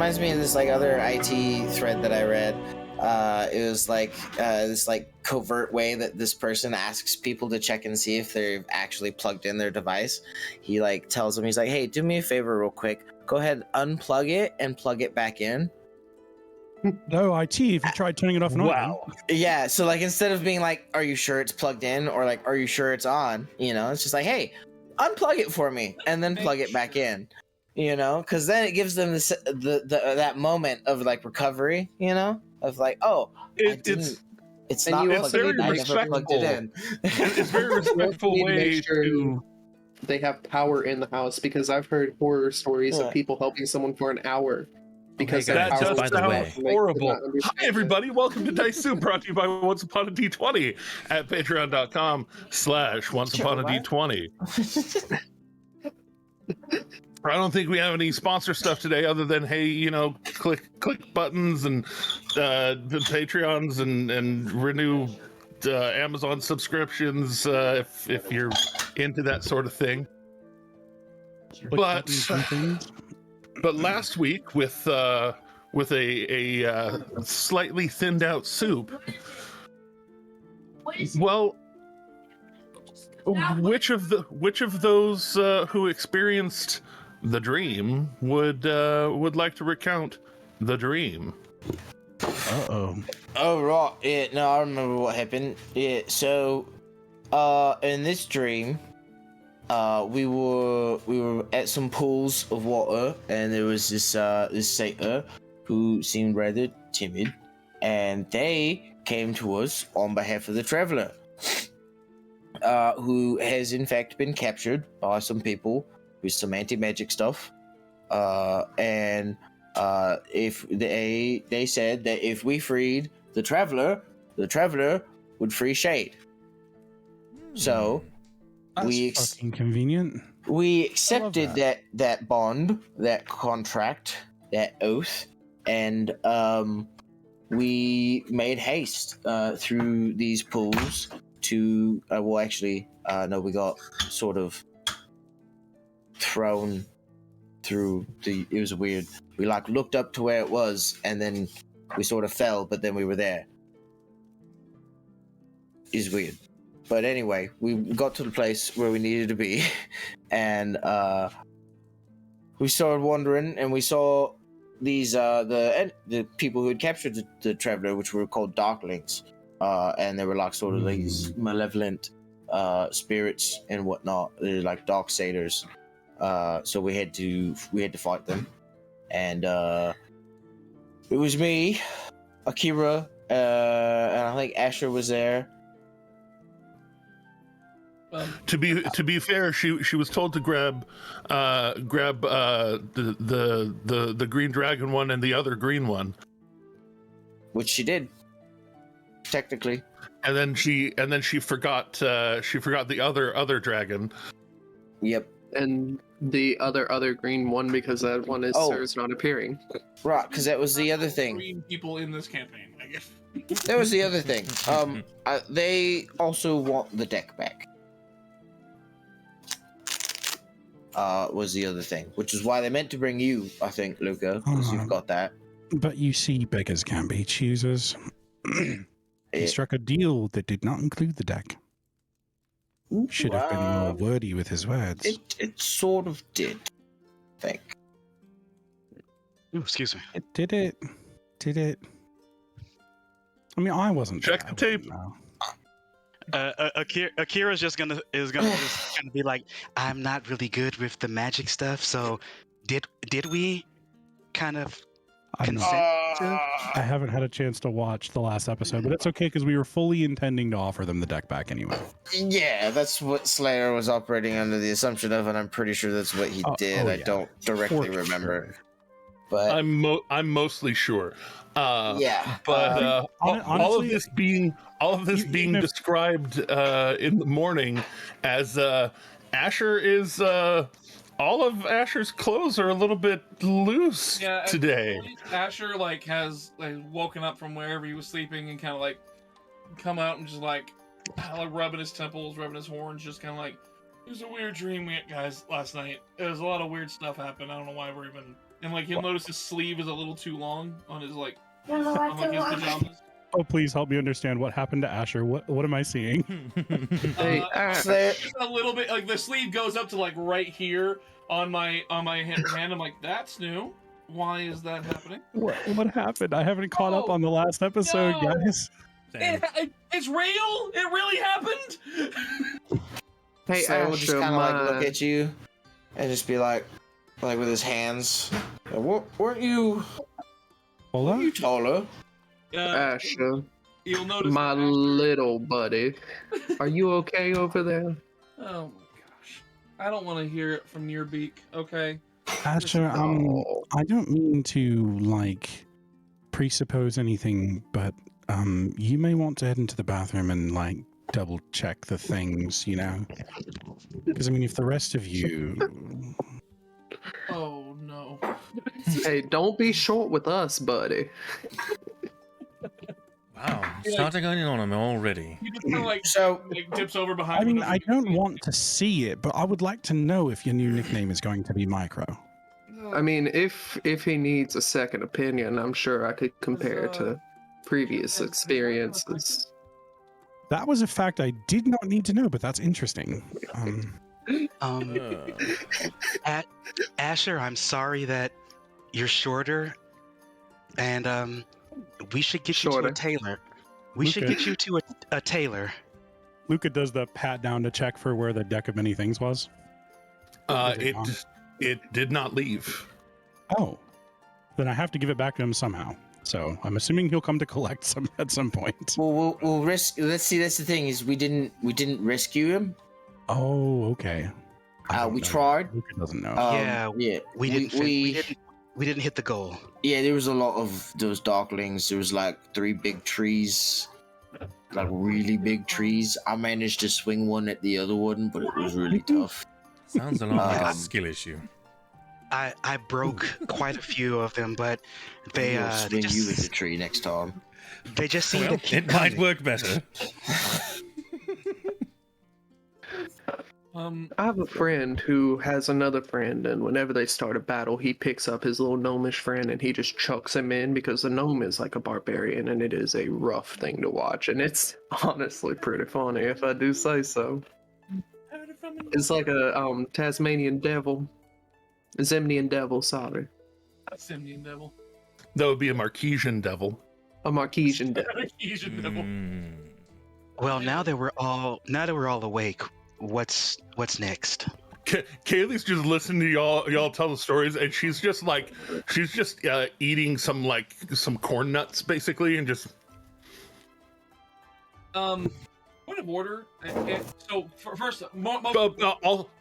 reminds me of this like other IT thread that I read. It was like this like covert way that this person asks people to check and see if they've actually plugged in their device. He like tells them, he's like, hey, do me a favor real quick. Go ahead, unplug it and plug it back in. No, IT, if you tried turning it off and on. Yeah, so like instead of being like, are you sure it's plugged in? Or like, are you sure it's on? You know, it's just like, hey, unplug it for me and then plug it back in. You know, because then it gives them this, that moment of like recovery, you know, of like, oh, it's not plugged in. I never plugged it in. It's very respectful way to... They have power in the house, because I've heard horror stories of people helping someone for an hour. Because that does sound horrible. Hi, everybody. Welcome to Dice Soup, brought to you by Once Upon a D20 at patreon.com/OnceUponAD20. I don't think we have any sponsor stuff today other than, hey, you know, click buttons and the Patreons and renew Amazon subscriptions if you're into that sort of thing. But last week with a slightly thinned out soup, well, which of those who experienced the dream would like to recount the dream? Oh right, yeah, no, I remember what happened. Yeah, so in this dream, we were at some pools of water, and there was this satyr who seemed rather timid, and they came to us on behalf of the traveler, who has in fact been captured by some people with some anti-magic stuff, and if they said that if we freed the traveler would free Shade. So that's fucking convenient. We accepted that bond, that contract, that oath, and we made haste through these pools to no, we got sort of thrown through it was weird. We like looked up to where it was, and then we sort of fell, but then we were there. It's weird. But anyway, we got to the place where we needed to be, and we started wandering, and we saw these the people who had captured the traveler, which were called Darklings, and they were like sort of these malevolent spirits and whatnot. They're like dark satyrs. So we had to fight them, and it was me, Akira, and I think Asher was there. To be fair, she was told to grab the green dragon one and the other green one, which she did, technically. And then she forgot the other dragon. Yep. And the other green one, because that one is not appearing. Right, because that was the other thing. Green people in this campaign, I guess. That was the other thing. They also want the deck back. Was the other thing, which is why they meant to bring you, I think, Luca, because you've got that. But you see, beggars can be choosers. He struck a deal that did not include the deck. Should have been more wordy with his words. It sort of did, I think. Ooh, excuse me. Did it? I mean, I wasn't. Check the tape. Akira's just gonna be like, I'm not really good with the magic stuff, so did we kind of consent to? I haven't had a chance to watch the last episode, but it's okay because we were fully intending to offer them the deck back anyway. Yeah, that's what Slayer was operating under the assumption of, and I'm pretty sure that's what he did. I don't directly remember. Sure. But I'm mostly sure. Yeah, but honestly, all of this being described in the morning as Asher is all of Asher's clothes are a little bit loose today. Asher has woken up from wherever he was sleeping and kind of come out and just rubbing his temples, rubbing his horns, just kind of it was a weird dream we had, guys, last night. There was a lot of weird stuff happened. I don't know why we're even and like he'll notice his sleeve is a little too long on his like his pajamas. Oh, please help me understand what happened to Asher. What am I seeing? Hey, Just a little bit, like the sleeve goes up to like right here on my hand. I'm like, that's new. Why is that happening? What happened? I haven't caught up on the last episode, No. guys. It's real. It really happened. hey, Slayer will just Asher, kind of like look at you and just be like with his hands. Weren't you Hola? taller? Asher, You'll notice my Asher- little buddy. Are you okay over there? Oh my gosh, I don't want to hear it from your beak. Okay. Asher, Oh. I don't mean to like presuppose anything, but you may want to head into the bathroom and like double check the things, you know? Because I mean, if the rest of you, Oh no. Hey, don't be short with us, buddy. Wow, starting onion on him already. He just kind of like So dips over behind. I him mean, and I doesn't- don't want to see it, but I would like to know if your new nickname is going to be Micro. I mean, if he needs a second opinion, I'm sure I could compare to previous experiences. That was a fact I did not need to know, but that's interesting. Asher, I'm sorry that you're shorter, and we should get you to Shorter. a tailor. We should Okay. get you to a tailor. Luca does the pat down to check for where the deck of many things was. Is it gone? It did not leave. Oh, then I have to give it back to him somehow. So I'm assuming he'll come to collect some at some point. well, we'll risk. Let's see. That's the thing is we didn't rescue him. Oh, okay. I don't We know. tried. Luca doesn't know. Yeah, Yeah. We didn't hit the goal. Yeah, there was a lot of those darklings. There was like 3 big trees, like really big trees. I managed to swing one at the other one, but it was really tough. Sounds a lot like a Um, skill issue. I broke quite a few of them, but they We'll they swing you at the just tree next time. seem Well, to keep it might coming. work better. I have a friend who has another friend, and whenever they start a battle, he picks up his little gnomish friend and he just chucks him in because the gnome is like a barbarian, and it is a rough thing to watch, and it's honestly pretty funny if I do say so. It's like a Tasmanian devil, Zemnian devil, sorry, Simian devil. That would be a Marquesian devil. a Marquesian devil. Asian devil. Mm. Well, now that we're all awake, what's next? Kaylee's just listening to y'all tell the stories, and she's just eating some corn nuts basically, and just Point of order. So first,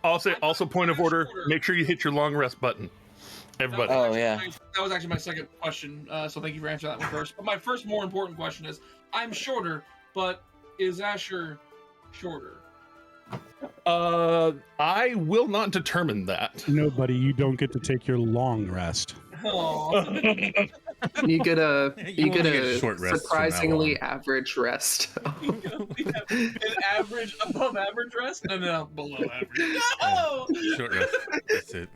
I'll say also point of order. Make sure you hit your long rest button, everybody. Oh, yeah. That was actually my second question. So thank you for answering that one first. But my first, more important question is: I'm shorter, but is Asher shorter? I will not determine that. No, buddy, you don't get to take your long rest. Oh. You get a You only get a short rests from now surprisingly on. average rest. An average, above average rest, and then below average. No! Short rest. That's it.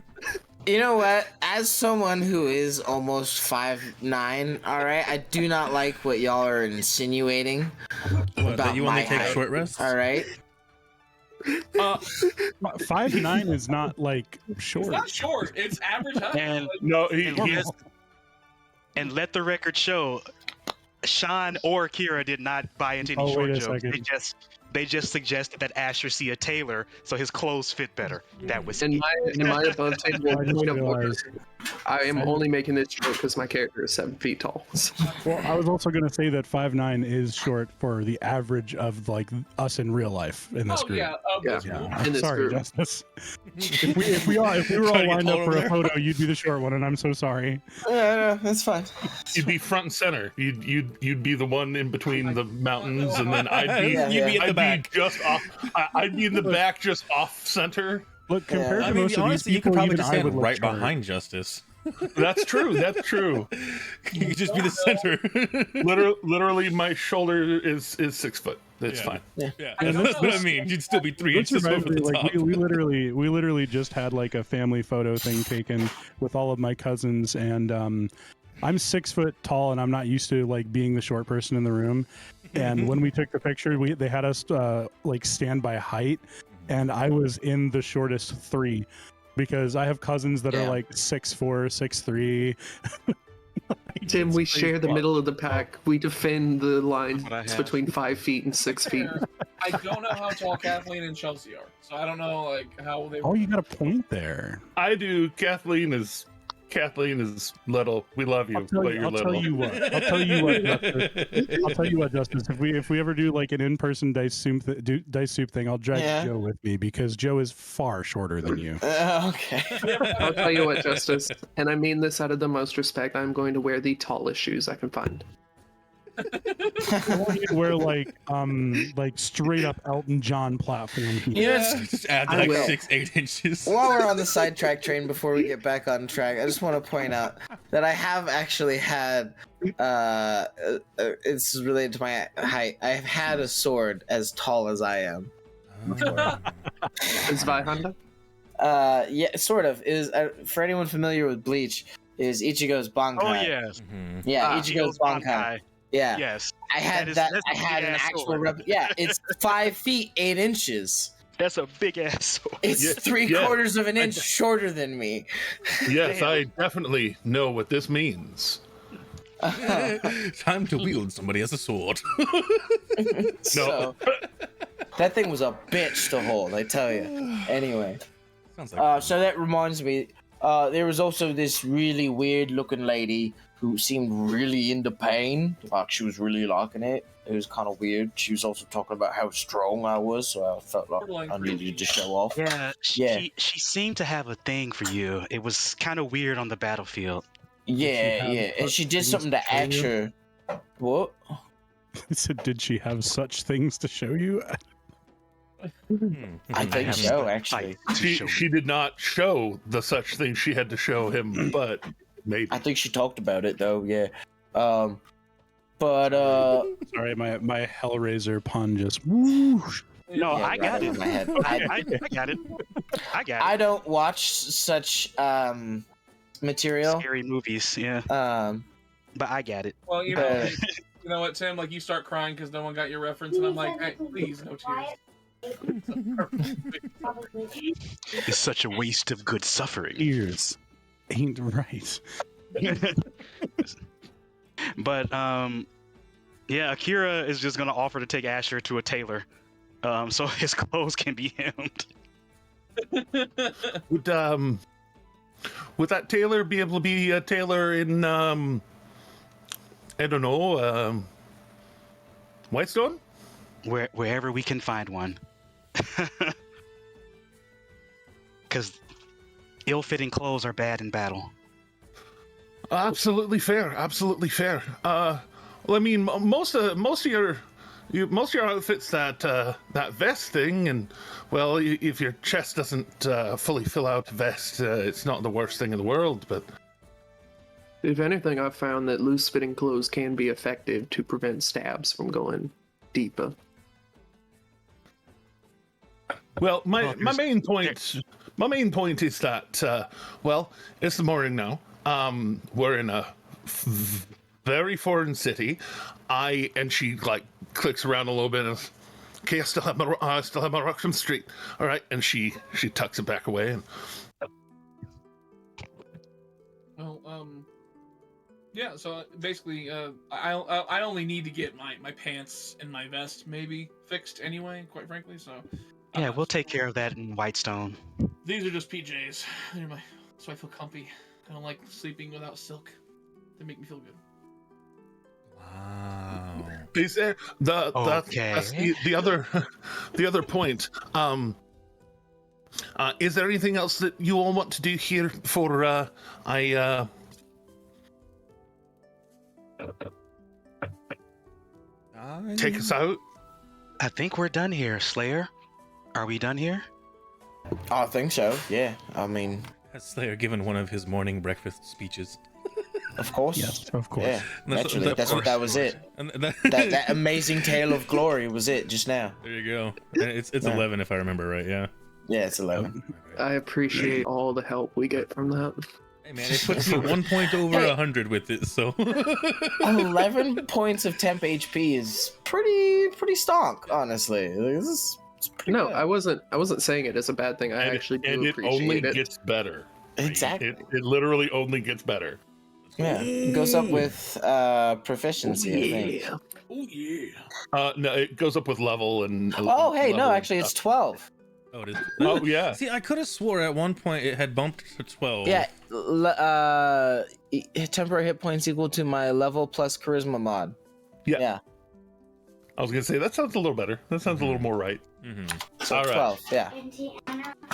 You know what? As someone who is almost 5'9", all right, I do not like what y'all are insinuating What, about that you my only take height. short rests? All right. 5'9" is not like short. It's not short. It's average height. And Like, No, and let the record show, Sean or Kira did not buy into any Oh, short wait a jokes. second. They just suggested that Asher see a tailor so his clothes fit better. That was In my above table I just point of order, realized. I am only making this joke because my character is 7 feet tall. Well, I was also going to say that 5'9" is short for the average of like us in real life in this oh group. yeah, Yeah. Yeah, In this sorry, group. Justice. If we were all Trying to get lined up Paul for over a there. photo, you'd be the short one, and I'm so sorry. Yeah, no, that's fine. you'd be front and center. You'd be the one in between the mountains, and then I'd be Yeah, You'd be at the I'd back. be just off. I'd be in the back, just off center. Look, compared Yeah. to I mean, most of these honestly, you could people, probably even just I would stand look right short. behind Justice. That's true. That's true. You could just be the center. Literally, my shoulder is 6 foot. That's fine. Yeah, I don't that's what I know. mean. You'd still be 3 This inches reminds over me, the like, top. we literally just had like a family photo thing taken with all of my cousins, and I'm 6 foot tall, and I'm not used to like being the short person in the room. And when we took the picture, they had us like stand by height, and I was in the shortest 3 because I have cousins that are Yeah. like 6'4", 6'3". Tim, It's we crazy. share the middle of the pack. We defend the lines What I have. between 5 feet and 6 feet. I don't know how tall Kathleen and Chelsea are, so I don't know like how they. Oh, you got a point there. I do. Kathleen is little. We love you, I'll tell but you, you're little. I'll tell you what, Justice. If we ever do like an in-person dice soup thing, I'll drag Yeah. Joe with me because Joe is far shorter than you. Okay. I'll tell you what, Justice, and I mean this out of the most respect, I'm going to wear the tallest shoes I can find. Or you'd wear like straight up Elton John platform heels. Yeah. Just add I like will. 6-8 inches. While we're on the sidetrack train, before we get back on track, I just want to point out that I have actually had, it's related to my height. I've had a sword as tall as I am. Is Vaihanda? Yeah, sort of. Is for anyone familiar with Bleach, is Ichigo's Bankai. Oh yes. Mhm. Yeah, Ah, Ichigo's Hio's Bankai. Yeah. Yes. I had That is- that. that's I a had an big-ass actual. sword. Yeah, it's 5 feet 8 inches. That's a big ass sword. It's Yeah, 3/4 of an inch shorter than me. Yes, I definitely know what this means. Time to wield somebody as a sword. So that thing was a bitch to hold, I tell you. Anyway, Sounds like so that reminds me. There was also this really weird-looking lady who seemed really into pain. Like she was really liking it. It was kind of weird. She was also talking about how strong I was, so I felt like I needed to show off. Yeah, Yeah. she seemed to have a thing for you. It was kind of weird on the battlefield. Yeah, have yeah, and she did things something to to show you? Asher. What? So did she have such things to show you? I think have so, some actually. fight to show you. She did not show the such thing she had to show him, but maybe. I think she talked about it though. Yeah. But Sorry, my Hellraiser pun just whoosh. No, yeah, I right got over it. my head. I got it. I got I it. don't watch such material. Scary movies, yeah. But I got it. Well, you but- know what, Tim? Like you start crying because no one got your reference, and I'm like, hey, please, no tears. It's such a waste of good suffering. Ears ain't right. But yeah, Akira is just gonna offer to take Asher to a tailor, so his clothes can be hemmed. Would that tailor be able to be a tailor in I don't know, Whitestone? Wherever we can find one. Because ill-fitting clothes are bad in battle. Absolutely fair. Absolutely fair. Well, I mean, most of your outfits that vest thing, and well, if your chest doesn't fully fill out the vest, it's not the worst thing in the world. But If anything, I've found that loose-fitting clothes can be effective to prevent stabs from going deeper. well, my main point is that well, it's the morning now. We're in a very foreign city. And she like clicks around a little bit. And, okay, I still have my rock from street. All right, and she tucks it back away. And Well, yeah. So basically, I only need to get my pants and my vest maybe fixed anyway. Quite frankly, so. Yeah, we'll take care of that in Whitestone. These are just PJs. So I feel comfy. I don't like sleeping without silk. They make me feel good. Wow. is there that's the other point? Is there anything else that you all want to do here before I take us out? I think we're done here, Slayer. Are we done here? I think so. Yeah. I mean, Has Slayer given one of his morning breakfast speeches? Of course. Yes, of course. Yeah, naturally. That's what that was it. And That amazing tale of glory was it just now. there you go. And it's 11 if I remember right. Yeah. Yeah, it's 11. I appreciate all the help we get from that. Hey man, it puts me 1 point over 100 with it. So 11 points of temp HP is pretty stonk, honestly. It's pretty No, good. I wasn't saying it as a bad thing. I actually do and it appreciate only it. gets better. Exactly. It literally only gets better. Yeah, it goes up with proficiency, I think. Oh yeah. No, it goes up with level and. Oh, hey, no, level actually, and it's stuff. 12. oh, it is. Oh yeah. See, I could have swore at one point it had bumped to 12. Yeah, temporary hit points equal to my level plus charisma mod. Yeah. I was gonna say that sounds a little better. That sounds a little more right. Mm-hmm. So All right. 12, yeah.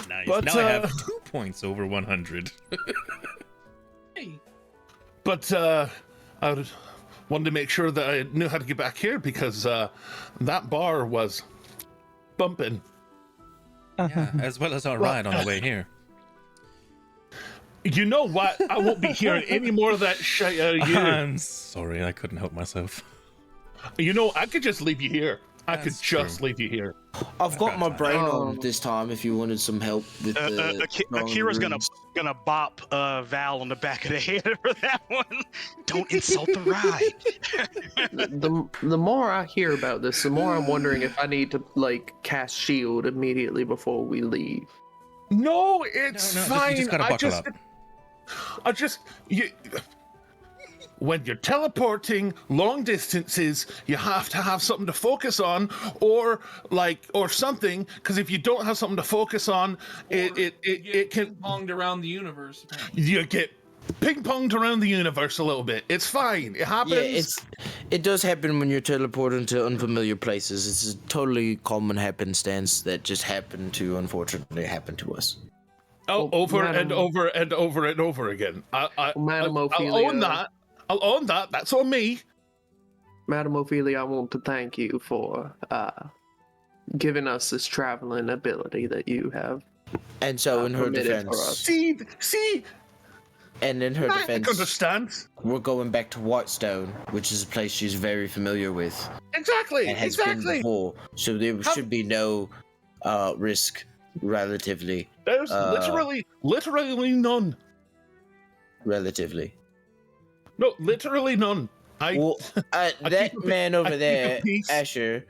Nice. But, now I have 2 points over 100. Hey. But I wanted to make sure that I knew how to get back here because that bar was bumping. Yeah, as well as our ride on the way here. You know what? I won't be hearing any more of that shit out of you. I'm sorry, I couldn't help myself. You know, I could just leave you here. I could That's just true. leave you here. I've got my brain Oh. on this time if you wanted some help with the... Akira's gonna bop Val on the back of the head for that one. Don't insult the ride. The more I hear about this, the more I'm wondering if I need to like cast shield immediately before we leave. No, it's No, fine. you just gotta buckle up. When you're teleporting long distances, you have to have something to focus on, or something. Because if you don't have something to focus on, it can ponged around the universe. Apparently. you get ping-ponged around the universe a little bit. It's fine. It happens. Yeah, it does happen when you're teleporting to unfamiliar places. It's a totally common happenstance that just happened to, unfortunately, happen to us. Over Madam- and over and over and over again. Madam I'll Ophelia. own that. I'll own that. That's on me. Madam Ophelia, I want to thank you for giving us this traveling ability that you have. And so, in her permitted for defense, us. See, and in her I defense, understand. we're going back to Whitestone, which is a place she's very familiar with Exactly, and has been exactly. before. So there should be no risk, relatively. There's literally none. Relatively. No, literally none. Well, that keep a- man I over keep a there, peace. Asher,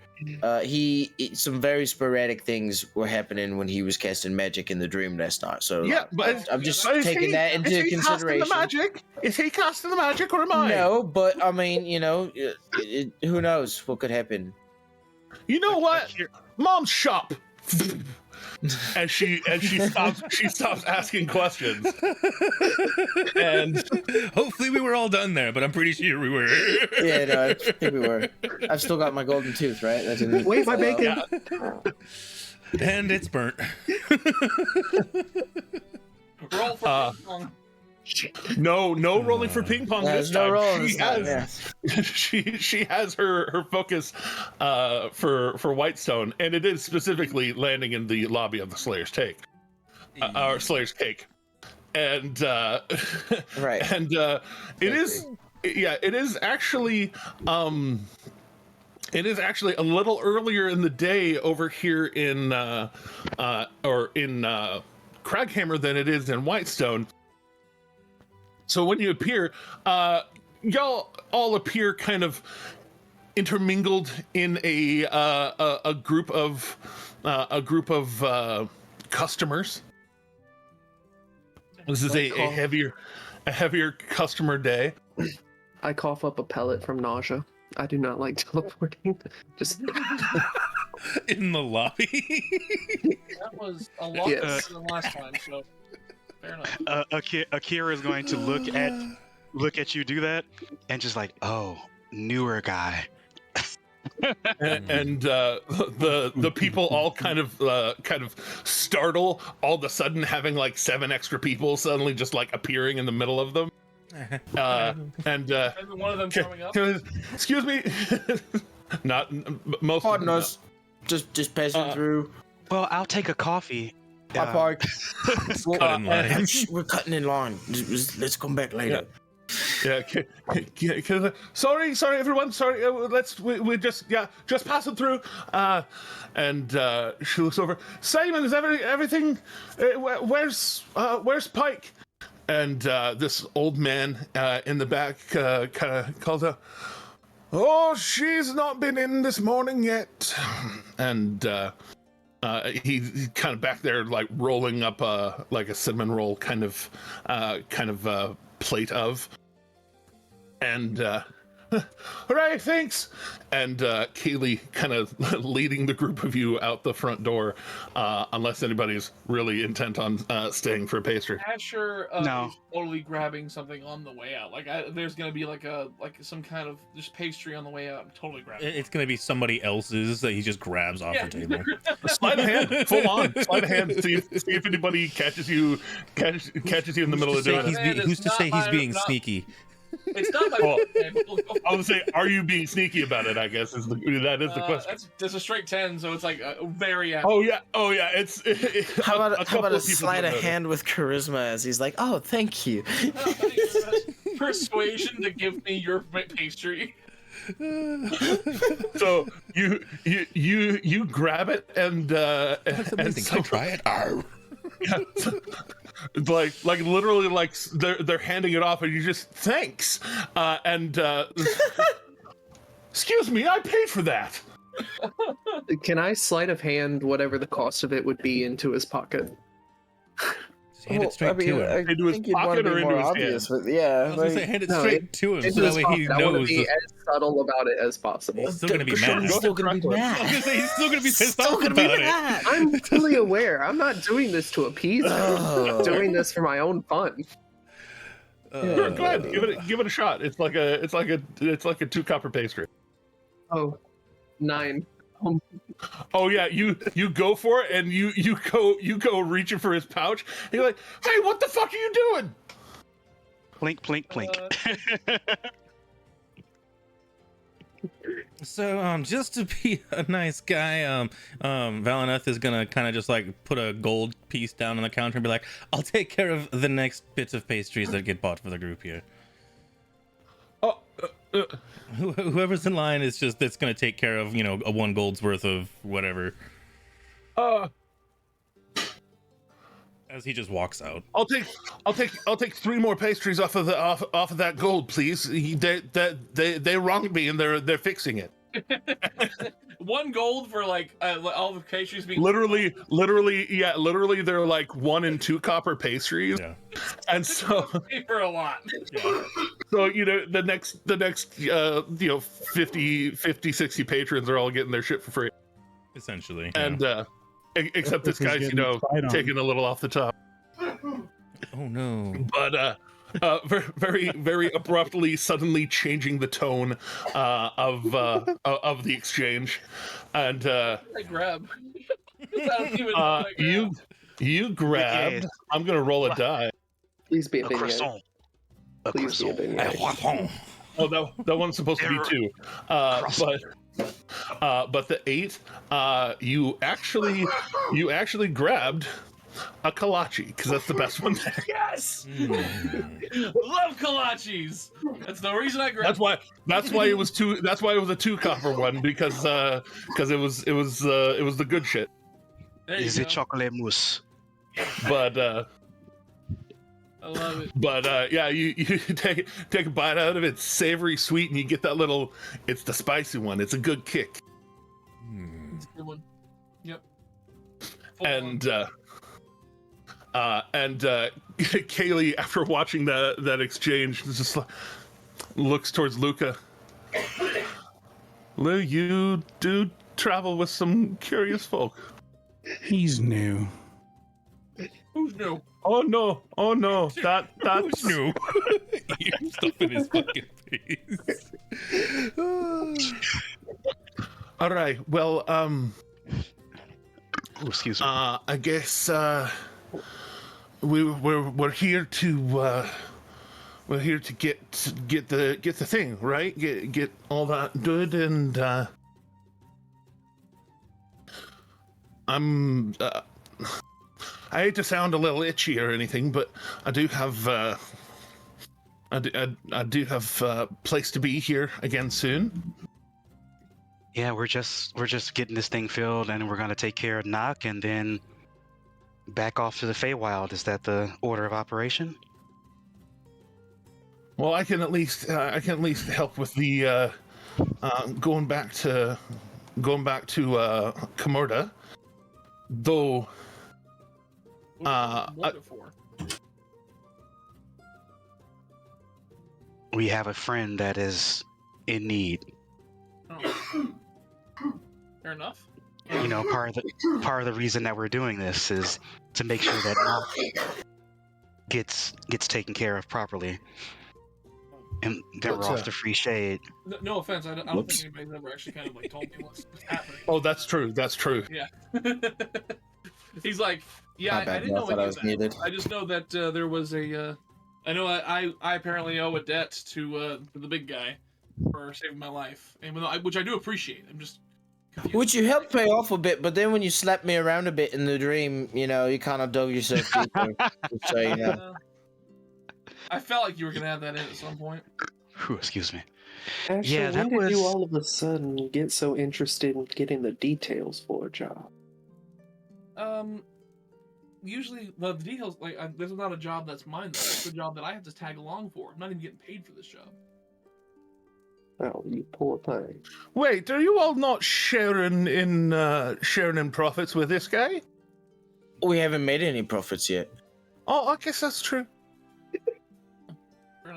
some very sporadic things were happening when he was casting magic in the dream last night. So Yeah, but I'm just but is taking he- that is into he consideration. Casting the magic? Is he casting the magic or am I? No, but I mean, who knows what could happen? You know what? Mom's shop. And she stops asking questions. And Hopefully we were all done there, but I'm pretty sure we were. Yeah, no, I think we were. I've still got my golden tooth, right? That didn't Wait, my fall out. bacon. And it's burnt. Roll for ping pong. no rolling for ping pong There's this no time. roll She this time, has yeah. she has her focus for Whitestone, and it is specifically landing in the lobby of the Slayer's Take, or Slayer's Cake, and Right. and it is actually a little earlier in the day over here in Craghammer than it is in Whitestone. So when you appear, y'all all appear kind of intermingled in a group of customers. This is a heavier customer day. I cough up a pellet from nausea. I do not like teleporting. Just In the lobby. That was a lot Yes. better than last time, so fair enough. Akira is going to look at you do that, and just like, oh, newer guy. And the people all kind of startle all of a sudden, having like 7 extra people suddenly just like appearing in the middle of them. And Every one of them showing up. excuse me, not most. Pardon us. Just passing through. Well, I'll take a coffee. I park. Cut in line. We're cutting in line. Let's come back later. Sorry, everyone. Sorry. We just passing through. And she looks over. Simon, is everything? Where's Pike? And this old man in the back kind of calls out, "Oh, she's not been in this morning yet." And he's kind of back there, like rolling up like a cinnamon roll kind of plate of. And all right, thanks. And Kaylee kind of leading the group of you out the front door, unless anybody's really intent on staying for a pastry. Asher No. is totally grabbing something on the way out. Like there's gonna be like some kind of just pastry on the way out. I'm totally grabbing. It's gonna be somebody else's that he just grabs off the table. Sleight of hand, full on. Sleight of hand. See if anybody catches you in the middle of doing it. Who's to say he's being sneaky? It's not my Well, fault. I would say, are you being sneaky about it? I guess that is the question. That's a straight 10, so it's like very. Oh yeah. It's. How about a people sleight of don't know. hand with charisma as he's like, "Oh, thank you." Persuasion to give me your pastry. So you grab it and That's amazing. Can I try it? Arr. like literally like they're handing it off and you just thanks and excuse me, I paid for that. Can I sleight of hand whatever the cost of it would be into his pocket? Just hand it straight to him. Into his think you'd want pocket to or be into more his obvious, hand? but yeah, I was gonna like, say hand it No, straight to him, Into so that his way pocket. he I want to knows. be as subtle about it as possible. He's still gonna be mad. He's still gonna be I was mad. gonna say he's still gonna be pissed Still off gonna be about it. mad. I'm fully aware. I'm not doing this to appease him. Oh. I'm doing this for my own fun. Go ahead, give it a shot. It's like a 2 copper pastry. Oh, 9. Oh yeah, you go for it and you go reaching for his pouch. And you're like, hey, what the fuck are you doing? Plink, plink, plink. So, just to be a nice guy, Valineth is gonna kind of just like put a gold piece down on the counter and be like, "I'll take care of the next bits of pastries that get bought for the group here." Oh, Whoever's in line is just that's gonna take care of, a 1 gold's worth of whatever. As he just walks out. I'll take 3 more pastries off of that gold, please. They wronged me and they're fixing it. 1 gold for like all the pastries being Literally, they're like 1 and 2 copper pastries, Yeah. and so for a lot. so the next 50 60 patrons are all getting their shit for free, Essentially. and except this Who's guy's getting spied on? taking a little off the top, Oh no. but very very abruptly suddenly changing the tone of the exchange, and I grab. I don't even know what I grab. you grabbed. Yes. I'm gonna roll a die. Please be a A beignet. croissant. A Please be a croissant. beignet. Oh, that one's supposed to be 2, but the 8, you actually grabbed a kolache because that's the best one there. Yes! Love kolaches. That's the reason I grabbed. That's why it was 2. That's why it was a 2 copper one because it was the good shit. There you Is go. it chocolate mousse? But I love it. But yeah, you take a bite out of it. It's savory, sweet, and you get that little. It's the spicy one. It's a good kick. It's a good one. Yep. Full And on. Kaylee, after watching that exchange, is just like, looks towards Luca. Lou, you do travel with some curious folk. He's new. Who's new? Oh no! That's new. You stuff in his fucking face. all right. Well, Oh, excuse me. I guess we're here to get the thing right. Get all that good, and I hate to sound a little itchy or anything, but I do have I do have a place to be here again soon. Yeah, we're just getting this thing filled, and we're gonna take care of Nock, and then back off to the Feywild. Is that the order of operation? Well, I can at least help with the going back to Kamorda, though. What's it for? We have a friend that is in need. Oh. Fair enough. You know, part of the reason that we're doing this is to make sure that Nock gets taken care of properly. And then we're off to Free Shade. No offense, I don't think anybody's ever actually kind of like told me what's happening. Oh, that's true. That's true. Yeah. He's like, yeah, I didn't know any of that. Needed. I just know that there was a. I know I apparently owe a debt to the big guy for saving my life, and which I do appreciate. I'm just. Confused. Which you helped pay off a bit, but then when you slapped me around a bit in the dream, you know, you kind of dug yourself deeper. So, you know. I felt like you were gonna have that in at some point. Whew, excuse me. Actually, Yeah, that when did you was- all of a sudden get so interested in getting the details for a job? Usually, well, the details this is not a job that's mine. Though. It's a job that I have to tag along for. I'm not even getting paid for this job. Oh, you poor thing. Wait, are you all not sharing in profits with this guy? We haven't made any profits yet. Oh, I guess that's true.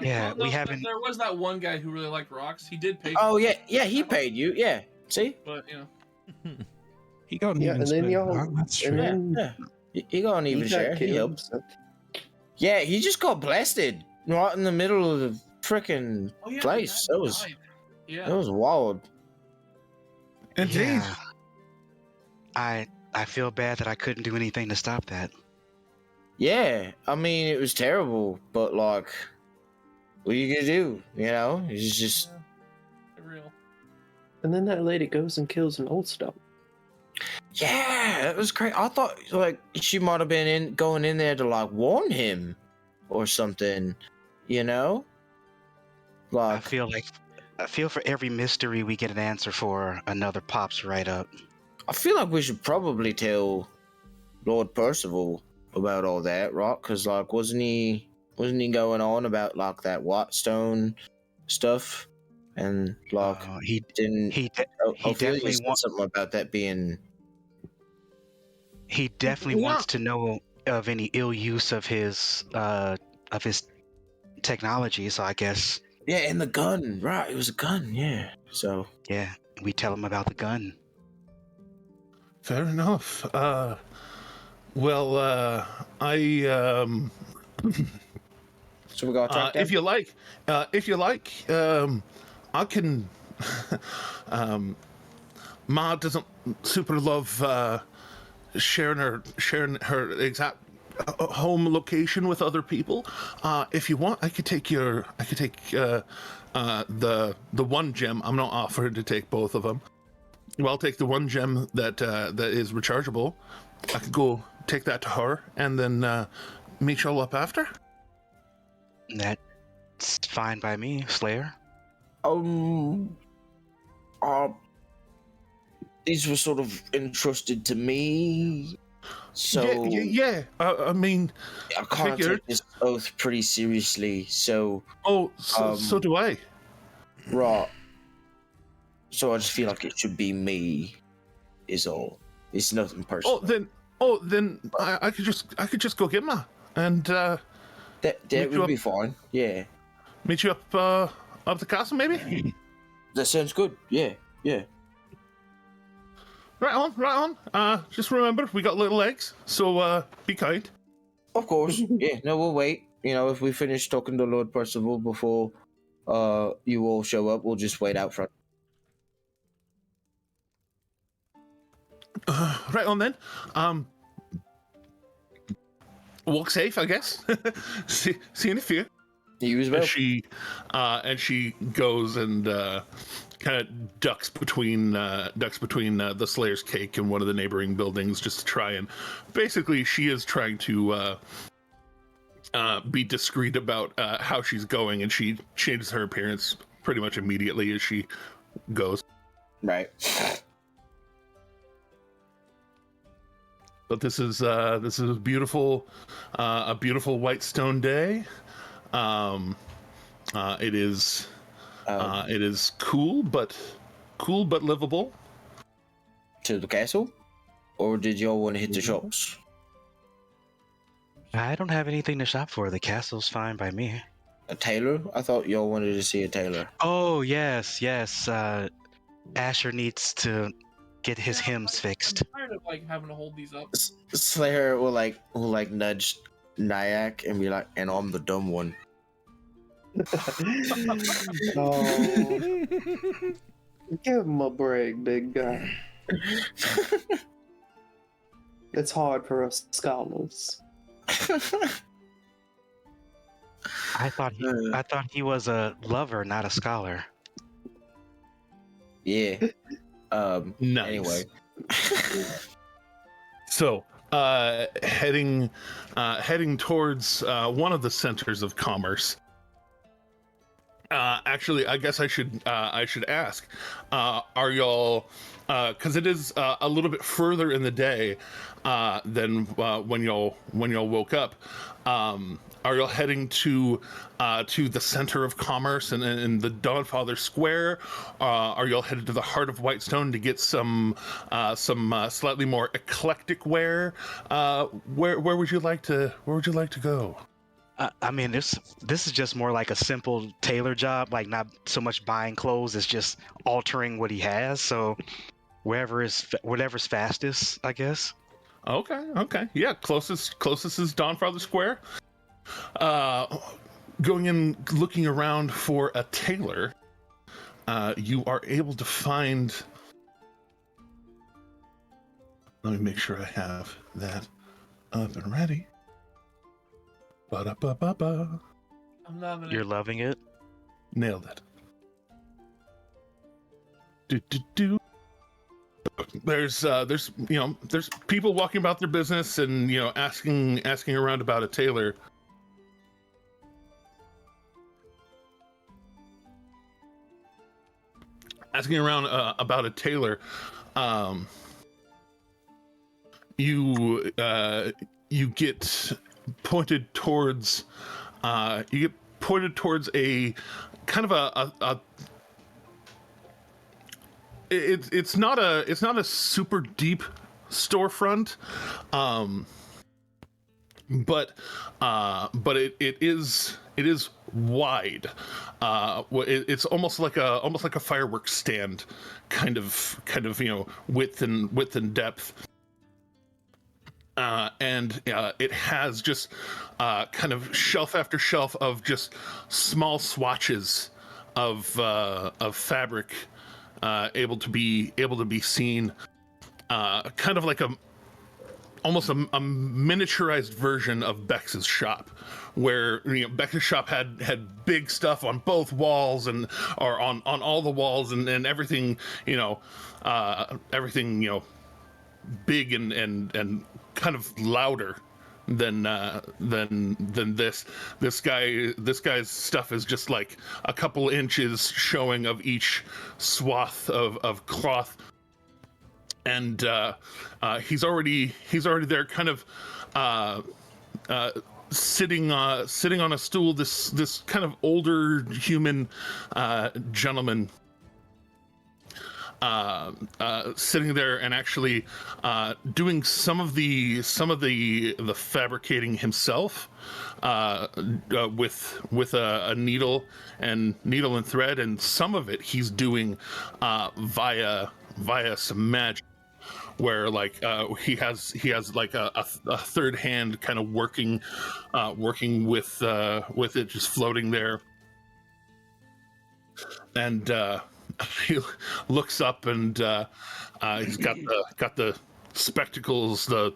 Yeah, we haven't- There was that one guy who really liked rocks. He did pay. Oh, yeah, he paid you, yeah. See? But He got an Yeah, even and then split. y'all- That's and true. then- Yeah. He got an even He share. got He killed. helped. Yeah, he just got blasted right in the middle of the frickin' place. That was wild. Indeed. Yeah. I feel bad that I couldn't do anything to stop that. Yeah, I mean, it was terrible, but like, what are you gonna do? You know, it's just. real. And then that lady goes and kills an old stuff. Yeah, that was great. I thought like she might have been going in there to like warn him or something, you know? I Like feel for every mystery we get an answer for, another pops right up. I feel like we should probably tell Lord Percival about all that, right? Because like wasn't he going on about like that Whitestone stuff? And like He didn't he Ophelia definitely said wants something about that being he definitely wants to know of any ill use of his technology. So I guess yeah, and the gun, right? It was a gun, yeah. So yeah, we tell him about the gun. Fair enough. I so we got to track down? if you like, I can. Ma doesn't super love sharing her exact home location with other people. If you want, I could take the one gem. I'm not offering to take both of them. Well, I'll take the one gem that is rechargeable. I could go take that to her and then meet y'all up after. That's fine by me, Slayer. These were sort of entrusted to me, so yeah. I mean, I kind of figured. take this oath pretty seriously. So so do I. right. So I just feel like it should be me. Is all. It's nothing personal. Then I could just go get Ma and that you would up- be fine. Yeah, meet you up the castle maybe. that sounds good. Yeah. Right on. Just remember, we got little legs, so be kind. Of course. Yeah. No, we'll wait. You know, if we finish talking to Lord Percival before you all show up, we'll just wait out front. Right on then. Walk safe, I guess. see you in a few. You as well. And she goes and kind of ducks between the Slayer's cake and one of the neighboring buildings just to try and basically she is trying to be discreet about how she's going, and she changes her appearance pretty much immediately as she goes. Right. But this is beautiful, a beautiful white stone day. It is cool but livable. To the castle, or did y'all want to hit the shops? I don't have anything to shop for. The castle's fine by me. A tailor? I thought y'all wanted to see a tailor. Oh, yes. Asher needs to get his hymns fixed. I'm tired of like having to hold these up. Slayer will nudge Nyack and be like, "And I'm the dumb one." Oh, give him a break, big guy. It's hard for us scholars. I thought he was a lover, not a scholar. Yeah. Nice. Anyway. So, heading towards one of the centers of commerce. Actually, I guess I should ask, are y'all, because it is a little bit further in the day than when y'all woke up. Are y'all heading to the center of commerce and the Dawnfather Square? Are y'all headed to the heart of Whitestone to get some slightly more eclectic wear? Where would you like to go? I mean, this is just more like a simple tailor job, like not so much buying clothes, it's just altering what he has. So whatever's fastest, I guess. Okay. Yeah, closest is Dawnfather Square. Going in, looking around for a tailor, you are able to find. Let me make sure I have that up and ready. Ba-da-ba-ba-ba. I'm loving it. You're loving it. Nailed it. Do. There's people walking about their business and asking around about a tailor. Asking around about a tailor. You get pointed towards a kind of a it's not a super deep storefront, but it is wide. It's almost like a fireworks stand, kind of width and depth. And it has just kind of shelf after shelf of just small swatches of fabric able to be seen, kind of like almost a miniaturized version of Bex's shop, where Bex's shop had big stuff on both walls or on all the walls and everything, everything big and kind of louder than this. This guy's stuff is just like a couple inches showing of each swath of cloth, and he's already there, kind of sitting on a stool. This kind of older human gentleman. Sitting there and actually doing some of the fabricating himself with a needle and thread, and some of it he's doing via some magic, where he has like a third hand kind of working with it just floating there, and he looks up and he's got the spectacles, the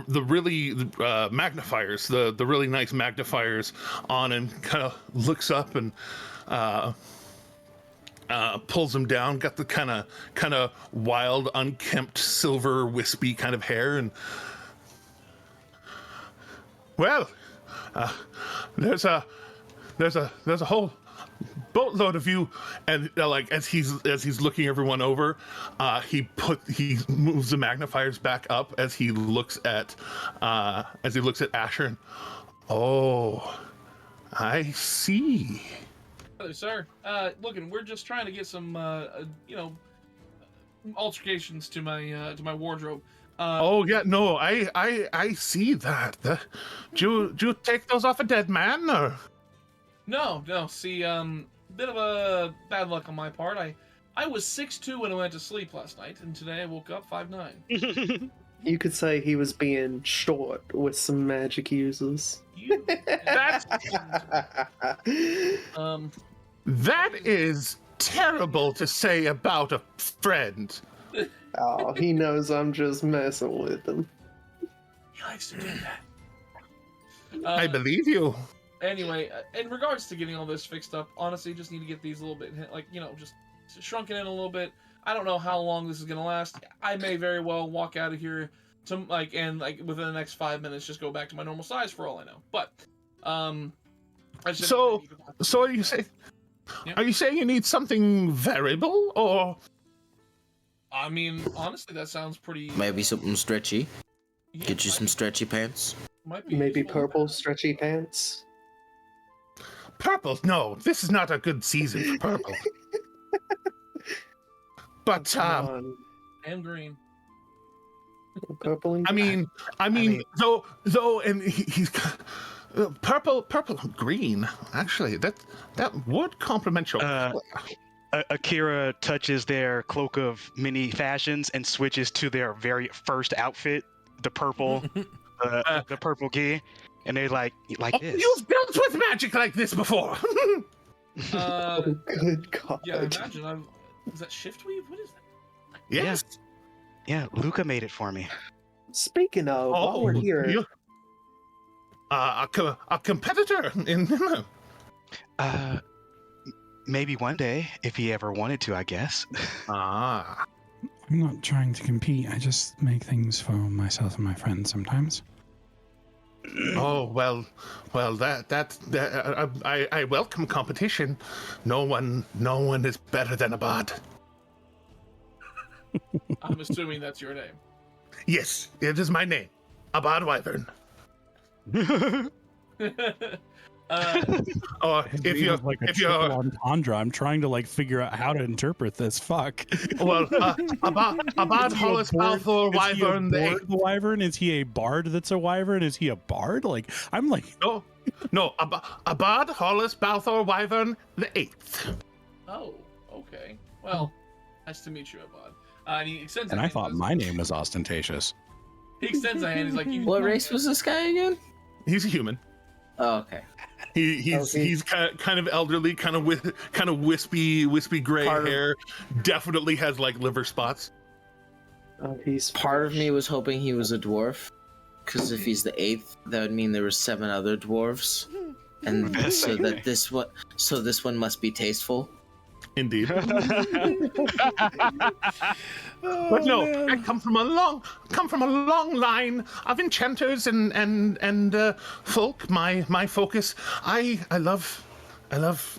really magnifiers, the really nice magnifiers on, and kind of looks up and pulls them down. Got the kind of wild, unkempt, silver, wispy kind of hair, and Well, there's a whole boatload of you, and like as he's looking everyone over, he moves the magnifiers back up as he looks at Asher. And, oh, I see. Hello, sir. Looking, we're just trying to get some, altercations to my wardrobe. Oh yeah, no, I see that. Do you take those off a dead man, or? No. See, bit of a bad luck on my part. I was 6'2" when I went to sleep last night, and today I woke up 5'9". You could say he was being short with some magic uses. That's that is terrible to say about a friend. Oh, he knows I'm just messing with him. He likes to do that. I believe you. Anyway, in regards to getting all this fixed up, honestly, just need to get these a little bit, just shrunken in a little bit. I don't know how long this is gonna last. I may very well walk out of here within the next 5 minutes, just go back to my normal size for all I know. But, So are you saying? Yeah. Are you saying you need something variable, or? I mean, honestly, that sounds pretty. Maybe something stretchy. Yeah, Get you some stretchy pants. might be Maybe useful. purple stretchy pants. Purple? No, this is not a good season for purple. But Come on. And green. Purple and I mean, though, and he's purple, and green. Actually, that would complement your. Akira touches their cloak of many fashions and switches to their very first outfit, the purple, the purple gi, and they're like this. You've dealt with magic like this before. Oh, good God. Yeah, imagine. Is that shift weave? What is that? Yes. Yeah, Luca made it for me. Speaking of, while we're here, you- a competitor in. Maybe one day, if he ever wanted to, I guess. Ah. I'm not trying to compete. I just make things for myself and my friends sometimes. Oh well, I welcome competition. No one is better than Abad. I'm assuming that's your name. Yes, it is my name, Abad Wyvern. Or if you're like a triple entendre, I'm trying to figure out how to interpret this. Fuck. well, Abad Hollis Balthor Wyvern the Wyvern. Is he a bard that's a wyvern? Is he a bard? Like I'm like no, Abad Hollis Balthor Wyvern the 8th. Oh, okay. Well, nice to meet you, Abad. And he extends. and a I hand, thought goes- my name was ostentatious. He extends a hand. He's like, What race was this guy again? He's a human. Oh, okay. He's kind of elderly, kind of wispy gray Part of- hair. Definitely has like liver spots. he's Part of me was hoping he was a dwarf, because if he's the 8th, that would mean there were 7 other dwarves, and so that this one must be tasteful. Indeed. But no, I come from a long line of enchanters and folk. My focus. I love.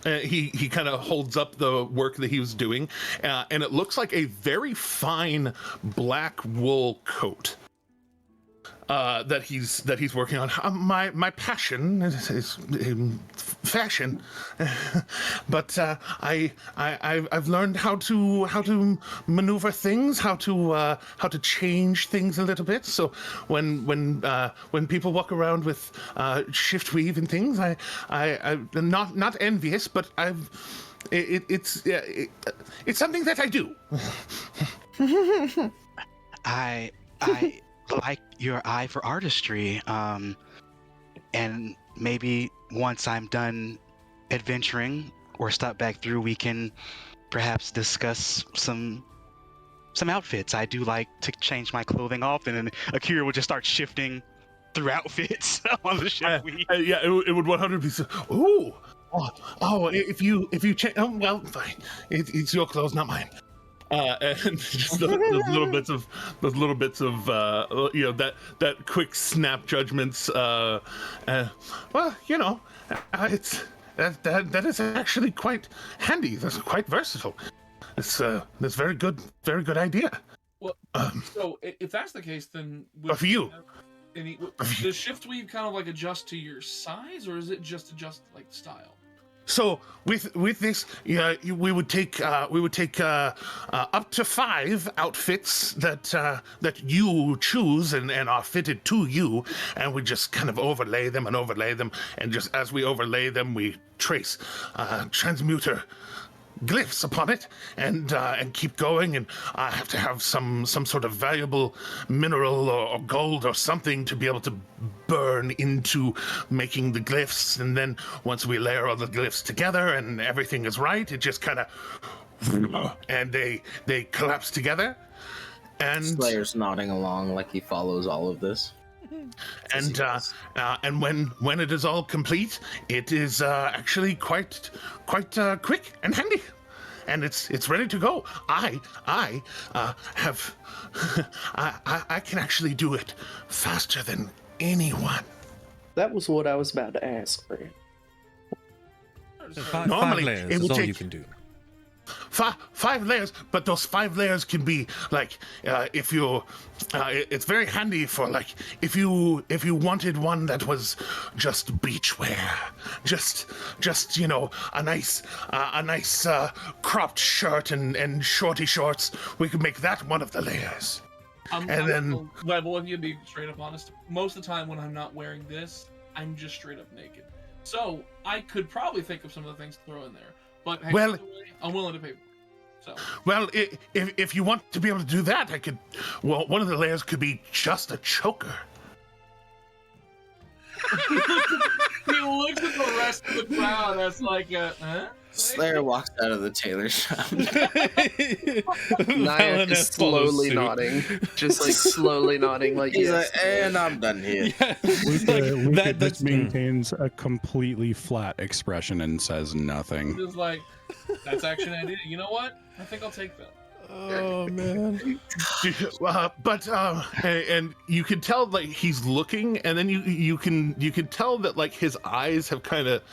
He kind of holds up the work that he was doing, and it looks like a very fine black wool coat. That he's working on. My passion is fashion, but I've learned how to maneuver things, how to change things a little bit. So when people walk around with shift weave and things, I'm not envious, but it's something that I do. I like your eye for artistry, and maybe once I'm done adventuring or stop back through, we can perhaps discuss some outfits. I do like to change my clothing often, and Akira would just start shifting through outfits on the shift weave. Yeah, it would 100%. Ooh, oh, if you change, well, fine. It's your clothes, not mine. And just those little bits of that quick snap judgments. Well, it's that is actually quite handy. That's quite versatile. It's very good idea. Well, so if that's the case, then But for you, does shift weave kind of like adjust to your size, or is it just adjust like style? so with this, we would take up to 5 outfits that you choose and are fitted to you, and we just kind of overlay them, and just as we overlay them, we trace transmuter glyphs upon it, and keep going. And I have to have some sort of valuable mineral or gold or something to be able to burn into making the glyphs. And then once we layer all the glyphs together and everything is right, it just kind of and they collapse together. And Slayer's nodding along like he follows all of this. and when it is all complete, it is actually quite quick and handy, and it's ready to go. I have I can actually do it faster than anyone. That was what I was about to ask, Fran. Normally, five layers it is will all take you can do. 5 layers, but those 5 layers can be like if you it's very handy for like if you wanted one that was just beachwear, just a nice cropped shirt and shorty shorts. We could make that one of the layers. Then if you be straight up honest, most of the time when I'm not wearing this, I'm just straight up naked. So I could probably think of some of the things to throw in there. But hey, Well, I'm willing to pay for it. So. Well, if you want to be able to do that, I could. Well, one of the layers could be just a choker. He looks at the rest of the crowd as like, huh? Slayer walks out of the tailor shop. Nyack is slowly nodding, just like slowly nodding, like He's yes. like, and I'm done here. Yeah. Luca that's just maintains a completely flat expression and says nothing. Just like, that's action idea. You know what? I think I'll take that. Oh man. And you can tell like he's looking, and then you can tell that like his eyes have kind of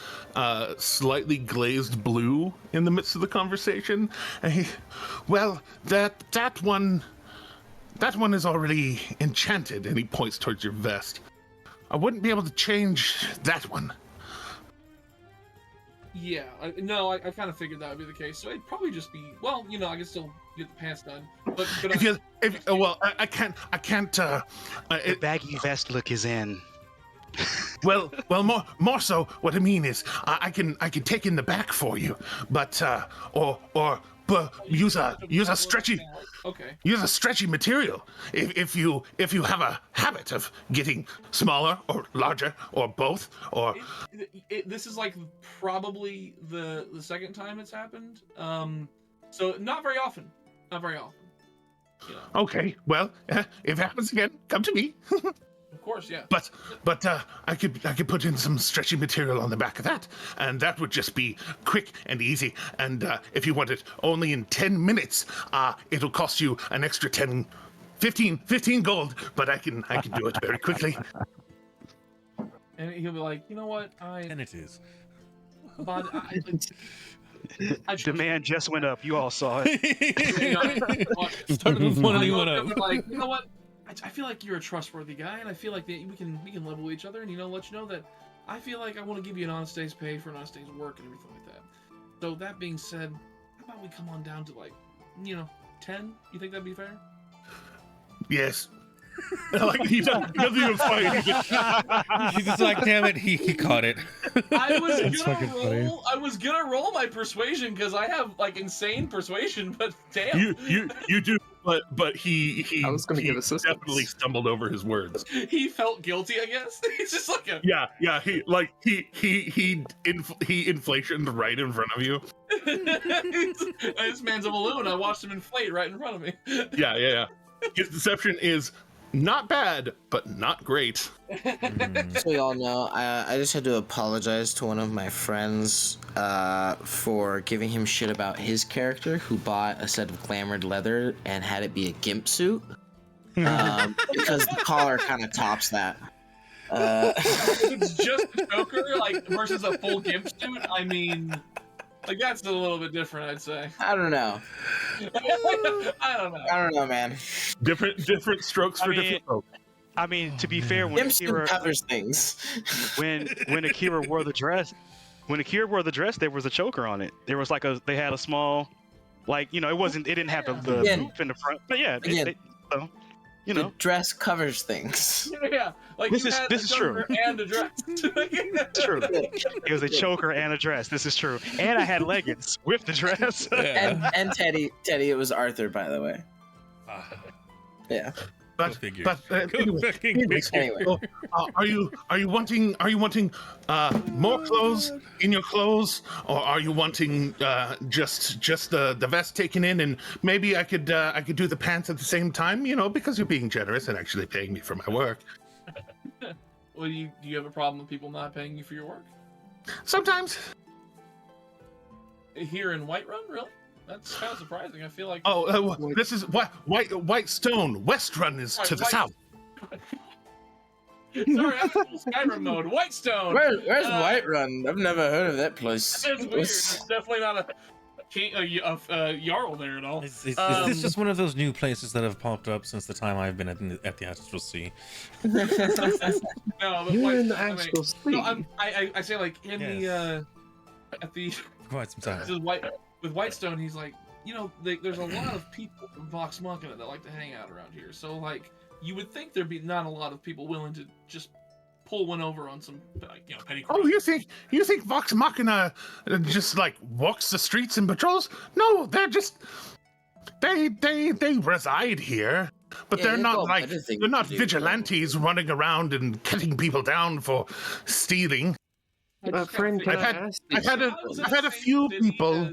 slightly glazed blue in the midst of the conversation. And that one is already enchanted, and he points towards your vest. I wouldn't be able to change that one. Yeah, I kind of figured that would be the case. So it'd probably just be, well, I can still get the pants done. But I can't. The baggy vest look is in. Well, more so. What I mean is, I can take in the back for you, but use a stretchy. Okay. Use a stretchy material if you have a habit of getting smaller or larger or both or. This is like probably the second time it's happened. So not very often. Not very often. Okay, well, if it happens again, come to me. Of course, yeah. But I could put in some stretchy material on the back of that, and that would just be quick and easy. And if you want it only in 10 minutes, it'll cost you an extra 15 gold. But I can do it very quickly. And he'll be like, you know what? And it is. But Demand just went up. You all saw it. Started with one anyone up. Like, you know what? I feel like you're a trustworthy guy, and I feel like that we can level each other, and let you know that I feel like I want to give you an honest day's pay for an honest day's work and everything like that. So that being said, how about we come on down to 10? You think that'd be fair? Yes. Like he doesn't even fight. He's just like, damn it, he caught it. I was gonna roll my persuasion because I have insane persuasion, but damn. You do, but he I was gonna give assistance. Definitely stumbled over his words. He felt guilty, I guess. He's just like a yeah. He inflationed right in front of you. This man's a balloon. I watched him inflate right in front of me. Yeah. His deception is not bad, but not great. So y'all know, I just had to apologize to one of my friends for giving him shit about his character who bought a set of glamored leather and had it be a gimp suit. Because the collar kind of tops that. It's just a Joker, like, versus a full gimp suit. I mean, like, that's a little bit different, I'd say. I don't know. I don't know, man. Different strokes for different folks. I mean, to be fair, when Gimp suit Akira, covers things. when Akira wore the dress, there was a choker on it. There was like they had a small, like, you know, it didn't have the loop in the front, but yeah, so, you know, the dress covers things. Yeah, like this is true. And a dress. It's true. It was a choker and a dress. This is true. And I had leggings with the dress. And Teddy, it was Arthur, by the way. Yeah. But Anyway. are you wanting more clothes in your clothes, or are you wanting just the vest taken in, and maybe I could do the pants at the same time, you know, because you're being generous and actually paying me for my work. Well, do you have a problem with people not paying you for your work? Sometimes. Here in Whiterun, really? That's kind of surprising. I feel like. This is Whitestone. Westrun is to the south. Sorry, I'm in Skyrim mode. Whitestone. Where's Whiterun? I've never heard of that place. It's weird. It's definitely not a Jarl there at all. Is this just one of those new places that have popped up since the time I've been at the Astral Sea? No, but You're in the actual sea. No, I say, like, in the at the Quite some time. this is with Whitestone, he's like, you know, there's a lot of people from Vox Machina that like to hang out around here. So, like, you would think there'd be not a lot of people willing to just pull one over on some, like, you know, petty crime. Oh, you think Vox Machina just like walks the streets and patrols? No, they're just they reside here, but Yeah, they're they've not got like better things they're not to do. vigilantes running around and cutting people down for stealing. Friend, can I ask you I've had If I was in I've the had a same few city people.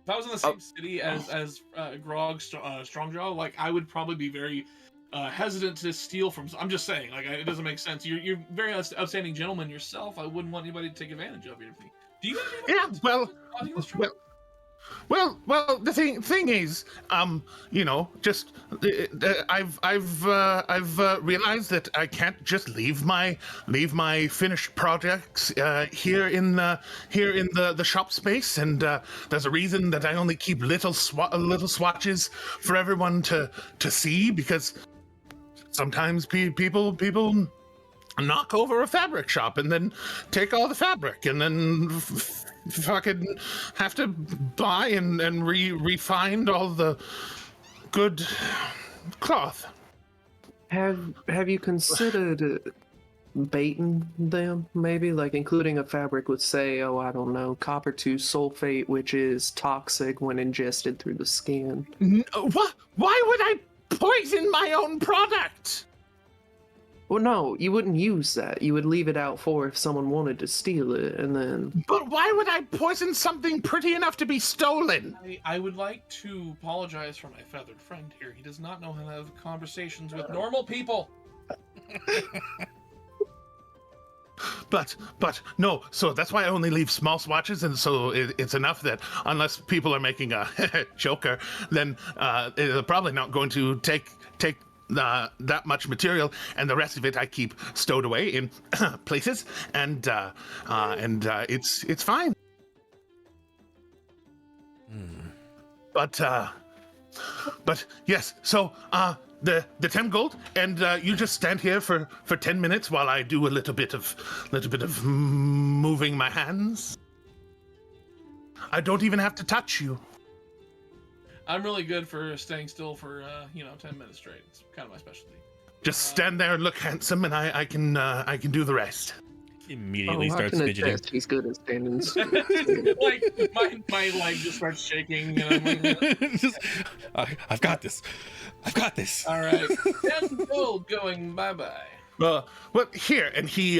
If I was in the same city as Grog Strongjaw, like, I would probably be very hesitant to steal from. I'm just saying, like, it doesn't make sense. You're very outstanding gentleman yourself. I wouldn't want anybody to take advantage of you. Do you? Yeah, well, I think that's true. Well, the thing is, you know, just I've realized that I can't just leave my finished projects here in the shop space, and there's a reason that I only keep little swatches for everyone to see, because sometimes people knock over a fabric shop and then take all the fabric, and then fucking have to buy and refine all the good cloth. Have you considered baiting them, maybe, like including a fabric with, say, I don't know, copper 2 sulfate, which is toxic when ingested through the skin? What? Why would I poison my own product? Well, no, you wouldn't use that. You would leave it out for if someone wanted to steal it, and then... But why would I poison something pretty enough to be stolen? I would like to apologize for my feathered friend here. He does not know how to have conversations with normal people. But no, so that's why I only leave small swatches, and so it's enough that unless people are making a joker, then they're probably not going to take that much material, and the rest of it I keep stowed away in places, and it's fine. But yes, so the 10 gold, and you just stand here for 10 minutes while I do a little bit of moving my hands. I don't even have to touch you. I'm really good for staying still for 10 minutes straight. It's kind of my specialty. Just stand there and look handsome, and I can do the rest. Immediately I starts can fidgeting. attest he's good at standing still. Like my leg just starts shaking, and I'm like, I've got this. I've got this. all right, 10 gold going bye. Well, here, and he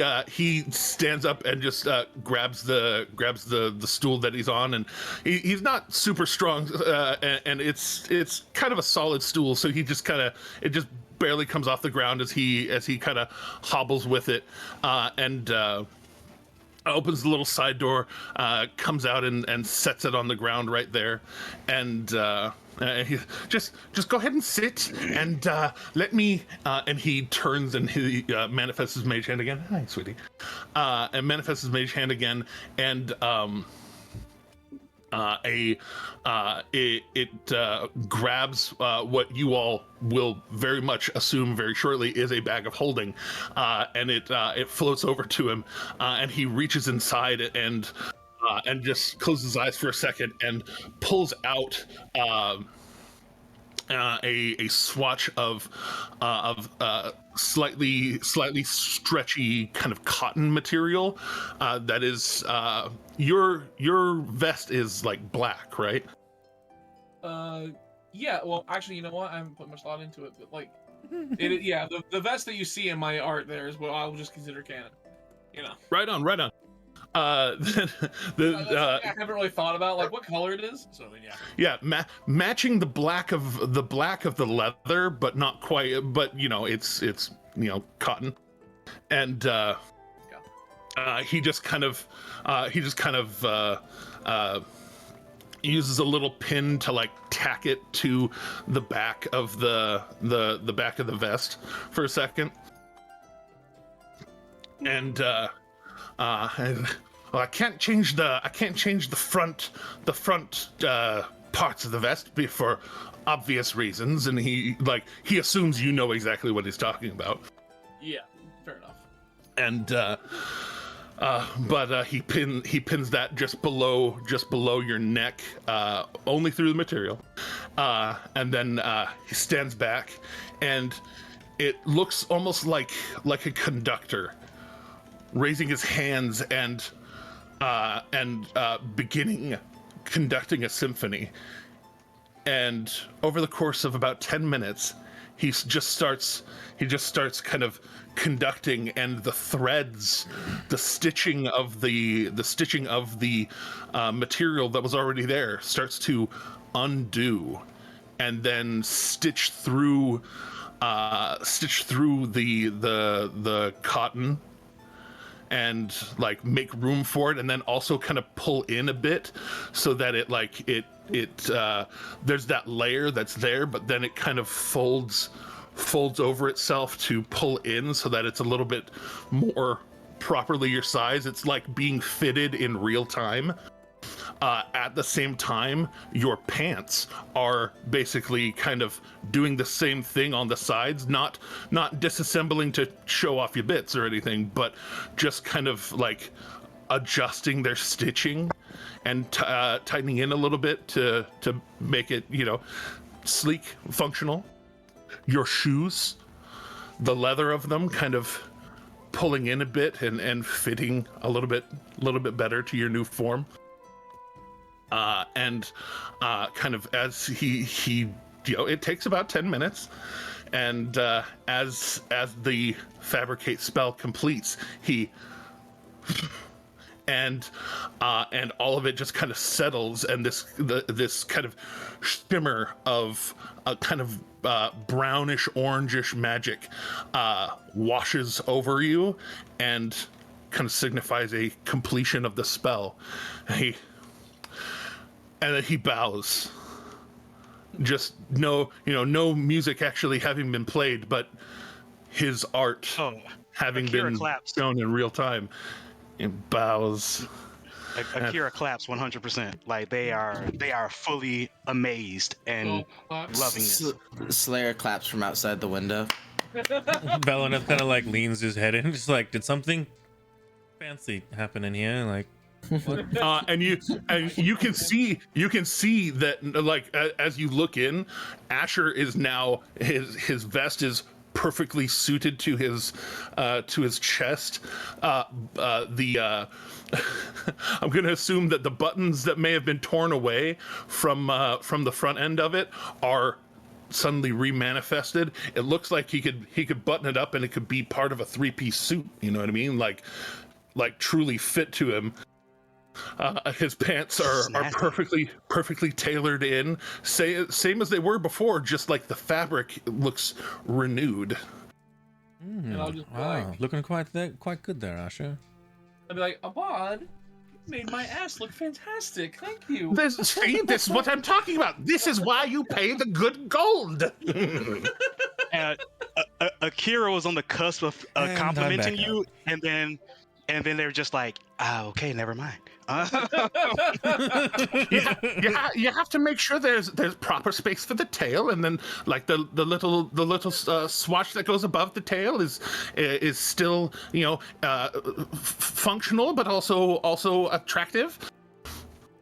stands up and just grabs the stool that he's on, and he's not super strong, and it's kind of a solid stool, so he just it just barely comes off the ground as he kind of hobbles with it, and opens the little side door, comes out and sets it on the ground right there, and he just go ahead and sit and let me. And he turns and he manifests his mage hand again. Hi, sweetie. And manifests his mage hand again, and it grabs what you all will very much assume very shortly is a bag of holding, and it floats over to him, and he reaches inside and just closes his eyes for a second and pulls out a swatch of slightly stretchy kind of cotton material that is your vest is like black, right? Yeah, well, actually, you know what? I haven't put much thought into it, but like, yeah, the vest that you see in my art there is what I will just consider canon. You know. Right on. I haven't really thought about like what color it is. So then, yeah. Yeah, matching the black of the leather, but not quite. But you know, it's cotton, and he just kind of uses a little pin to like tack it to the back of the back of the vest for a second, and well, I can't change the front parts of the vest for obvious reasons, and he assumes you know exactly what he's talking about. Yeah, fair enough. And but he pins that just below your neck, only through the material, and then he stands back, and it looks almost like a conductor raising his hands and beginning conducting a symphony. And over the course of about 10 minutes, he just starts kind of conducting, and the threads, the stitching of the material that was already there starts to undo, and then stitch through the cotton, and like make room for it, and then also kind of pull in a bit so that it there's that layer that's there, but then it kind of folds over itself to pull in so that it's a little bit more properly your size. It's like being fitted in real time. At the same time, your pants are basically kind of doing the same thing on the sides, not disassembling to show off your bits or anything, but just kind of like adjusting their stitching and tightening in a little bit to make it, sleek, functional. Your shoes, the leather of them kind of pulling in a bit and fitting a little bit better to your new form. And kind of as he it takes about 10 minutes, and as the fabricate spell completes, he and all of it just kind of settles, and this kind of shimmer of a kind of brownish orangish magic washes over you and kind of signifies a completion of the spell. And then he bows. Just no music actually having been played, but his art having been shown in real time. And bows. Akira claps 100%. Like they are fully amazed and loving this. Slayer claps from outside the window. Valeneth kind of like leans his head in, just like, did something fancy happen in here? Like. And you can see that, like, as you look in, Asher is now his vest is perfectly suited to his chest. I'm going to assume that the buttons that may have been torn away from the front end of it are suddenly remanifested. It looks like he could button it up and it could be part of a 3-piece suit. You know what I mean? Like truly fit to him. His pants are perfectly tailored in, same as they were before. Just like the fabric looks renewed. And I'll just be Wow, like, looking quite good there, Asher. I'll be like, Abad, you made my ass look fantastic. Thank you. This is what I'm talking about. This is why you pay the good gold. Akira was on the cusp of And I'm complimenting back you, and then they're just like, okay, never mind. You have to make sure there's proper space for the tail, and then like the little swatch that goes above the tail is still functional, but also attractive.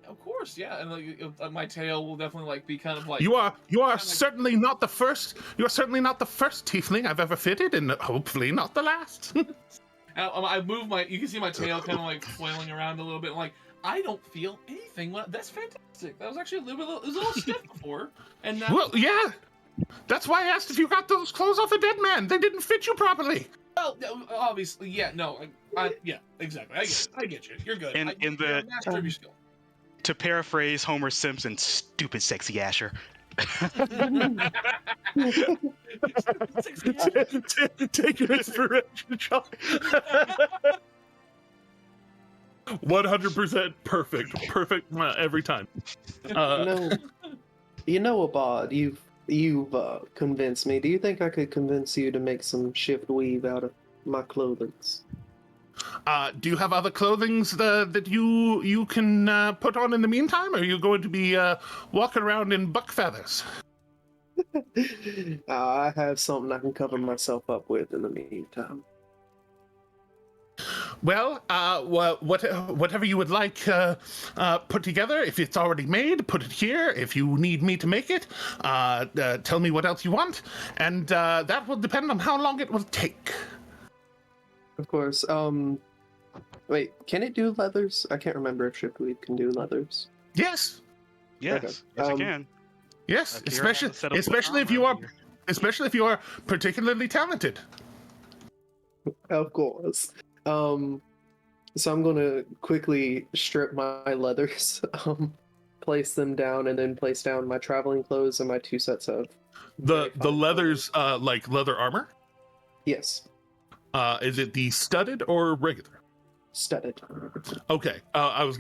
Of course, yeah, and like my tail will definitely like be kind of like. You are certainly not the first. You are certainly not the first tiefling I've ever fitted, and hopefully not the last. I move my. You can see my tail kind of like flailing around a little bit. Like I don't feel anything. That's fantastic. That was actually it was a little stiff before, and now. Well, yeah. That's why I asked if you got those clothes off a dead man. They didn't fit you properly. Well, obviously, yeah, no, yeah, exactly. I get you. You're good. You're a master of your skill. To paraphrase Homer Simpson, stupid sexy Asher. Take your inspiration, John. 100% perfect every time. Abad, you've convinced me. Do you think I could convince you to make some shift weave out of my clothing? Do you have other clothings that you can put on in the meantime? Or are you going to be walking around in buck feathers? I have something I can cover myself up with in the meantime. Well, whatever you would like put together. If it's already made, put it here. If you need me to make it, tell me what else you want, and that will depend on how long it will take. Of course. Wait, can it do leathers? I can't remember if Shiftweave can do leathers. Yes. Yes, Okay. yes, I can. Yes, Akira has a set of especially if you are particularly talented. Of course. So I'm gonna quickly strip my leathers, place them down, and then place down my traveling clothes and my 2 sets of The leathers, like leather armor. Yes, Is it the studded or regular? studded. Okay. I was.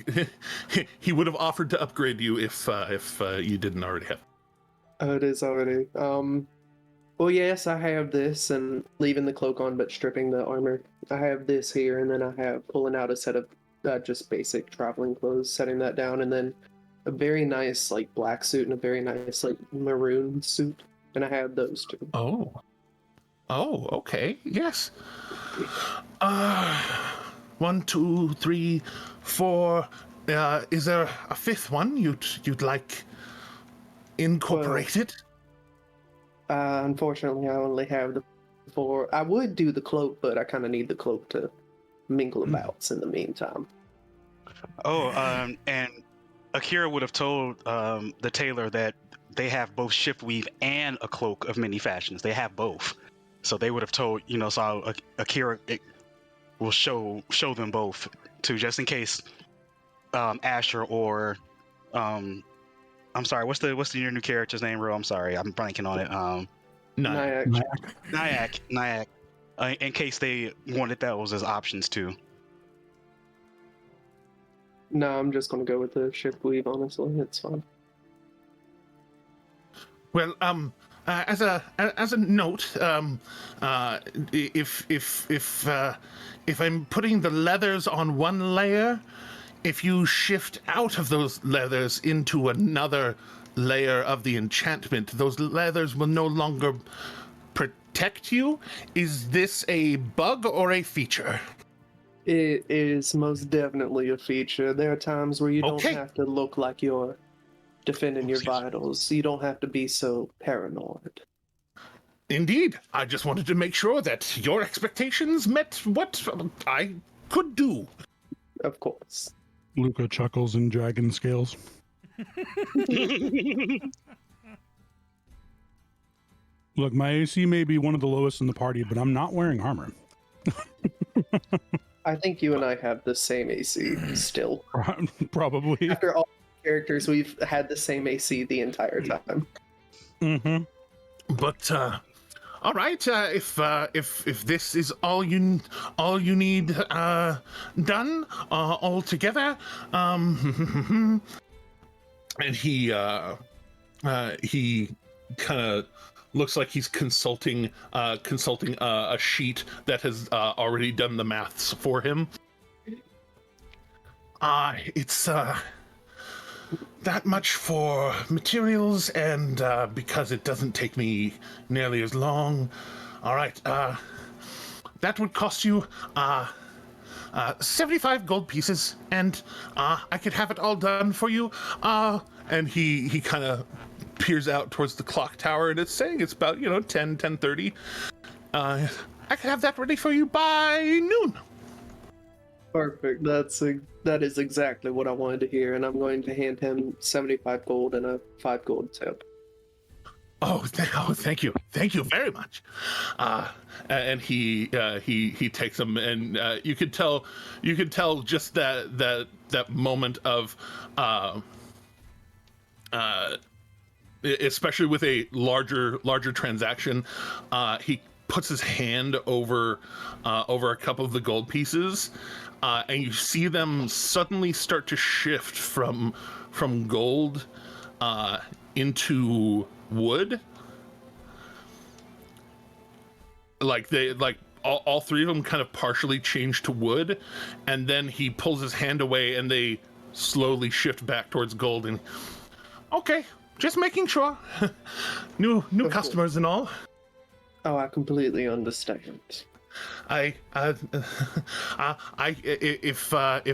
He would have offered to upgrade you if you didn't already have. Oh, it is already. Well, yes, I have this, and leaving the cloak on, but stripping the armor. I have this here, and then I have pulling out a set of just basic traveling clothes, setting that down, and then a very nice like black suit and a very nice like maroon suit, and I have those too. Oh, okay. Yes. 1, 2, 3, 4. Is there a 5th one you'd like incorporated? Unfortunately, I only have the 4. I would do the cloak, but I kind of need the cloak to mingle about in the meantime. Oh, and Akira would have told the tailor that they have both shift weave and a cloak of many fashions. They have both, so they would have told So Akira will show them both too, just in case Asher or I'm sorry, what's your new character's name, Ro? I'm sorry, I'm blanking on it. Nyack. In case they wanted those as options too. No, I'm just gonna go with the shift weave. Honestly, it's fine. Well, as a note, if I'm putting the leathers on one layer, if you shift out of those leathers into another layer of the enchantment, those leathers will no longer protect you. Is this a bug or a feature? It is most definitely a feature. There are times where you don't Okay. have to look like you're defending your vitals. You don't have to be so paranoid. Indeed. I just wanted to make sure that your expectations met what I could do. Of course. Luca chuckles in dragon scales. Look, my AC may be one of the lowest in the party, but I'm not wearing armor. I think you and I have the same AC still. Probably. After all characters, we've had the same AC the entire time. Mm-hmm. But all right, if this is all you need done all together, and he kind of looks like he's consulting a sheet that has already done the maths for him. It's that much for materials, and because it doesn't take me nearly as long. All right, that would cost you 75 gold pieces, and I could have it all done for you. And he kind of peers out towards the clock tower, and it's saying it's about 10:30. I could have that ready for you by noon. Perfect. That is exactly what I wanted to hear, and I'm going to hand him 75 gold and a 5 gold tip. Oh, thank you very much. And he takes them, and you could tell just that moment of, especially with a larger transaction, he puts his hand over a couple of the gold pieces, and you see them suddenly start to shift from gold into wood. All three of them kind of partially change to wood, and then he pulls his hand away and they slowly shift back towards gold. And okay, just making sure. new customers and all. Oh, I completely understand. If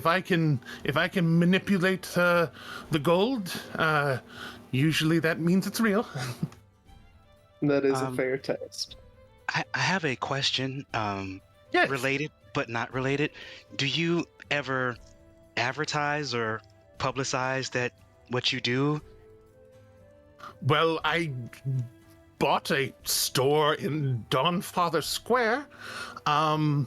I can manipulate the gold, usually that means it's real. That is a fair test. I have a question. Yes. Related but not related. Do you ever advertise or publicize what you do? Well, I bought a store in Dawnfather Square, and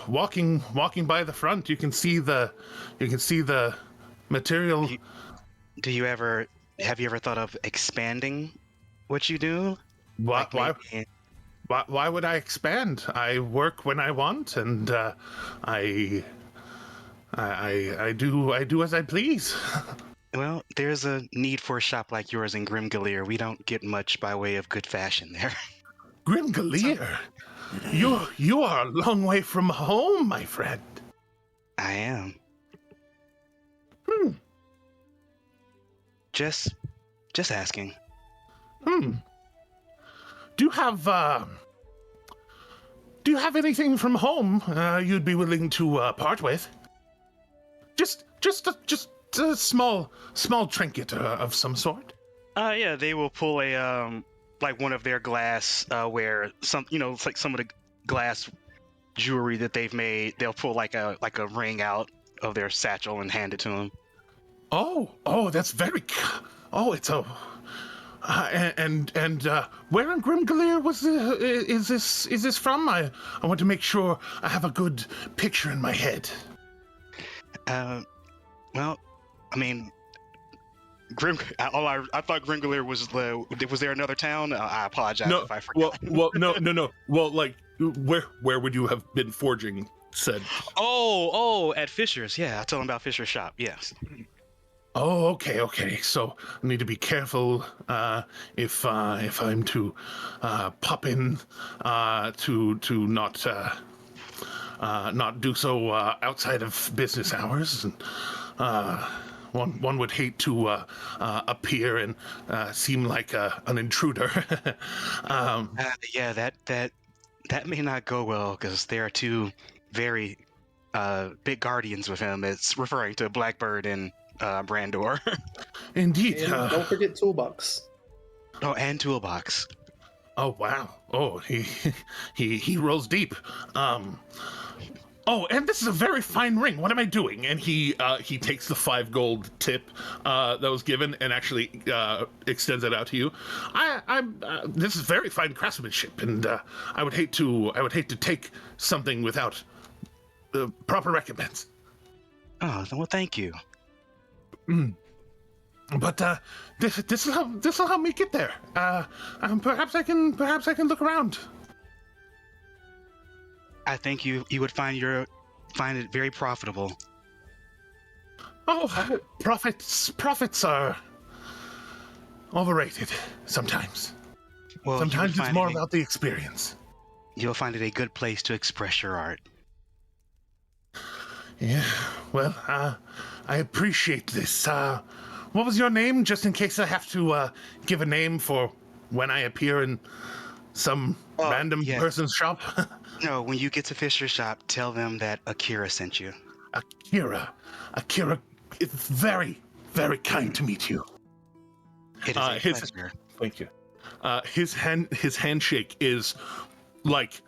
walking by the front, you can see the material. Have you ever thought of expanding what you do? Why would I expand? I work when I want, and I do as I please. Well, there's a need for a shop like yours in Grimgaleer. We don't get much by way of good fashion there. Grimgaleer? You are a long way from home, my friend. I am. Just asking. Do you have anything from home you'd be willing to part with? Just a small trinket of some sort. Yeah, they will pull a like one of their glass where some it's like some of the glass jewelry that they've made. They'll pull like a ring out of their satchel and hand it to him. Oh, that's very. Oh, it's a. And where in Grimgaleer is this from? I want to make sure I have a good picture in my head. Well, I mean, I thought Grimgaleer was there another town? I apologize if I forgot. No. Well, like, where would you have been forging said? Oh, at Fisher's. Yeah, I told him about Fisher's shop. Yes. Oh, okay. So I need to be careful if I'm to pop in to not do so outside of business hours. And one would hate to appear and seem like an intruder. Yeah, that may not go well because there are two very big guardians with him. It's referring to Blackbird and Brandor. Indeed. And don't forget Toolbox. Oh, and Toolbox. Oh wow. Oh, he rolls deep. Oh, and this is a very fine ring. What am I doing? And he takes the 5 gold tip that was given and actually extends it out to you. This is very fine craftsmanship, and I would hate to take something without the proper recompense. Oh, well, thank you. But this will help me get there. Perhaps I can look around. I think you would find it very profitable. Oh, profits are overrated sometimes. Well, Sometimes it's more about the experience. You'll find it a good place to express your art. Yeah, well, I appreciate this. What was your name, just in case I have to give a name for when I appear in some random person's shop? No, when you get to Fisher's shop, tell them that Akira sent you. Akira, it's very, very kind to meet you. It is a pleasure. Thank you. His handshake is like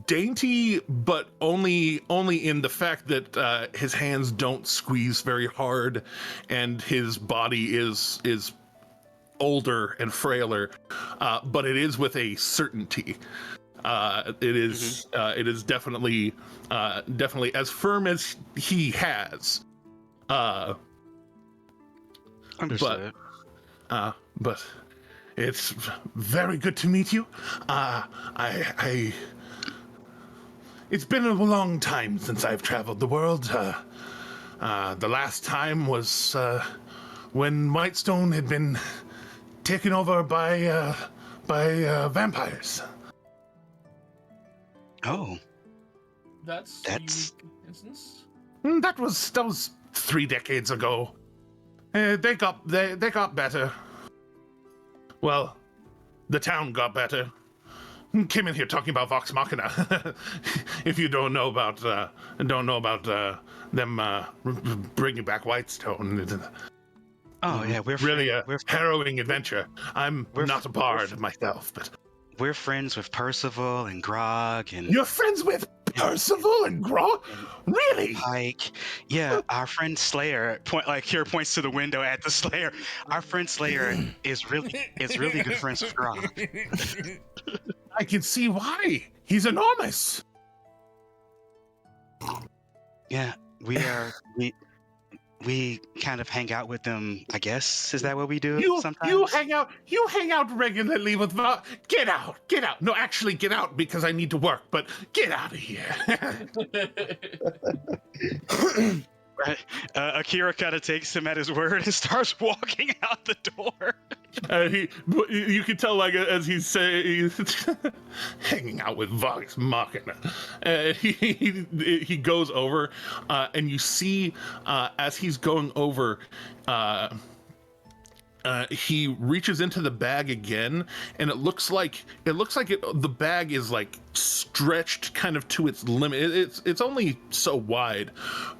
dainty, but only in the fact that his hands don't squeeze very hard, and his body is older and frailer, but it is with a certainty. It is definitely as firm as he has. Understood. But it's very good to meet you. It's been a long time since I've traveled the world. The last time was when Whitestone had been taken over by vampires. Oh, That's a unique instance. That was 3 decades ago. They got better. Well, the town got better. Came in here talking about Vox Machina. If you don't know about them bringing back Whitestone. Oh yeah, we're harrowing adventure. I'm not a bard myself, but we're friends with Percival and Grog and. You're friends with Percival and Grog? Really? Pike. Yeah, our friend Slayer Kira points to the window at the Slayer. Our friend Slayer is really good friends with Grog. I can see why. He's enormous. Yeah, we kind of hang out with them, I guess. Is that what we do sometimes? You hang out regularly with Get out. No, actually get out because I need to work, but get out of here. Right. Akira kind of takes him at his word and starts walking out the door. You can tell, like, as he's saying, hanging out with Vox Machina. He goes over, and you see, as he's going over, he reaches into the bag again, and it looks like the bag is like stretched kind of to its limit. It's only so wide,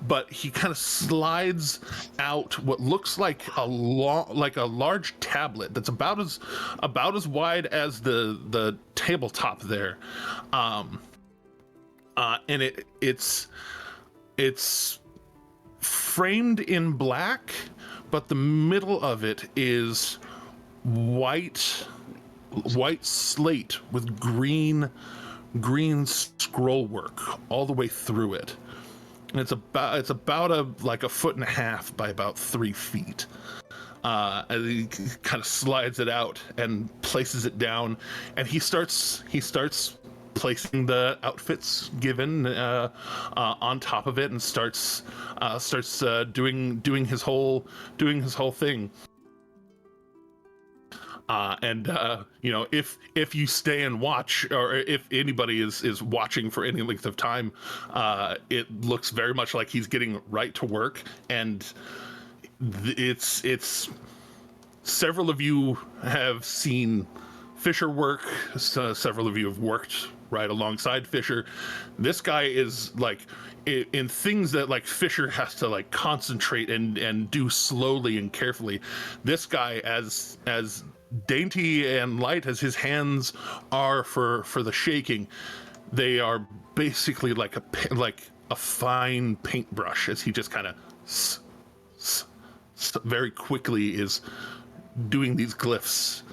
but he kind of slides out what looks like a large tablet that's about as wide as the tabletop there, and it's framed in black, but the middle of it is white slate with green scroll work all the way through it. And it's about a 1.5 feet by about 3 feet. And he kind of slides it out and places it down, and he starts placing the outfits given on top of it, and starts doing his whole thing. If you stay and watch, or if anybody is watching for any length of time, it looks very much like he's getting right to work, and it's several of you have seen Fisher work. Several of you have worked right alongside Fisher. This guy is like in things that like Fisher has to like concentrate and do slowly and carefully. This guy, as dainty and light as his hands are for the shaking, they are basically like a fine paintbrush, as he just kind of very quickly is doing these glyphs.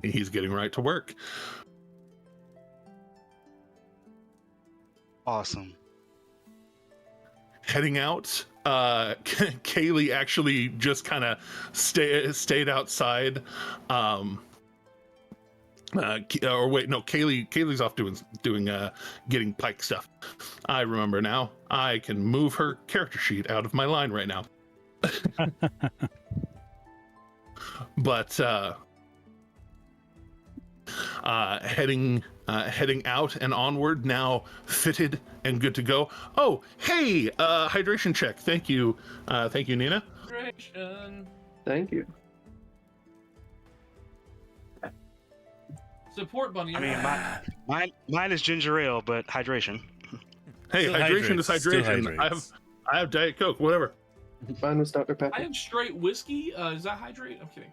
He's getting right to work. Awesome. Heading out, Kaylee actually just kind of stayed outside. Or wait, no, Kaylee's off doing getting Pike stuff. I remember now. I can move her character sheet out of my line right now. But heading out and onward, now fitted and good to go. Oh, hey, hydration check. Thank you, Nina. Hydration. Thank you. Support bunny. I mean, mine is ginger ale, but hydration. Hey, Still hydration is hydrates, still hydration. hydrates. I have Diet Coke, whatever. Mine was Dr. I Pepper. have straight whiskey. Is that hydrate? I'm kidding.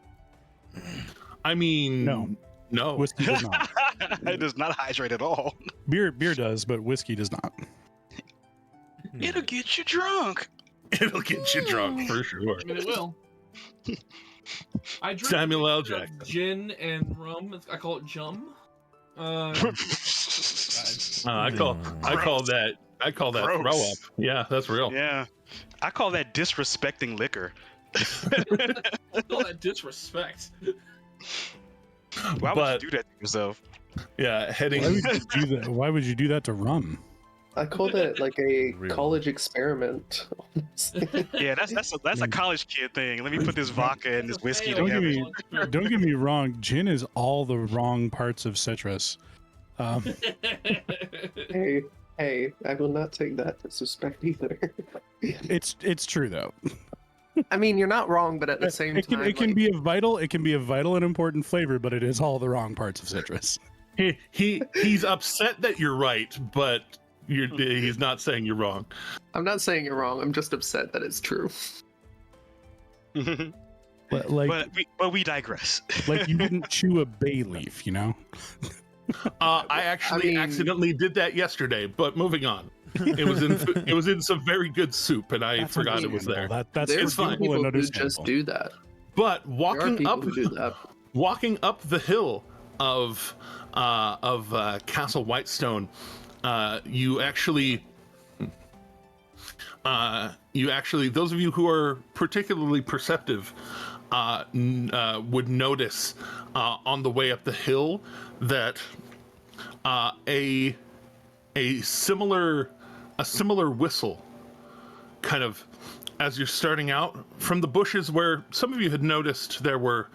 I mean, no. Whiskey does not. It does not hydrate at all. Beer does, but whiskey does not. It'll get you drunk. It'll get you drunk for sure. I mean, it will. I drink Samuel L. a mixture of Jackson. gin and rum. I call it jum. I call that Gross. throw up. Yeah, that's real. Yeah. I call that disrespecting liquor. I call that disrespect. Why But- would you do that to yourself? Yeah, heading. Why would you do that? Why would you do that to rum? I call that like a Real. college experiment. Yeah, that's a college kid thing. Let me put this vodka and this whiskey Don't give together. me- Don't get me wrong. Gin is all the wrong parts of citrus. Hey, I will not take that disrespect either. It's true though. I mean, you're not wrong, but at the same It time, can like, be a vital and important flavor, but it is all the wrong parts of citrus. He's upset that you're right, but he's not saying you're wrong. I'm not saying you're wrong. I'm just upset that it's true. But but we digress. like you didn't chew a bay leaf, you know? I actually accidentally did that yesterday, but moving on. It was in some very good soup, and I That's forgot it was there. That's There's fine. people and who just understandable. do that. But There are walking people up who do that. the hill of Castle Whitestone, you actually those of you who are particularly perceptive would notice on the way up the hill that a similar whistle, kind of as you're starting out from the bushes where some of you had noticed there were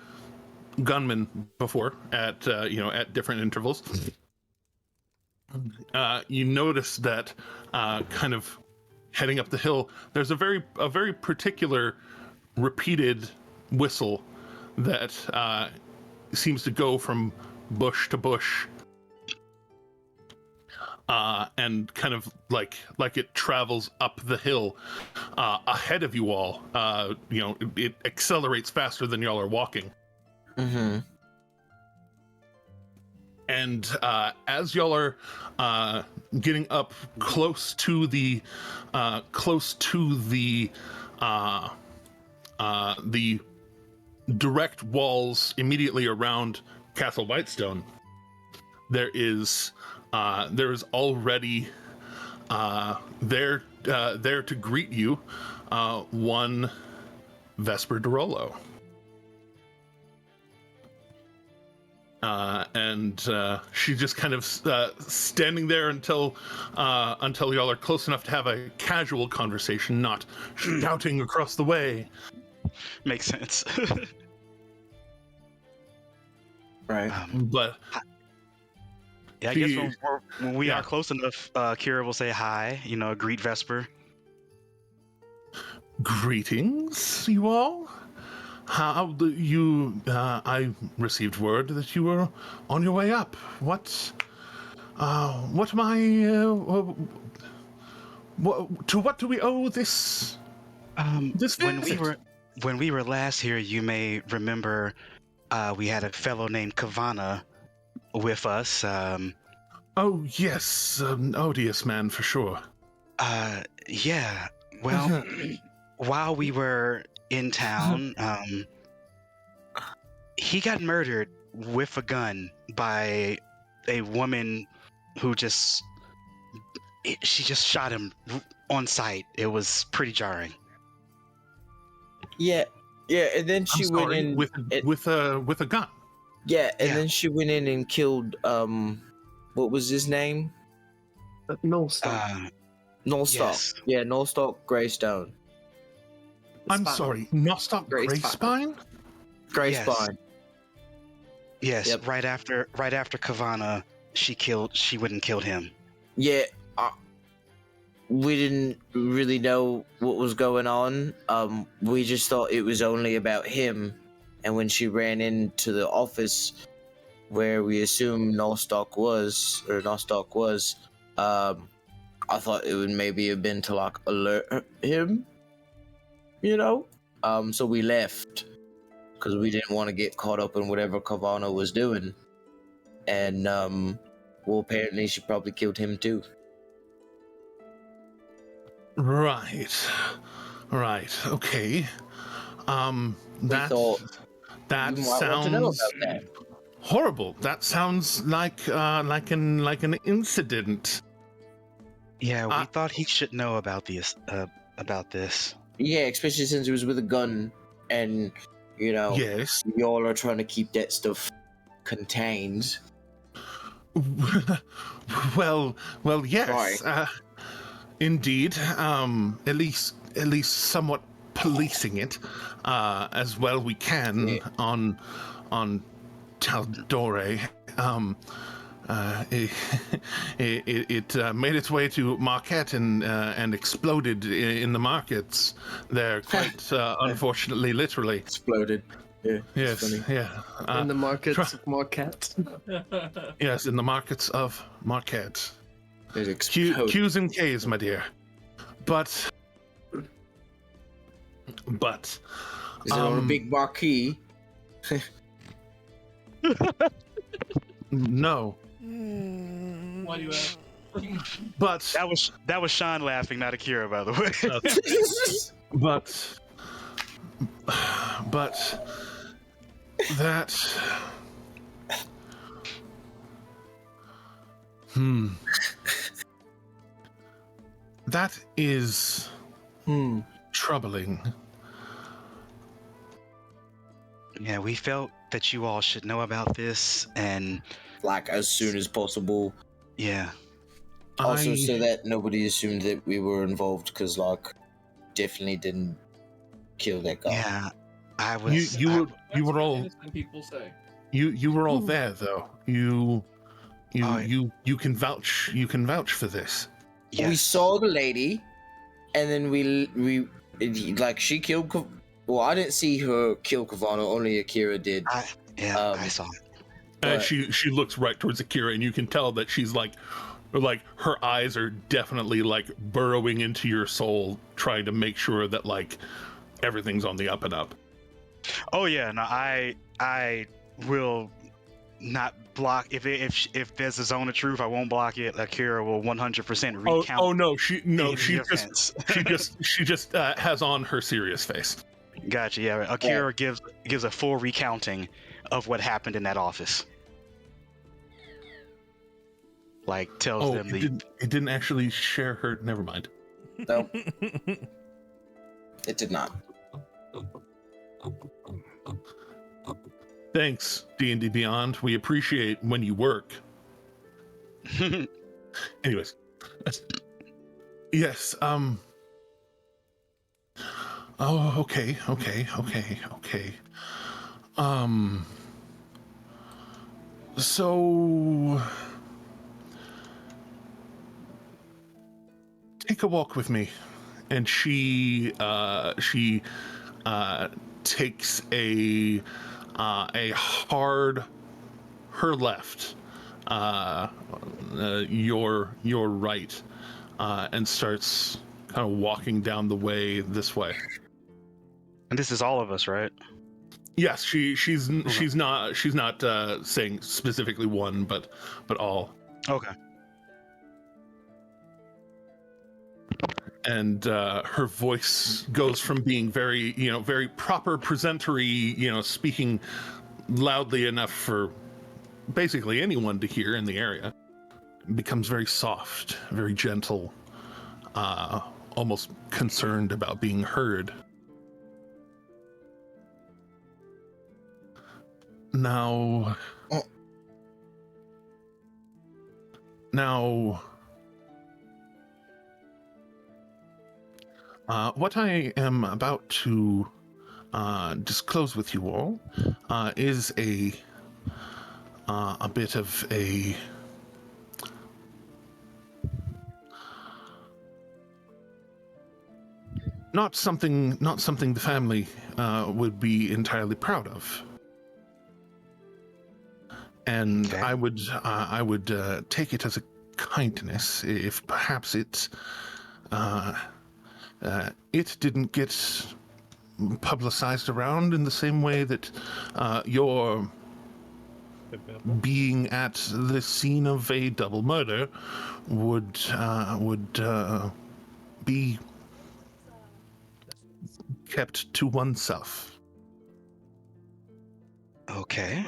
gunmen before at different intervals. You notice that kind of heading up the hill, there's a very particular repeated whistle that seems to go from bush to bush, and kind of like it travels up the hill ahead of you all. It accelerates faster than y'all are walking. Mm-hmm. And as y'all are getting up close to the direct walls immediately around Castle Whitestone, there is already there to greet you one Vesper Derolo. And she's just kind of standing there until y'all are close enough to have a casual conversation, not shouting across the way. Makes sense. Right. But Yeah, I guess The- when we yeah. are close enough, Kira will say hi, greet Vesper. greetings, you all. How do you? I received word that you were on your way up. What am I? To what do we owe this? This When visit? we were last here, you may remember we had a fellow named Kavana with us. Oh, yes, odious man for sure. Yeah. Well, while we were in town, he got murdered with a gun by a woman who she just shot him on sight. It was pretty jarring. Yeah, and then she I'm went sorry, in with a gun. Yeah, and Yeah. then she went in and killed what was his name? No, stop. Nollstalk. Yes. Yeah, Nollstalk Greystone. I'm Spine. sorry, Nostock Greyspine. Greyspine? Greyspine. Yes. Yep. Right after Kavana, she went and killed him. Yeah, we didn't really know what was going on. We just thought it was only about him. And when she ran into the office where we assumed Nostock was, I thought it would maybe have been to like alert him, you know? So we left because we didn't want to get caught up in whatever Kavana was doing. And, well, apparently she probably killed him too. Right, okay. That thought that you might want to know sounds about that. horrible. That sounds like an incident. Yeah, we thought he should know about this. Yeah, especially since it was with a gun, and you know, Yes. y'all are trying to keep that stuff contained. well, yes. Right. Indeed. At least somewhat policing it as well we can on Taldore. It made its way to Marquette and exploded in the markets there, quite unfortunately, literally. Exploded. Yeah. Yes, Funny. yeah. In the markets of Marquette. Yes, in the markets of Marquette. It exploded. Q's and K's, my dear. But Is it on a big marquee? no. Why do you ask? But That was Sean laughing, not Akira, by the way. but that that is troubling. Yeah, we felt that you all should know about this, and Like as soon as possible. yeah. Also, so that nobody assumed that we were involved, because like, definitely didn't kill that guy. Yeah, I was. You were That's what all innocent people say. you were all there though. You Oh, can vouch for this. Yes. We saw the lady, and then we like she killed. Well, I didn't see her kill Kavana. Only Akira did. I saw it. But- She looks right towards Akira, and you can tell that she's like her eyes are definitely like burrowing into your soul, trying to make sure that like everything's on the up and up. Oh yeah, no, I will not block if there's a zone of truth. I won't block it. Akira will 100% recount. Oh no, she the just has on her serious face. Gotcha. Yeah, Akira gives a full recounting of what happened in that office. Like tells them it didn't actually share her. Never mind. No, it did not. Thanks, D&D Beyond. We appreciate when you work. Anyways, yes. Oh, okay. So take a walk with me, and she takes a hard her left, your right, and starts kind of walking down the way this way. And this is all of us, right? Yes, she's not saying specifically one, but all. Okay. and her voice goes from being very, very proper presentery, speaking loudly enough for basically anyone to hear in the area, becomes very soft, very gentle, almost concerned about being heard. Now, what I am about to disclose with you all is a bit of a not something the family would be entirely proud of. And Okay. I would take it as a kindness if perhaps it didn't get publicized around in the same way that your being at the scene of a double murder would be kept to oneself. Okay.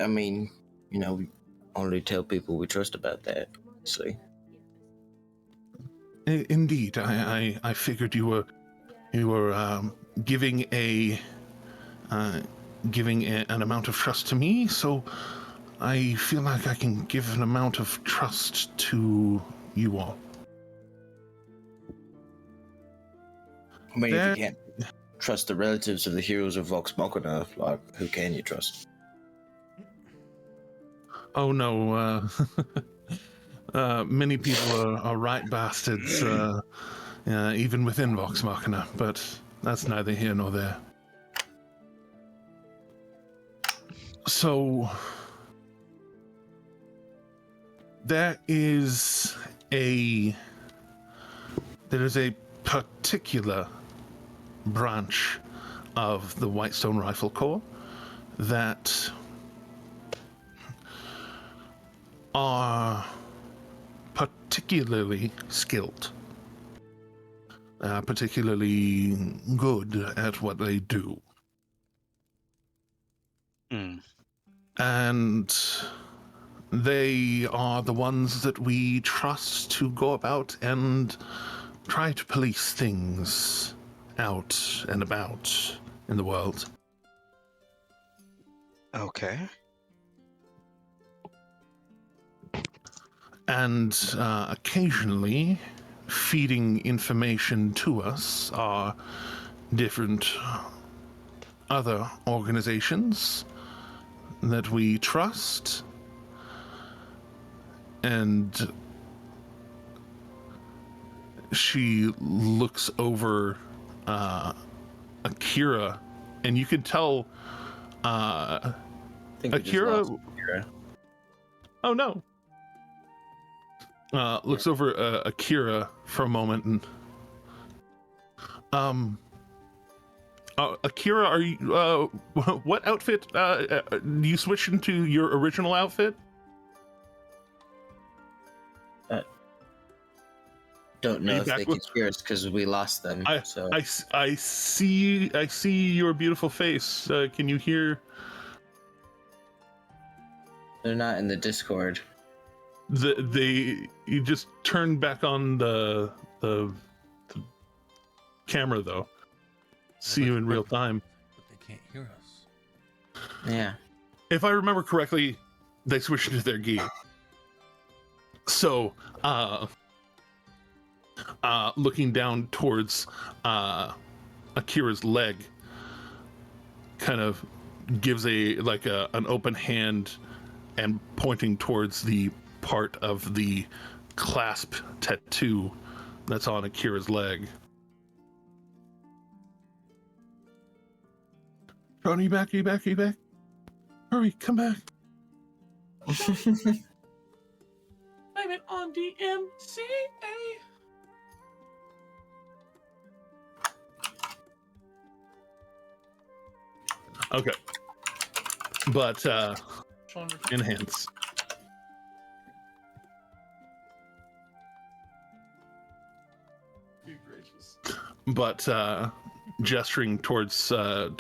I mean, we only tell people we trust about that, obviously. Indeed, I figured you were giving an amount of trust to me, so I feel like I can give an amount of trust to you all. I mean, if you can't trust the relatives of the heroes of Vox Machina, like, who can you trust? Oh no, many people are right bastards, even within Vox Machina, but that's neither here nor there. So, there is a particular branch of the Whitestone Rifle Corps that are particularly skilled, particularly good at what they do. And they are the ones that we trust to go about and try to police things out and about in the world. Okay. And occasionally feeding information to us are different other organizations that we trust. And she looks over Akira, and you can tell I think Akira. Oh no. Looks over Akira for a moment, and Akira, are you? What outfit? Do you switch into your original outfit? Don't know if they can hear us because we lost them. I see your beautiful face. Can you hear? They're not in the Discord. You just turned back on the camera though. See you in real time. But they can't hear us. Yeah. If I remember correctly, they switched into their gear. So, looking down towards Akira's leg, kind of gives an open hand and pointing towards the part of the clasp tattoo that's on Akira's leg. Are you back? Are you back? Are you back? Hurry, come back. Blame it on DMCA. Okay. But enhance. Good gracious. But gesturing towards the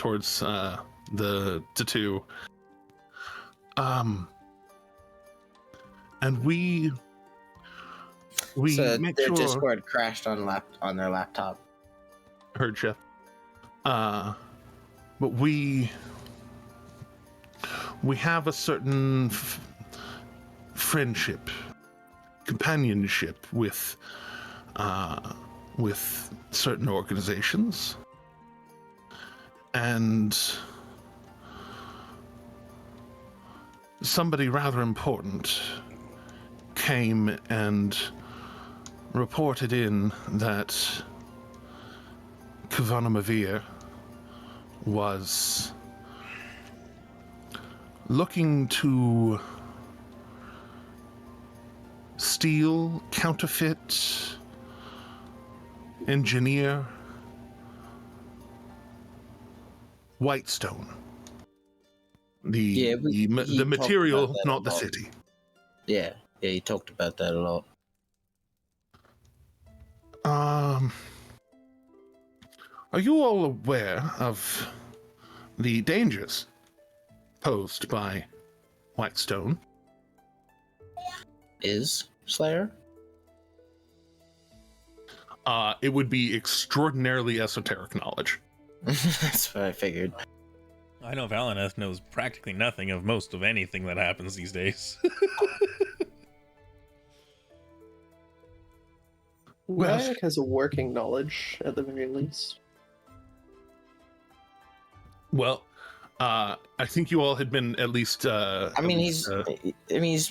tattoo. And we so make their sure. Discord crashed on their laptop. Heard Chef. But we have a certain friendship, companionship with certain organizations, and somebody rather important came and reported in that Kavana Mavir was looking to steal, counterfeit, engineer Whitestone. The He material, talked about that not a the lot. city. Yeah, he talked about that a lot. Are you all aware of the dangers posed by Whitestone? Is Slayer? It would be extraordinarily esoteric knowledge. That's what I figured. I know Valineth knows practically nothing of most of anything that happens these days. Well- Nyack has a working knowledge, at the very least. Well, I think you all had been at least. I mean, he's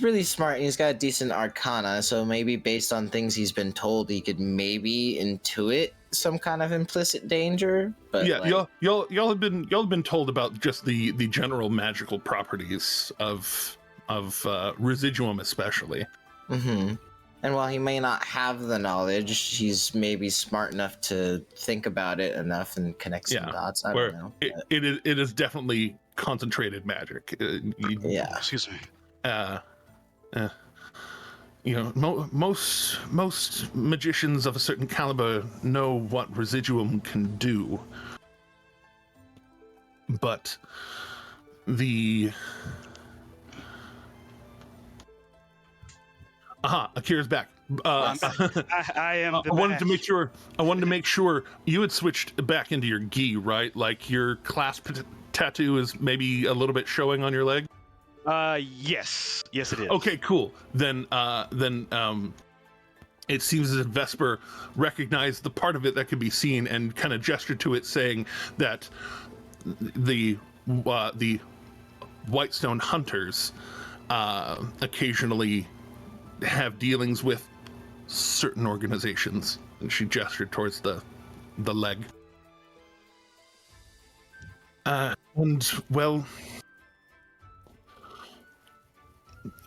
really smart and he's got a decent arcana, so maybe based on things he's been told, he could maybe intuit some kind of implicit danger. But yeah, like, y'all have been told about just the general magical properties of residuum, especially. mm-hmm. And while he may not have the knowledge, he's maybe smart enough to think about it enough and connect some dots. I don't know. It is definitely concentrated magic. Yeah. Excuse me. Most magicians of a certain caliber know what residuum can do, but Akira's back. I am. I wanted to make sure. You had switched back into your gi, right? Like your clasp tattoo is maybe a little bit showing on your leg. Yes, it is. Okay, cool. Then it seems as if Vesper recognized the part of it that could be seen and kind of gestured to it, saying that the Whitestone hunters occasionally have dealings with certain organizations, and she gestured towards the leg. And well,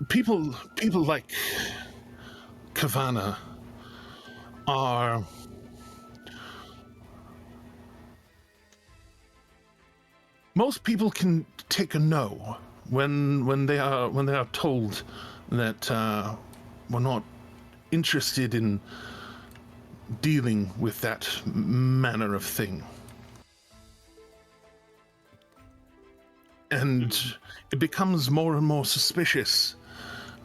people like Kavana are most people can take a no when they are told that we're not interested in dealing with that manner of thing. And it becomes more and more suspicious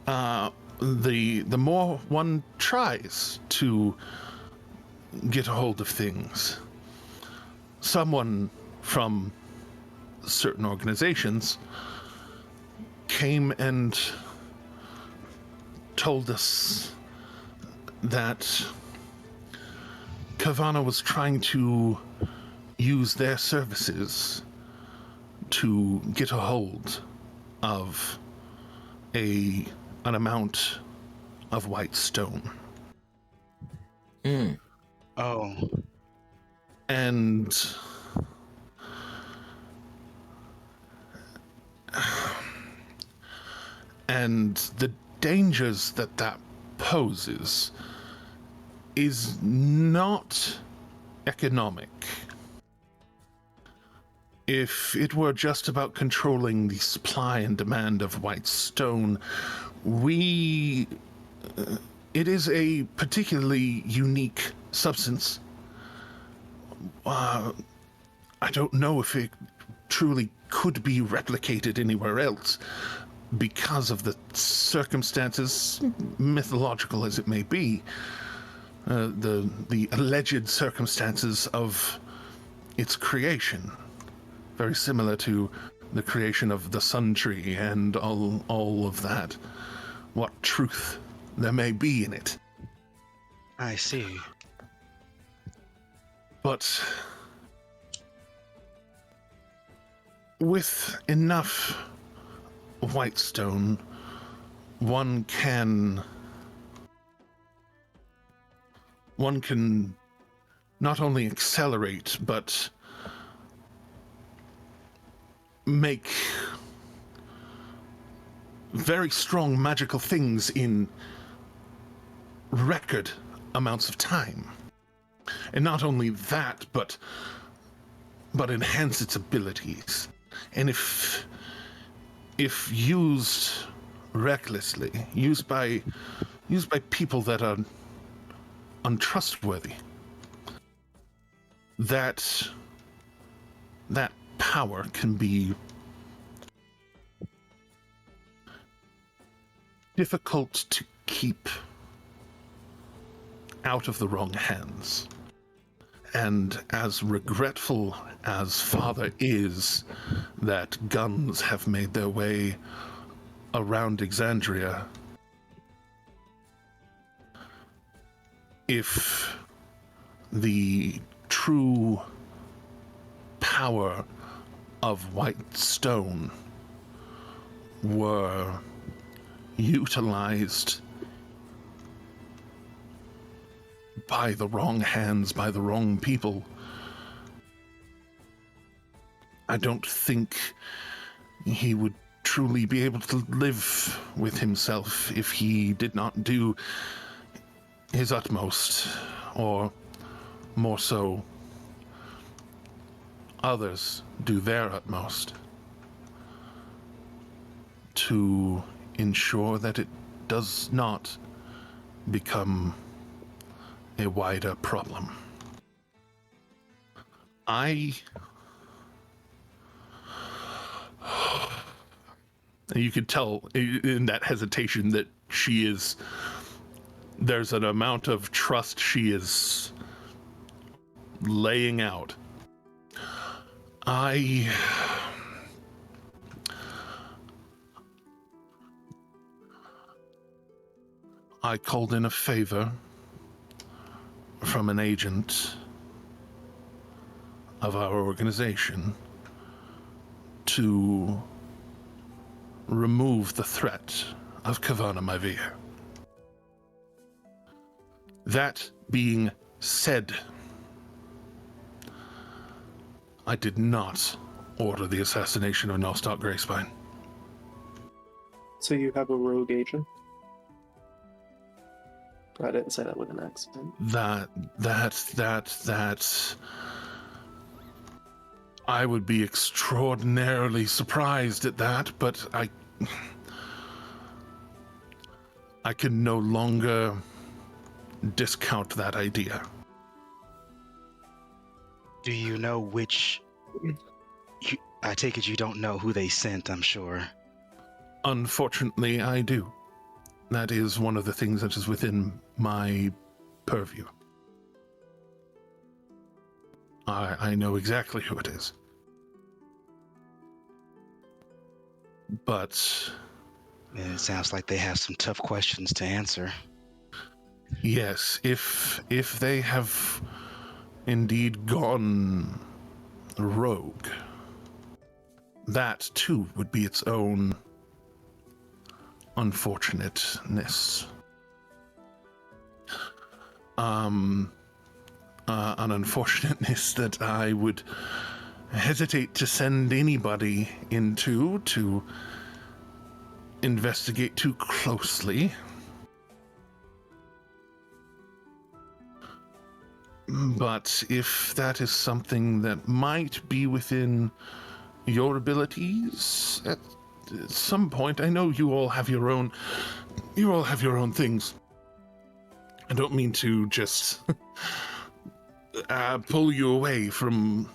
the more one tries to get a hold of things. Someone from certain organizations came and told us that Kavana was trying to use their services to get a hold of an amount of white stone. Oh. And the dangers that poses is not economic. If it were just about controlling the supply and demand of white stone, it is a particularly unique substance, I don't know if it truly could be replicated anywhere else because of the circumstances, mythological as it may be, the alleged circumstances of its creation. Very similar to the creation of the Sun Tree and all of that. What truth there may be in it. I see. But with enough white stone, one can not only accelerate, but make very strong magical things in record amounts of time. And not only that, but enhance its abilities. And if used recklessly, used by people that are untrustworthy, that power can be difficult to keep out of the wrong hands. And as regretful as Father is that guns have made their way around Exandria, if the true power of white stone were utilized by the wrong hands, by the wrong people, I don't think he would truly be able to live with himself if he did not do his utmost, or more so, others do their utmost to ensure that it does not become a wider problem. You could tell in that hesitation that there's an amount of trust she is laying out. I called in a favor from an agent of our organization to remove the threat of Kavana Mavir. That being said, I did not order the assassination of Nostok Greyspine. So you have a rogue agent? I didn't say that with an accent. That I would be extraordinarily surprised at that, but I can no longer discount that idea. Do you know which... I take it you don't know who they sent, I'm sure. Unfortunately, I do. That is one of the things that is within my purview. I know exactly who it is. But... it sounds like they have some tough questions to answer. Yes, if they have indeed gone rogue, that too would be its own unfortunateness. An unfortunateness that I would hesitate to send anybody into to investigate too closely. But if that is something that might be within your abilities at some point, I know you all have your own things. And don't mean to just pull you away from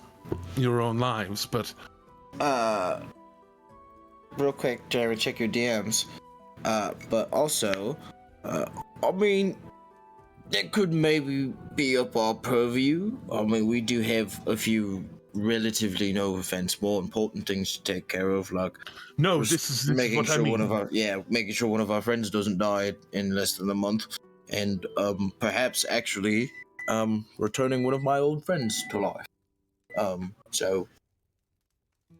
your own lives, but real quick, Jerry, check your DMs. But also, I mean, that could maybe be up our purview. I mean, we do have a few relatively, no offense, more important things to take care of, like no, just this is making what sure I mean. making sure one of our friends doesn't die in less than a month, and perhaps actually returning one of my old friends to life. So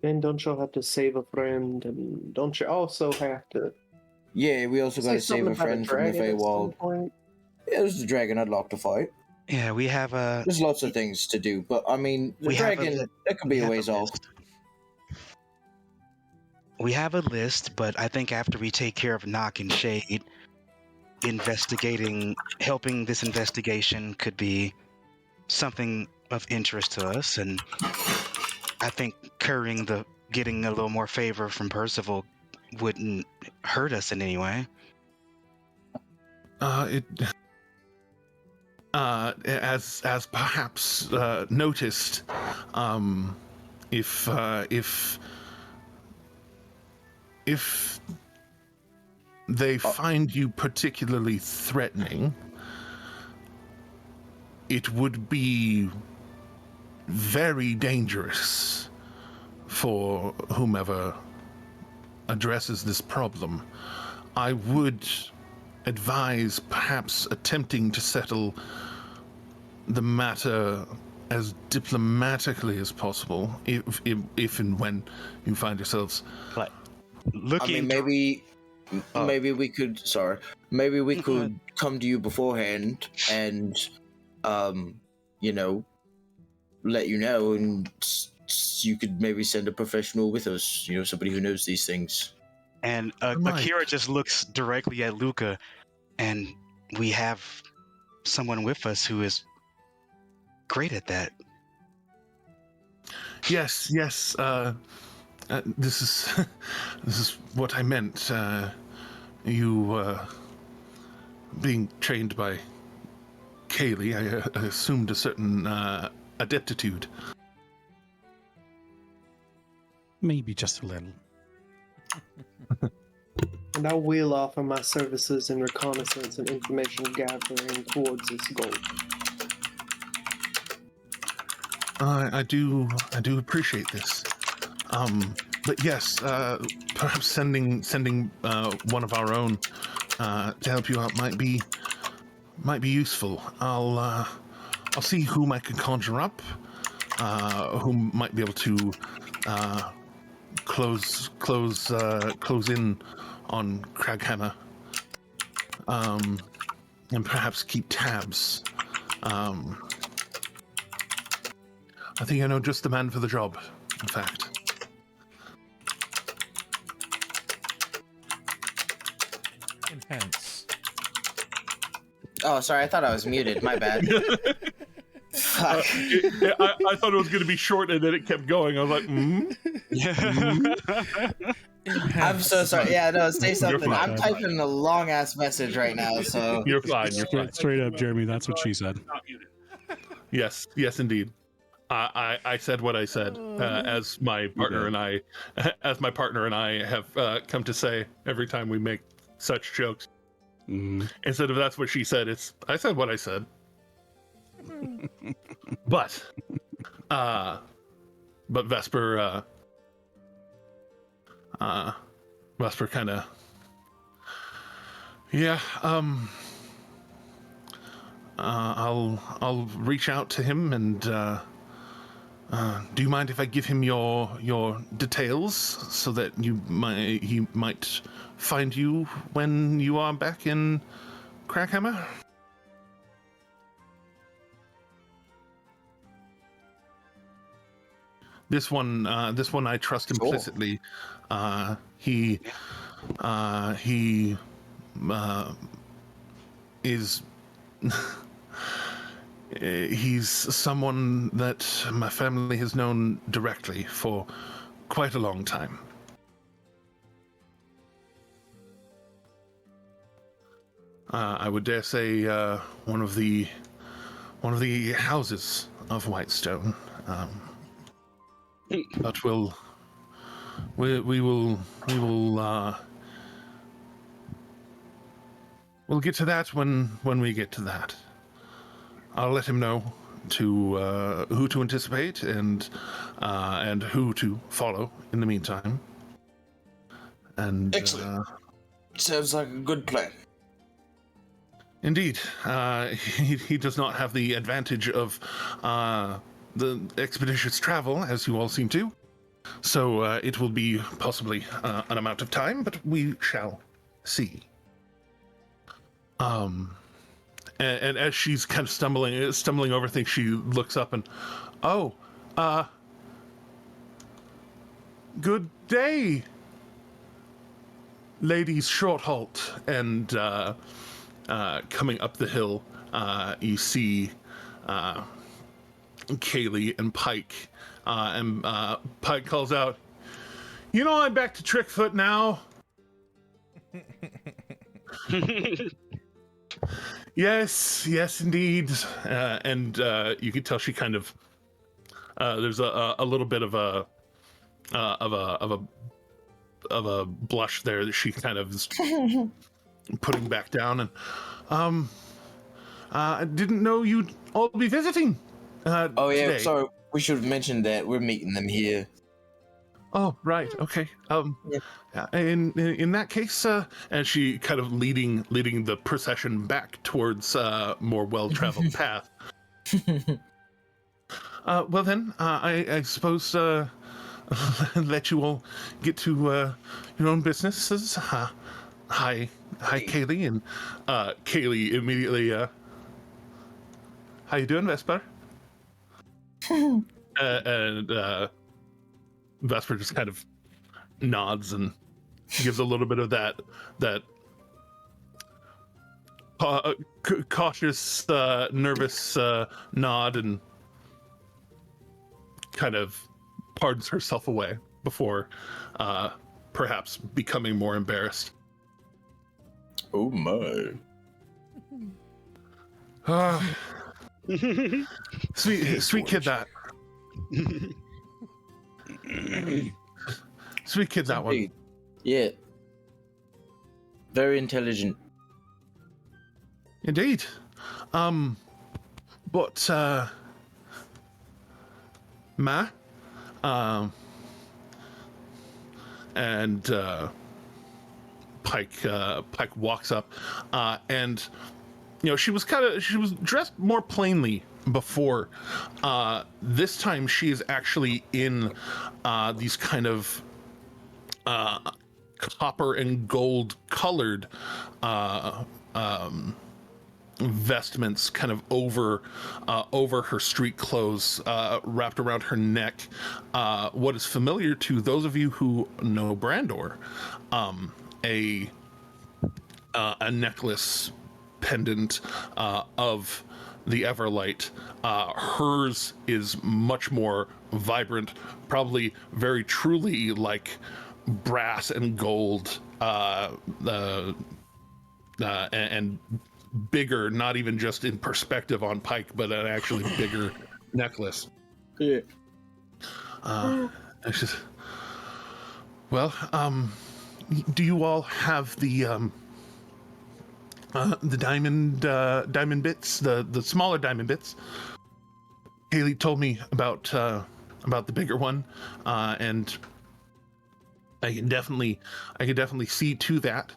And don't you have to save a friend? And don't you also have to yeah, we also got say to save something a about a friend from the dragon at some Feywild. point? Yeah, there's the dragon I'd like to fight. Yeah, we have a There's lots of things to do, but I mean, the We have a dragon, li- that could we be a have ways off. list. We have a list, but I think after we take care of Knock and Shade, helping this investigation could be something of interest to us, and I think getting a little more favor from Percival wouldn't hurt us in any way. As perhaps noticed, if they find you particularly threatening, it would be very dangerous for whomever addresses this problem. I would advise perhaps attempting to settle the matter as diplomatically as possible, if and when you find yourselves. But I looking, mean, maybe we could. Sorry, maybe we Go could come to you beforehand and, you know, let you know, and you could maybe send a professional with us. You know, somebody who knows these things. and Might. Akira just looks directly at Luca, and we have someone with us who is great at that. Yes. This is this is what I meant. You being trained by Kaylee, I assumed a certain adeptitude. Maybe just a little. And I will offer my services in reconnaissance and information gathering towards this goal. I do appreciate this. But yes, perhaps sending one of our own to help you out might be useful. I'll see whom I can conjure up, whom might be able to close in on Craghammer, and perhaps keep tabs. I think I know just the man for the job, in fact. Enhance. Oh, sorry, I thought I was muted. My bad. Fuck. I thought it was going to be short, and then it kept going. I was like, I'm so sorry. Yeah, no, say something. fine. I'm typing a long ass message right now, so You're fine. You're fine. Straight up, Jeremy, that's what she said. Yes, indeed. I said what I said, as my partner and I have come to say every time we make such jokes. Instead of that's what she said, it's I said what I said. But Vesper kind of, yeah. I'll reach out to him and. Do you mind if I give him your details so that he might find you when you are back in Crackhammer? This one I trust implicitly. He is. He's someone that my family has known directly for quite a long time. I would dare say one of the houses of Whitestone. But we'll get to that when we get to that. I'll let him know who to anticipate and who to follow in the meantime. And Excellent. Sounds like a good plan. Indeed, he does not have the advantage of the expeditious travel, as you all seem to. So it will be possibly an amount of time, but we shall see. And as she's kind of stumbling over things, she looks up and, good day, ladies Shorthalt. And coming up the hill, you see Kaylee and Pike. And Pike calls out, "You know I'm back to Trickfoot now." Yes, indeed. And you can tell she kind of there's a little bit of a blush there that she kind of is putting back down. And I didn't know you'd all be visiting. Oh yeah, today. sorry. We should have mentioned that we're meeting them here. Oh, right. Okay. Yeah. In that case, and she kind of leading the procession back towards more well-traveled path. Well then, I suppose let you all get to your own businesses. Hi, Kaylee, and Kaylee immediately. How you doing, Vesper? And Vesper just kind of nods and gives a little bit of that cautious, nervous nod, and kind of pardons herself away before perhaps becoming more embarrassed. Oh my. Sweet kid that. Sweet kid that one. Yeah. Very intelligent. Indeed. But Ma, and Pike walks up, and she was dressed more plainly before. This time she is actually in these kind of copper and gold colored vestments, kind of over her street clothes, wrapped around her neck. What is familiar to those of you who know Brandor, a necklace pendant of the Everlight. Hers is much more vibrant, probably very truly like brass and gold, and bigger, not even just in perspective on Pike, but an actually bigger necklace. Yeah. It's just, well, do you all have the diamond bits, the smaller diamond bits? Haley told me about the bigger one, and I can definitely see to that.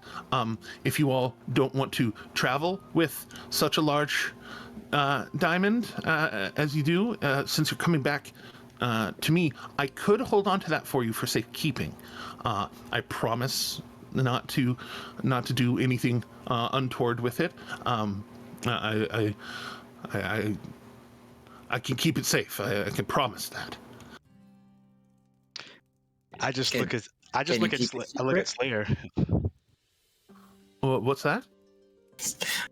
If you all don't want to travel with such a large diamond as you do, since you're coming back to me, I could hold on to that for you for safekeeping. I promise not to do anything untoward with it. I can keep it safe. I can promise that. I look at Slayer. What's that?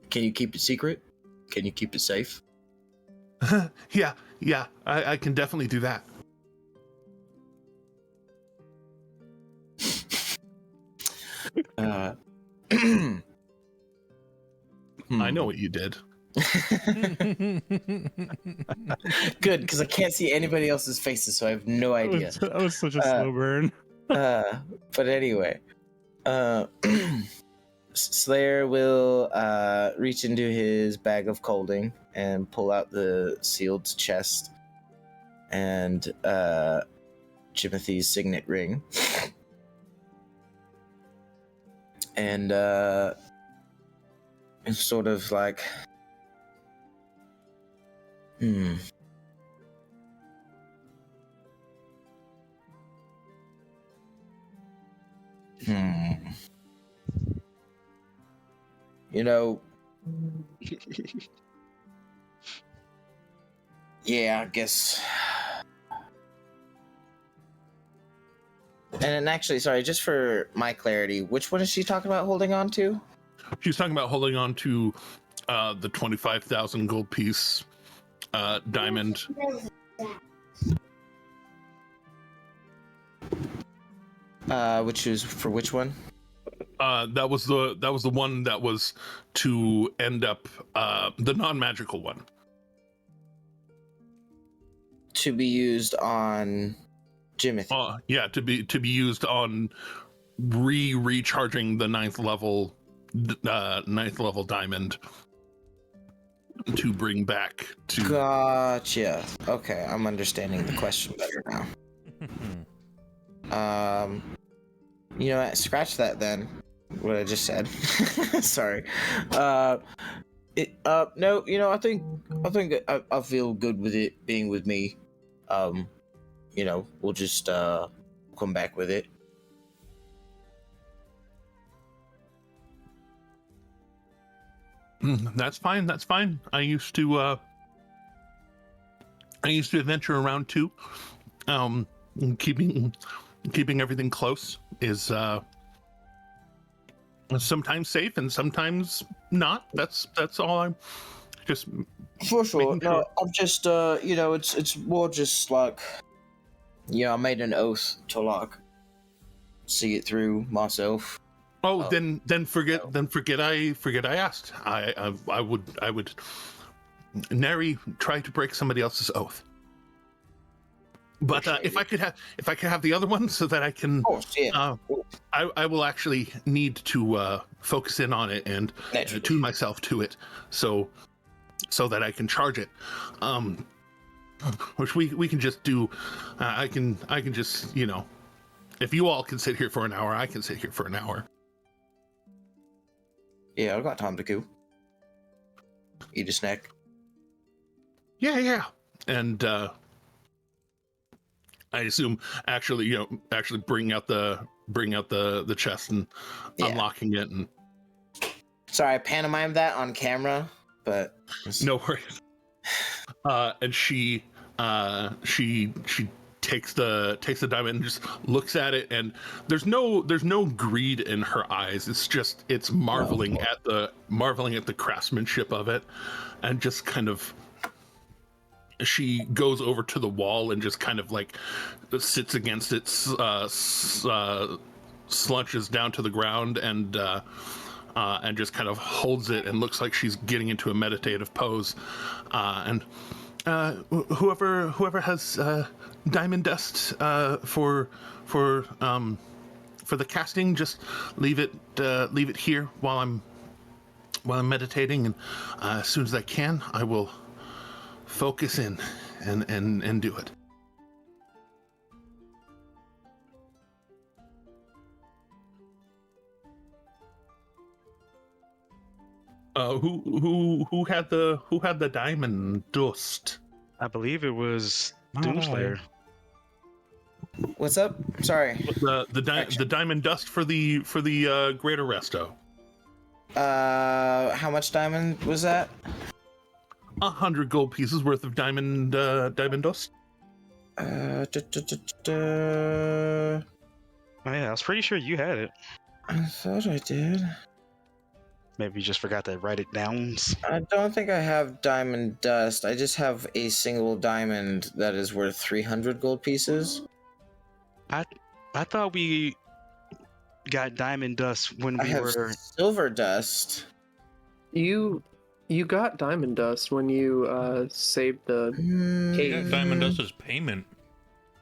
Can you keep it secret? Can you keep it safe? Yeah, I can definitely do that. I know what you did. Good, because I can't see anybody else's faces, so I have no idea. That was such a slow burn. But anyway, Slayer will reach into his bag of colding and pull out the sealed chest and Timothy's signet ring. And it's sort of like, You know, yeah, I guess. And actually, sorry, just for my clarity, which one is she talking about holding on to? She's talking about holding on to the 25,000 gold piece diamond. Which is for which one? That was the one that was to end up the non-magical one. To be used on Jimothy. Yeah, to be used on recharging the ninth level diamond to bring back to. Gotcha. Okay, I'm understanding the question better now. You know what? Scratch that then. What I just said. Sorry. No. You know, I think I feel good with it being with me. You know, we'll just come back with it. That's fine. That's fine. I used to adventure around too. Keeping everything close is sometimes safe and sometimes not. That's all. I'm just For sure. making No, sure. I'm just you know, it's more just like, yeah, I made an oath to like see it through myself. Oh, then forget I asked. I would nary try to break somebody else's oath. But if I could have the other one so that I can, Of course, yeah. I will actually need to focus in on it and tune myself to it, so that I can charge it. Which we can just do. I can just, you know, if you all can sit here for an hour, I can sit here for an hour. Yeah, I've got time to kill. Eat a snack. Yeah. And I assume actually bringing out the chest and unlocking it and. Sorry, I pantomimed that on camera, but No worries. And she takes the diamond and just looks at it, and there's no greed in her eyes. It's marveling at the craftsmanship of it, and just kind of she goes over to the wall and just kind of like sits against it, slunches down to the ground, and just kind of holds it and looks like she's getting into a meditative pose. And whoever has diamond dust for the casting, just leave it here while I'm meditating, and as soon as I can, I will focus in and do it. Who had the diamond dust? I believe it was Not Doomslayer. what's up? Sorry. The diamond dust for the greater resto. How much diamond was that? 100 gold pieces worth of diamond dust. Oh yeah, I was pretty sure you had it. I thought I did. Maybe you just forgot to write it down. I don't think I have diamond dust. I just have a single diamond that is worth 300 gold pieces. I thought we got diamond dust when I we have were. silver dust. You got diamond dust when you saved the You cave. got Diamond Dust as payment.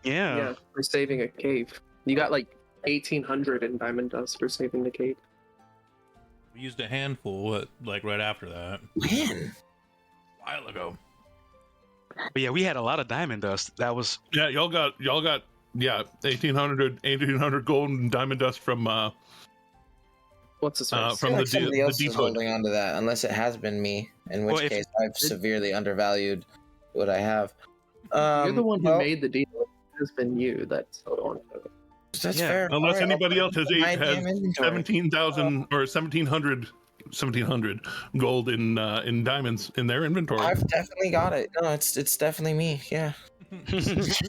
Yeah, for saving a cave. You got like 1,800 in diamond dust for saving the cave. We used a handful, like right after that. Man. A while ago. But yeah, we had a lot of diamond dust. That was Yeah, y'all got 1800 gold and diamond dust from What's his face? from Like somebody else the is D20. holding on to that, unless it has been me, in which Well, if- case I've severely undervalued what I have. You're the one who well, made the deal. It has been you that's held on to it. That's Yeah, fair. Unless All right, anybody I'll else put has it in my damn inventory. 17,000 or 1700 gold in diamonds in their inventory. I've definitely got it. No, it's definitely me. Yeah. Seems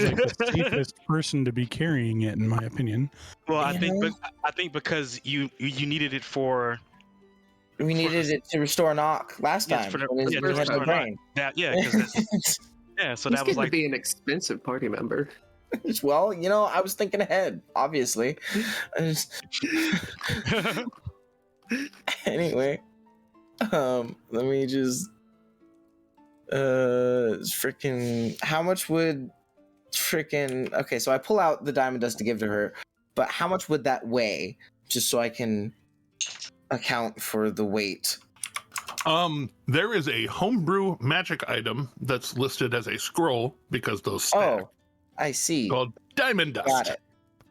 like the safest person to be carrying it, in my opinion. well, I You think, know? I think because you needed it for We needed it to restore knock last Yes, time for the- when yeah, we to had no restore knock. brain. that. Yeah, because yeah, so He's that was getting to like be an expensive party member. Well, I was thinking ahead, obviously. Anyway, let me just freaking how much would freaking okay, so I pull out the diamond dust to give to her, but how much would that weigh, just so I can account for the weight? There is a homebrew magic item that's listed as a scroll because those stack, Oh, I see. called diamond dust. Got it.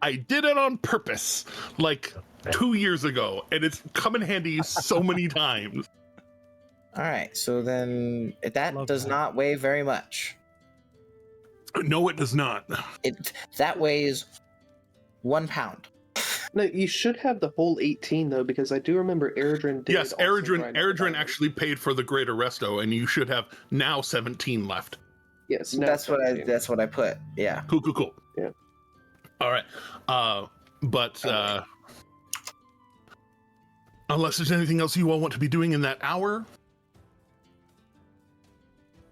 I did it on purpose like 2 years ago, and it's come in handy so many times. All right, so then that Love does that. not weigh very much. No, it does not. That weighs 1 pound. No, you should have the whole 18 though, because I do remember Eridrin did. Yes, also grind up the Eridrin diamond. actually paid for the greater resto, and you should have now 17 left. Yes, now That's what 17. that's what I put. Yeah. Cool. Yeah. All right. But unless there's anything else you all want to be doing in that hour,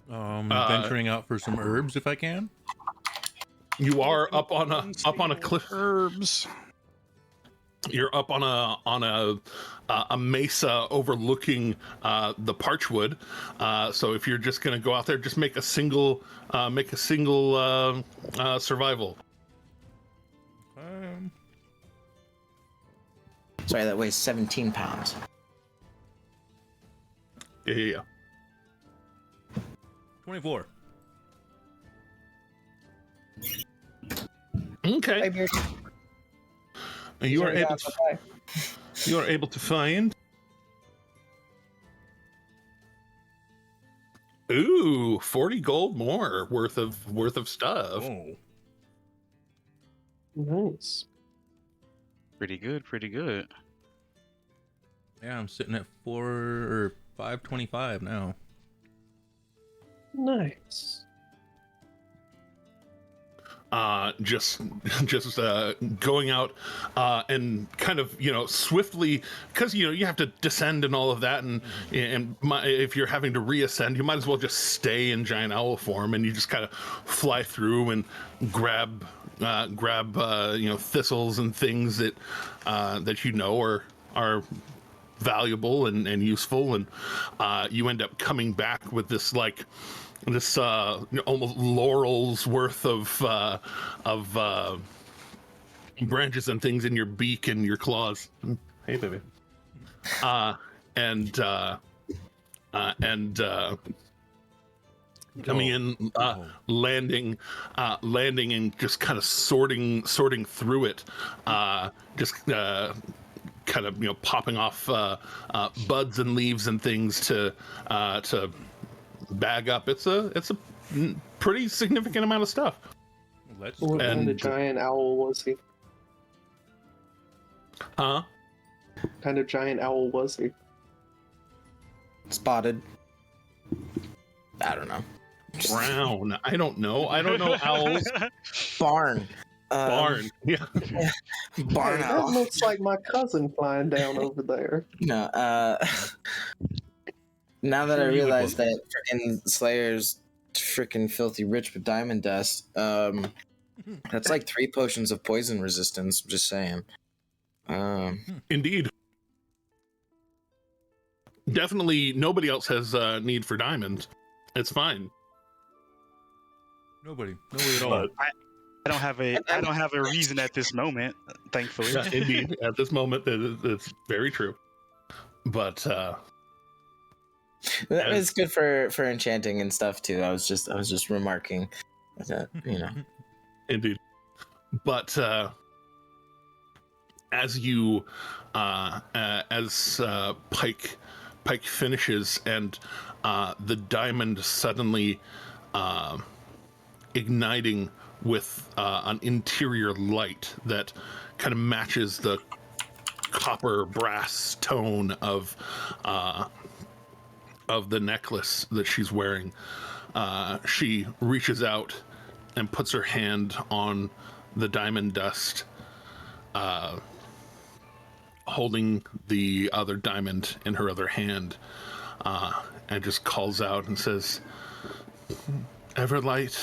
Venturing out for some herbs if I can. you are up on a cliff. Herbs. You're up on a mesa overlooking the Parchwood. So if you're just gonna go out there, just make a single survival. Sorry, that weighs 17 pounds. Yeah. 24. Okay. Hey, Beard. You are Sorry, able guys, to bye. you are able to find. Ooh, 40 gold more worth of stuff. Oh. Nice. pretty good. Yeah, I'm sitting at 525 now. Nice. Just going out and kind of swiftly, because you have to descend and all of that, and if you're having to reascend, you might as well just stay in giant owl form, and you just kind of fly through and grab thistles and things that are valuable and useful, and you end up coming back with this almost laurel's worth of branches and things in your beak and your claws. Hey, baby. Coming in, landing and just kind of sorting through it, kind of popping off buds and leaves and things to bag up. It's a pretty significant amount of stuff. Let's What kind of And- giant owl was he? Huh? What kind of giant owl was he? Spotted. I don't know. Brown. I don't know owls. Barn. Barn. Yeah. Barn Hey, that owl. looks like my cousin flying down over there. No. Now that I Sure you would realize look. that freaking Slayer's freaking filthy rich with diamond dust, that's like 3 potions of poison resistance. I'm just saying. Indeed. definitely nobody else has need for diamonds. It's fine. Nobody at all. But, I don't have a reason at this moment, thankfully. yeah, indeed, at this moment, it's very true. But It's good for enchanting and stuff too. I was just remarking that, you know. indeed. But as you Pike finishes and the diamond suddenly igniting with an interior light that kind of matches the copper brass tone of the necklace that she's wearing. She reaches out and puts her hand on the diamond dust, holding the other diamond in her other hand, and just calls out and says, "Everlight,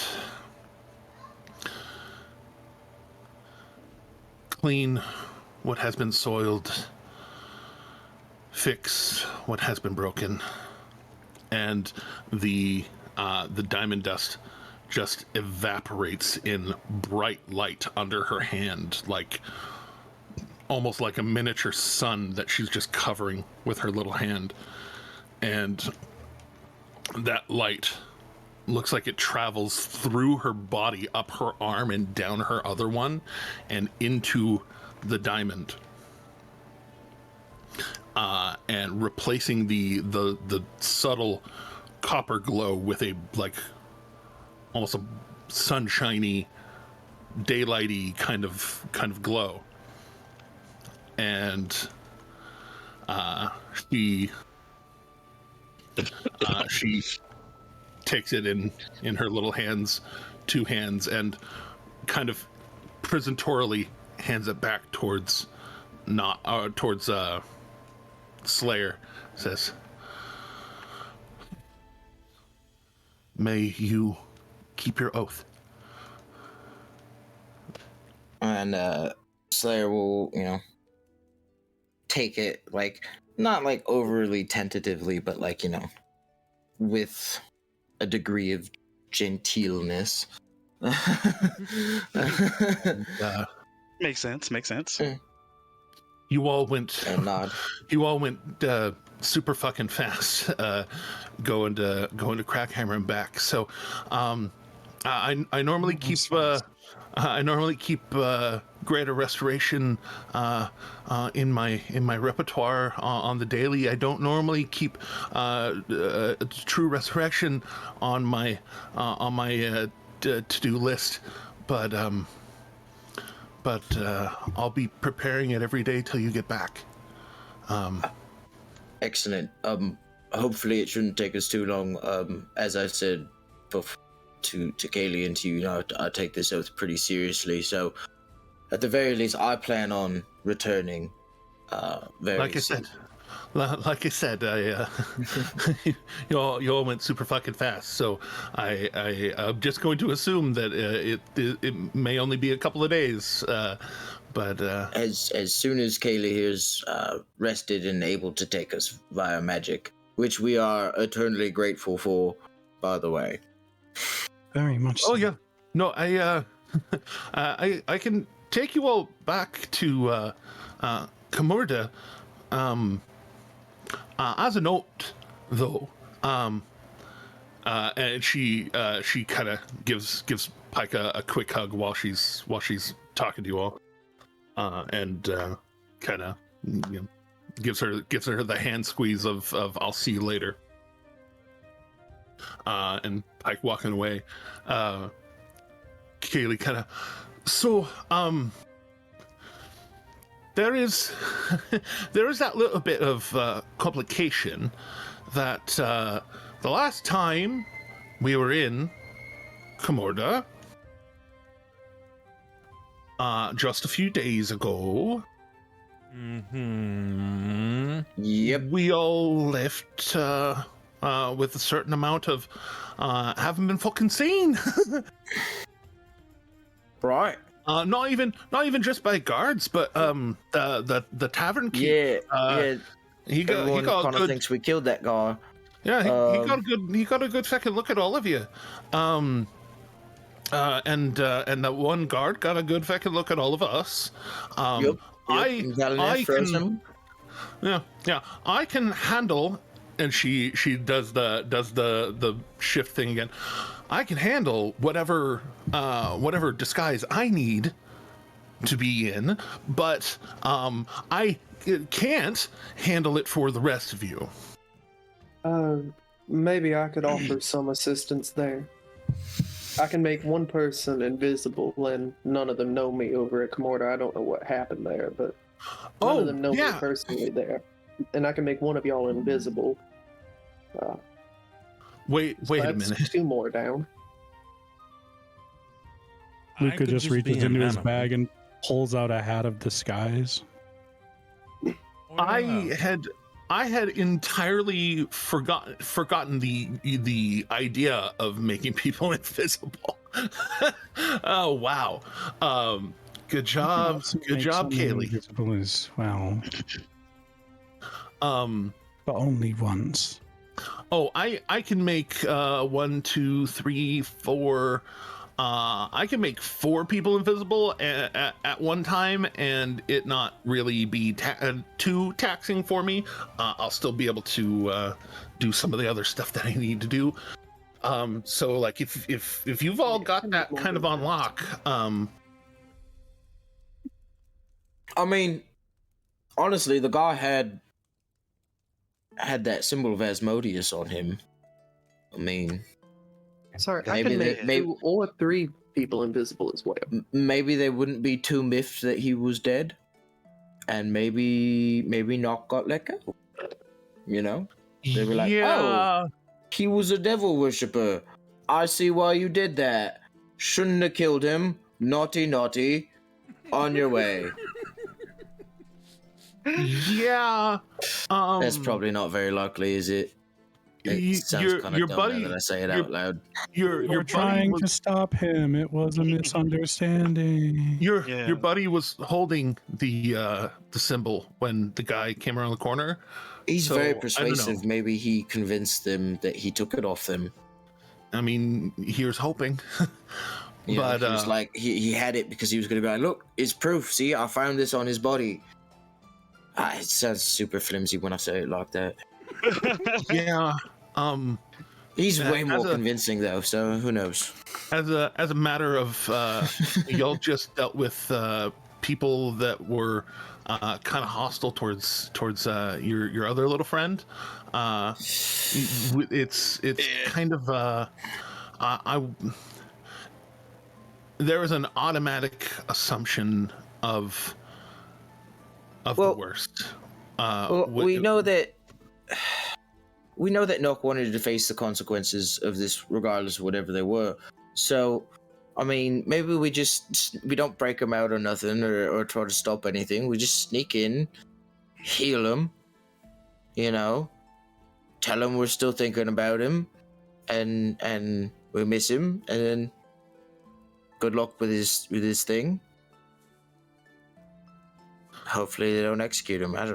clean what has been soiled, fix what has been broken." And the diamond dust just evaporates in bright light under her hand, like almost like a miniature sun that she's just covering with her little hand. And that light looks like it travels through her body, up her arm and down her other one, and into the diamond, and replacing the subtle copper glow with a, like, almost a sunshiny, daylighty kind of glow. And she takes it in her little hands, two hands, and kind of presentorily hands it back towards Slayer. Says, "May you keep your oath." And Slayer will, you know, take it, like, not like overly tentatively, but like, you know, with a degree of genteelness. Makes sense. You all went. And nod. You all went super fucking fast, going to Crackhammer and back. So, I normally keep Greater Restoration in my repertoire on the daily. I don't normally keep True Resurrection on my to-do list, but I'll be preparing it every day till you get back. Excellent. Hopefully it shouldn't take us too long. As I said before to Kaylee and to you, I take this oath pretty seriously. So, at the very least, I plan on returning. Very soon. Like I said, you all went super fucking fast. So I'm just going to assume that it may only be a couple of days. But as soon as Kaylee here's rested and able to take us via magic, which we are eternally grateful for, by the way. Very much so. Oh yeah, no, I can take you all back to Kamurda. As a note, though, and she kind of gives Pike a quick hug while she's talking to you all, and kind of, you know, gives her the hand squeeze of "I'll see you later." And Pike walking away. Kaylee kind of, so there is that little bit of complication that the last time we were in Kamorda, just a few days ago, Yep. we all left with a certain amount of haven't been fucking seen. Right. Not even just by guards, but the tavern keep. Yeah. Everyone kind of thinks we killed that guy. Yeah, he got a good second look at all of you. And that one guard got a good second look at all of us. Yep. I can, yeah, I can handle. And she does the shift thing again. I can handle whatever disguise I need to be in, but I can't handle it for the rest of you. Maybe I could offer some assistance there. I can make one person invisible, and none of them know me over at Comorta. I don't know what happened there, but none of them know me personally there. And I can make one of y'all invisible. Wait a minute. 2 more down. Luca just reaches into his bag and pulls out a hat of disguise. I had entirely forgotten the idea of making people invisible. Oh wow. Good job, Kaylee. Invisible as well. But only once. Oh, I can make 1, 2, 3, 4. I can make 4 people invisible at one time, and it not really be too taxing for me. I'll still be able to do some of the other stuff that I need to do. So like if you've all got that kind of on lock, I mean, honestly, the guy had that symbol of Asmodeus on him. I mean, sorry, I can make 2 or 3 people invisible as well. Maybe they wouldn't be too miffed that he was dead, and maybe Nock got let go. You know, they were like, "Oh, he was a devil worshipper. I see why you did that. Shouldn't have killed him. Naughty, naughty. On your way." Yeah. That's probably not very likely, is it? It sounds kind of dumb buddy, now that I say it out loud. You're trying to stop him. It was a misunderstanding. Your buddy was holding the symbol when the guy came around the corner. He's very persuasive. Maybe he convinced them that he took it off them. I mean, here's hoping. But he was like, he had it because he was going to be like, look, it's proof. See, I found this on his body. It sounds super flimsy when I say it like that. Yeah. He's way more convincing though, so who knows? As a matter of y'all just dealt with people that were kind of hostile towards your other little friend. It's kind of there was an automatic assumption of the worst. We know that Nock wanted to face the consequences of this, regardless of whatever they were. So, I mean, maybe we don't break him out or nothing, or try to stop anything. We just sneak in, heal him, you know, tell him we're still thinking about him, and we miss him, and then good luck with his thing. Hopefully they don't execute him. I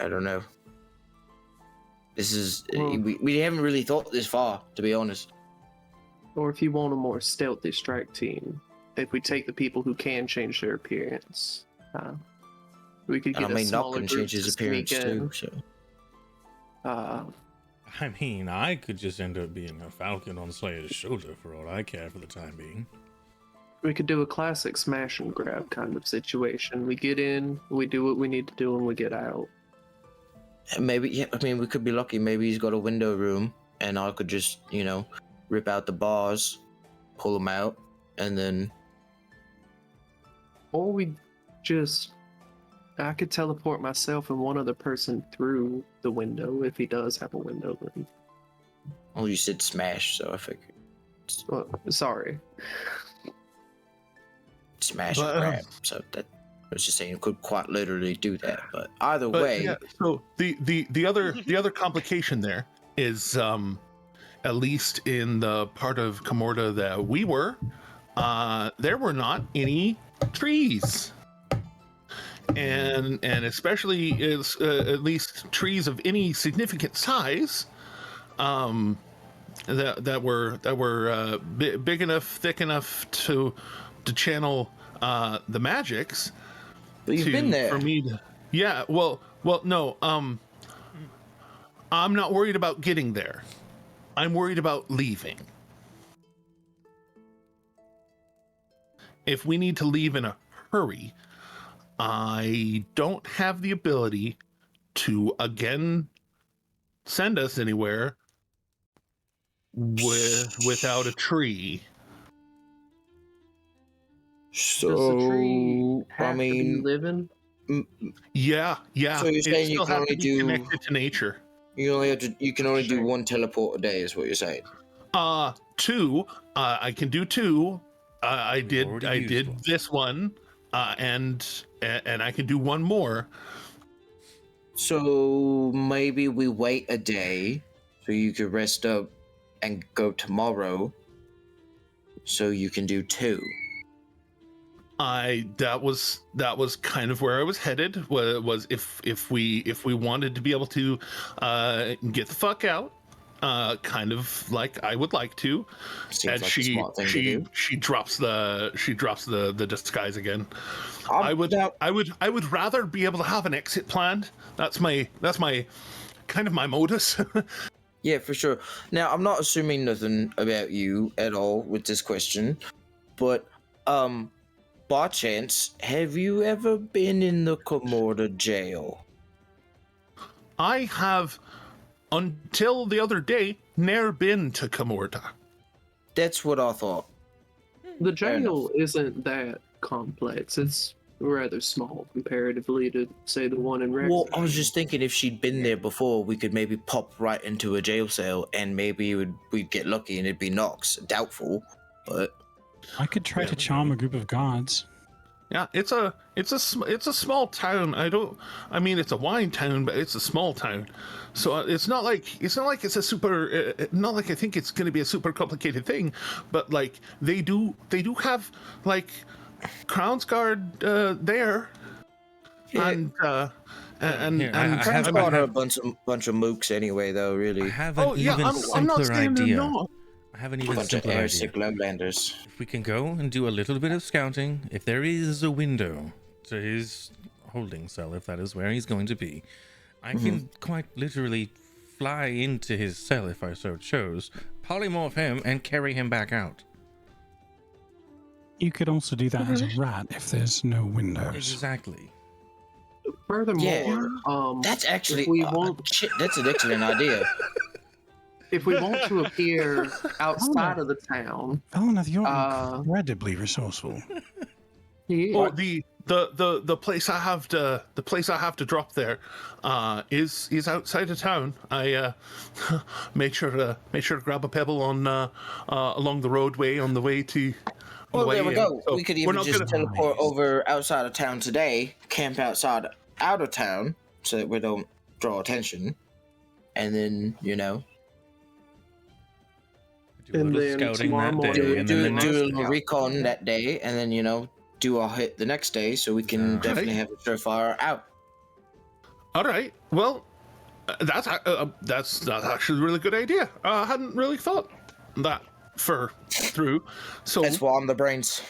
don't know. This is we haven't really thought this far, to be honest. Or if you want a more stealthy strike team, if we take the people who can change their appearance, we could get a smaller group change his appearance too. So. I mean, I could just end up being a falcon on Slayer's shoulder for all I care for the time being. We could do a classic smash and grab kind of situation. We get in, we do what we need to do, and we get out. Maybe, yeah, I mean, we could be lucky. Maybe he's got a window room, and I could just, you know, rip out the bars, pull them out, and then... Or I could teleport myself and one other person through the window if he does have a window room. Oh, you said smash, so I figured. Well, sorry. Smash and grab. So that I was just saying, you could quite literally do that. But either way. Yeah, so the other complication there is, at least in the part of Comorta that we were, there were not any trees. and especially is at least trees of any significant size, that were big enough, thick enough to channel the magics. But you've been there. For me to, yeah. Well, no. I'm not worried about getting there. I'm worried about leaving. If we need to leave in a hurry, I don't have the ability to again send us anywhere without a tree. So, Does the tree have I mean, to be living? Yeah. So you're saying you still can have only to be do connected to nature. you can only do Sure. one teleport a day, is what you're saying. Two. I can do two. I did already used one. this one, and I can do one more. So maybe we wait a day so you could rest up and go tomorrow so you can do two. That was kind of where I was headed. Was if we wanted to be able to get the fuck out, kind of like I would like to. Seems And like a smart thing to do. she drops the disguise again. I would rather be able to have an exit planned. That's my kind of my modus. Yeah, for sure. Now, I'm not assuming nothing about you at all with this question, but by chance, have you ever been in the Comorta jail? I have, until the other day, never been to Comorta. That's what I thought. The Fair jail isn't that complex. It's rather small comparatively to, say, the one in Rex. Well, I was just thinking if she'd been there before, we could maybe pop right into a jail cell, and maybe we'd get lucky and it'd be Nox. Doubtful, but I could try to charm a group of guards. Yeah, it's a small town. I mean it's a wine town, but it's a small town. So it's not like it's a super not like I think it's going to be a super complicated thing, but like they do have like Crown's Guard there. Yeah. And Here, I Crown's have- Guard I are a have- bunch of mooks anyway, though. I Really, have an yeah, even I'm not simpler saying they're idea. not. I have an a even bunch of simpler idea. airsick lowlanders. If we can go and do a little bit of scouting, if there is a window to his holding cell, if that is where he's going to be, I can quite literally fly into his cell if I so chose, polymorph him, and carry him back out. You could also do that as a rat if there's no windows. Exactly. Furthermore, That's actually if we want shit. That's an excellent idea. if we want to appear outside of the town, Valanath, you're Uh, incredibly resourceful. Oh, the place I have to drop there is outside of town. I made sure to grab a pebble on along the roadway on the way to. Well, there we in. go. So We could we're even not just gonna- teleport over outside of town today, camp outside out of town, so that we don't draw attention, and then Do a And little then scouting tomorrow that morning day, we and do then the a next little recon that day, and then do our hit the next day, so we can Alright. definitely have a surefire out. All right. Well, that's actually a really good idea. I hadn't really thought that through. So That's why I'm the brains.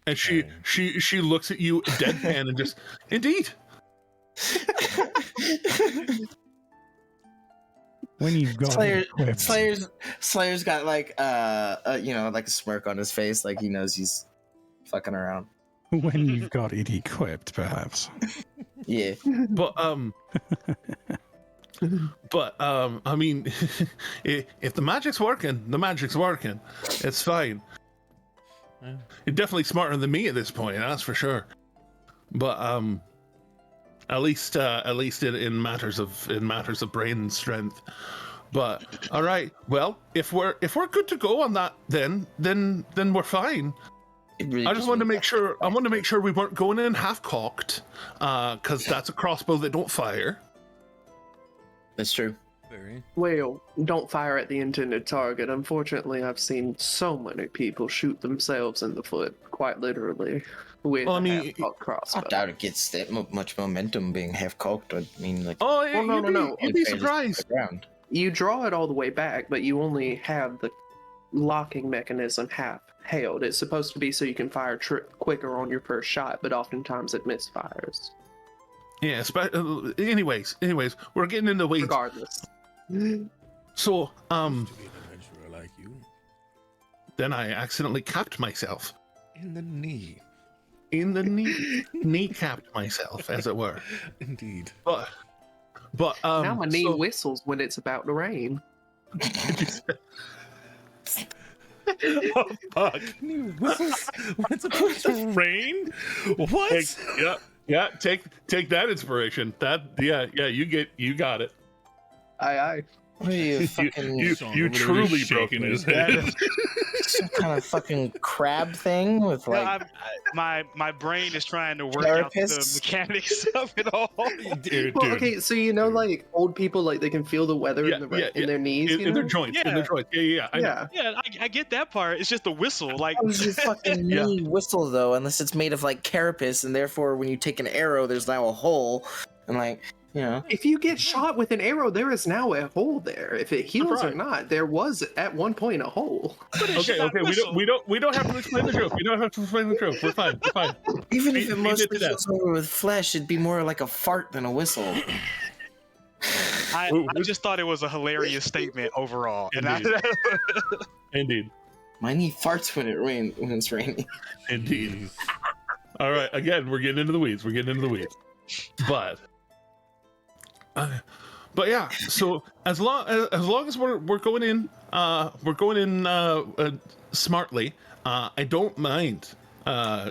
and she looks at you deadpan and just indeed. When you've got it equipped. Slayer's got like like a smirk on his face, like he knows he's fucking around. When you've got it equipped, perhaps. Yeah. But I mean, if the magic's working, the magic's working. It's fine. Yeah. You're definitely smarter than me at this point, that's for sure. But at least in matters of brain strength. But all right, well, if we're good to go on that, then we're fine. It really I just wanted to make sure. I wanted to make sure we weren't going in half cocked, because that's a crossbow that don't fire. That's true. Very. Well, don't fire at the intended target. Unfortunately, I've seen so many people shoot themselves in the foot, quite literally, with Well, I a mean, half-cocked I crossbow. doubt it gets that much momentum being half cocked. I mean, like, Oh, Well, no, no. you'd be it barely surprised. hits the ground. You draw it all the way back, but you only have the locking mechanism half held. It's supposed to be so you can fire quicker on your first shot, but oftentimes it misfires. Yeah. Anyways, we're getting into weeds. Regardless. So, Used to be an adventurer like you. then I accidentally capped myself In the knee. in the knee, kneecapped myself, as it were. Indeed. But Now my knee so- whistles when it's about to rain. Oh, fuck. Whistles when it's about to rain? What? Yeah. Take that inspiration. You got it. Aye. What are you fucking You Sean over there truly just broke shaking me. his head. some kind of fucking crab thing with No, like my brain is trying to work out the Therapists? mechanics of it all. Dude, Well, dude. okay, so you know, like old people, like they can feel the weather in their knees. In you their know? joints. In Yeah. their joints. Yeah. I know. Yeah, I get that part. It's just the whistle. Like, how does your fucking Yeah. knee whistle though, unless it's made of like carapace, and therefore when you take an arrow, there's now a hole, and like If you get shot with an arrow, there is now a hole there. If it heals or Right. not, there was at one point a hole. Okay. We don't have to explain the joke. We don't have to explain the joke. We're fine. even if Feed it it mostly to death. heals over with flesh, it'd be more like a fart than a whistle. I just thought it was a hilarious statement overall. And Indeed. Indeed. My knee farts when it's raining. Indeed. All right. Again, we're getting into the weeds. But yeah. So as long as we're going in, smartly. I don't mind.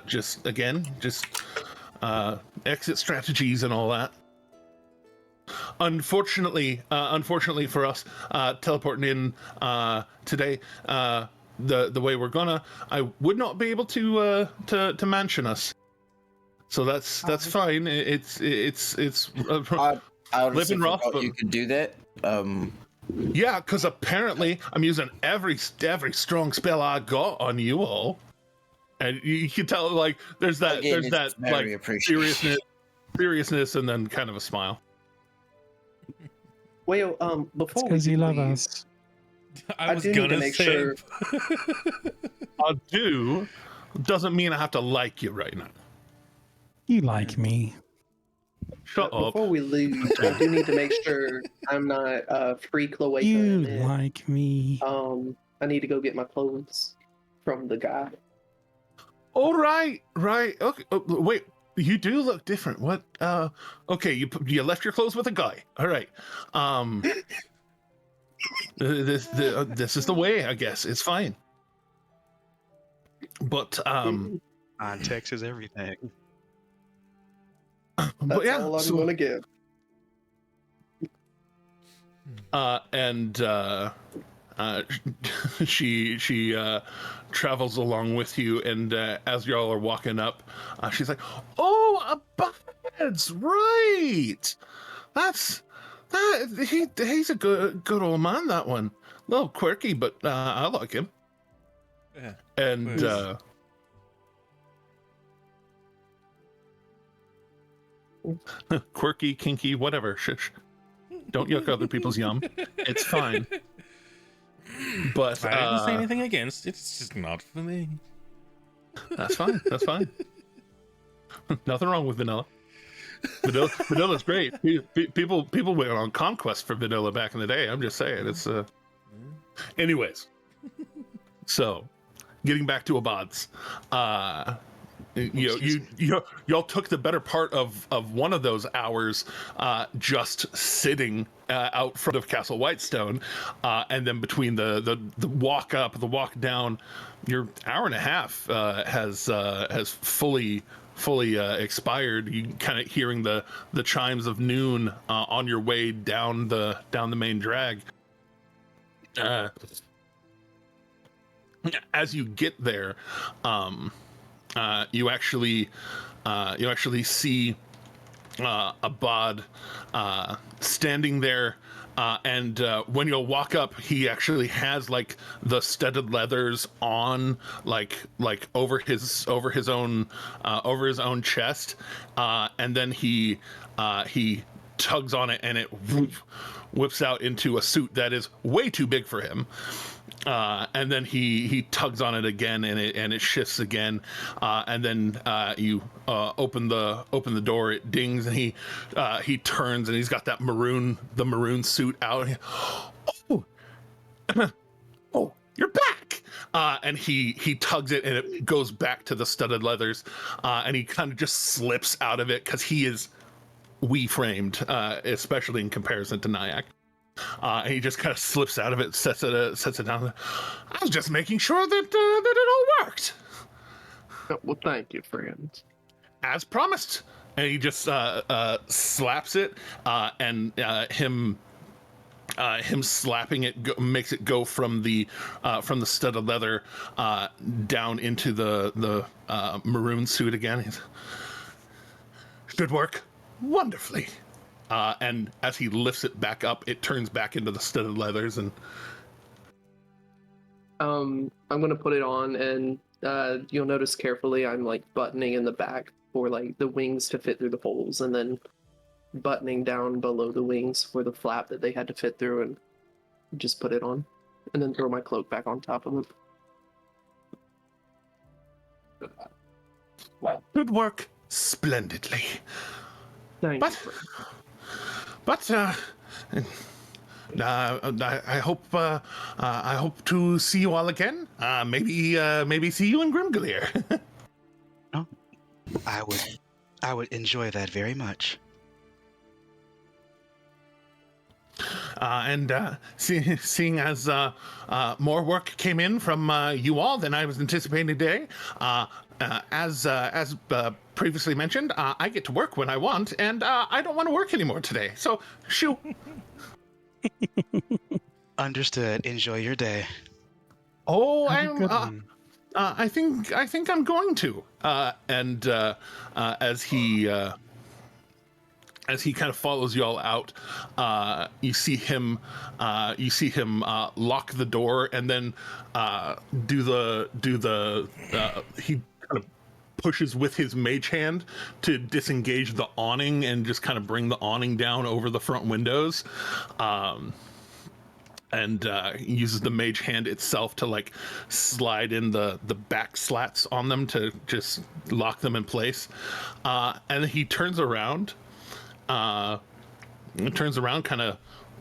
Just exit strategies and all that. Unfortunately for us, teleporting in today, the way we're gonna, I would not be able to mansion us. So that's fine. It's I honestly Living rough, forgot but- you could do that. yeah, because apparently I'm using every strong spell I got on you all, and you can tell like there's that Again, it's very like appreciated. seriousness, and then kind of a smile. Well, before we Because you do love leave, us. I was do need to gonna make say. sure- I do doesn't mean I have to like you right now. You like me. Shut up. Before we leave, I do need to make sure I'm not free cloaca. You in it. like me. I need to go get my clothes from the guy. All right. Okay. Wait. You do look different. What? Okay. You left your clothes with a guy. All right. This is the way. I guess it's fine. But context is everything. That's but yeah. all I'm so- gonna give. She travels along with you, and as y'all are walking up, she's like, "Oh, Abad's right. He's a good old man. That one, a little quirky, but I like him." Yeah. And quirky, kinky, whatever. Shush. Don't yuck other people's yum. It's fine. But I didn't say anything against. It's just not for me. That's fine. Nothing wrong with vanilla. Vanilla's great. People went on conquest for vanilla back in the day. I'm just saying. It's anyways. So, getting back to Abad's, y'all took the better part of one of those hours just sitting out front of Castle Whitestone, and then between the walk up, the walk down, your hour and a half has fully expired. You kind of hearing the chimes of noon on your way down the main drag. As you get there, you actually see Abad standing there, and when you'll walk up, he actually has like the studded leathers on, like over his own chest, and then he tugs on it, and it whips out into a suit that is way too big for him. And then he tugs on it again, and it shifts again, and then you open the door. It dings, and he turns, and he's got that maroon suit out. Oh, oh, you're back! And he tugs it, and it goes back to the studded leathers, and he kind of just slips out of it because he is framed, especially in comparison to Nyack. And he just kind of slips out of it, sets it down. I was just making sure that it all worked. Well, thank you, friends. As promised. And he just slaps it, and him slapping it makes it go from the studded leather down into the maroon suit again. Good work, wonderfully. And as he lifts it back up, it turns back into the studded leathers, and I'm gonna put it on, and you'll notice carefully I'm like buttoning in the back for like the wings to fit through the holes, and then buttoning down below the wings for the flap that they had to fit through, and just put it on, and then throw my cloak back on top of it. good work, splendidly. Thank But you. I hope to see you all again. Maybe see you in Grimgleer. Oh, I would enjoy that very much. And seeing as more work came in from you all than I was anticipating today, as previously mentioned, I get to work when I want, and I don't want to work anymore today. So, shoo. Understood. Enjoy your day. Oh, Have a good one. I think I'm going to. And as he kind of follows you all out, you see him lock the door, and then he kind of pushes with his mage hand to disengage the awning and just kind of bring the awning down over the front windows. And uses the mage hand itself to like slide in the back slats on them to just lock them in place. And he turns around, kind of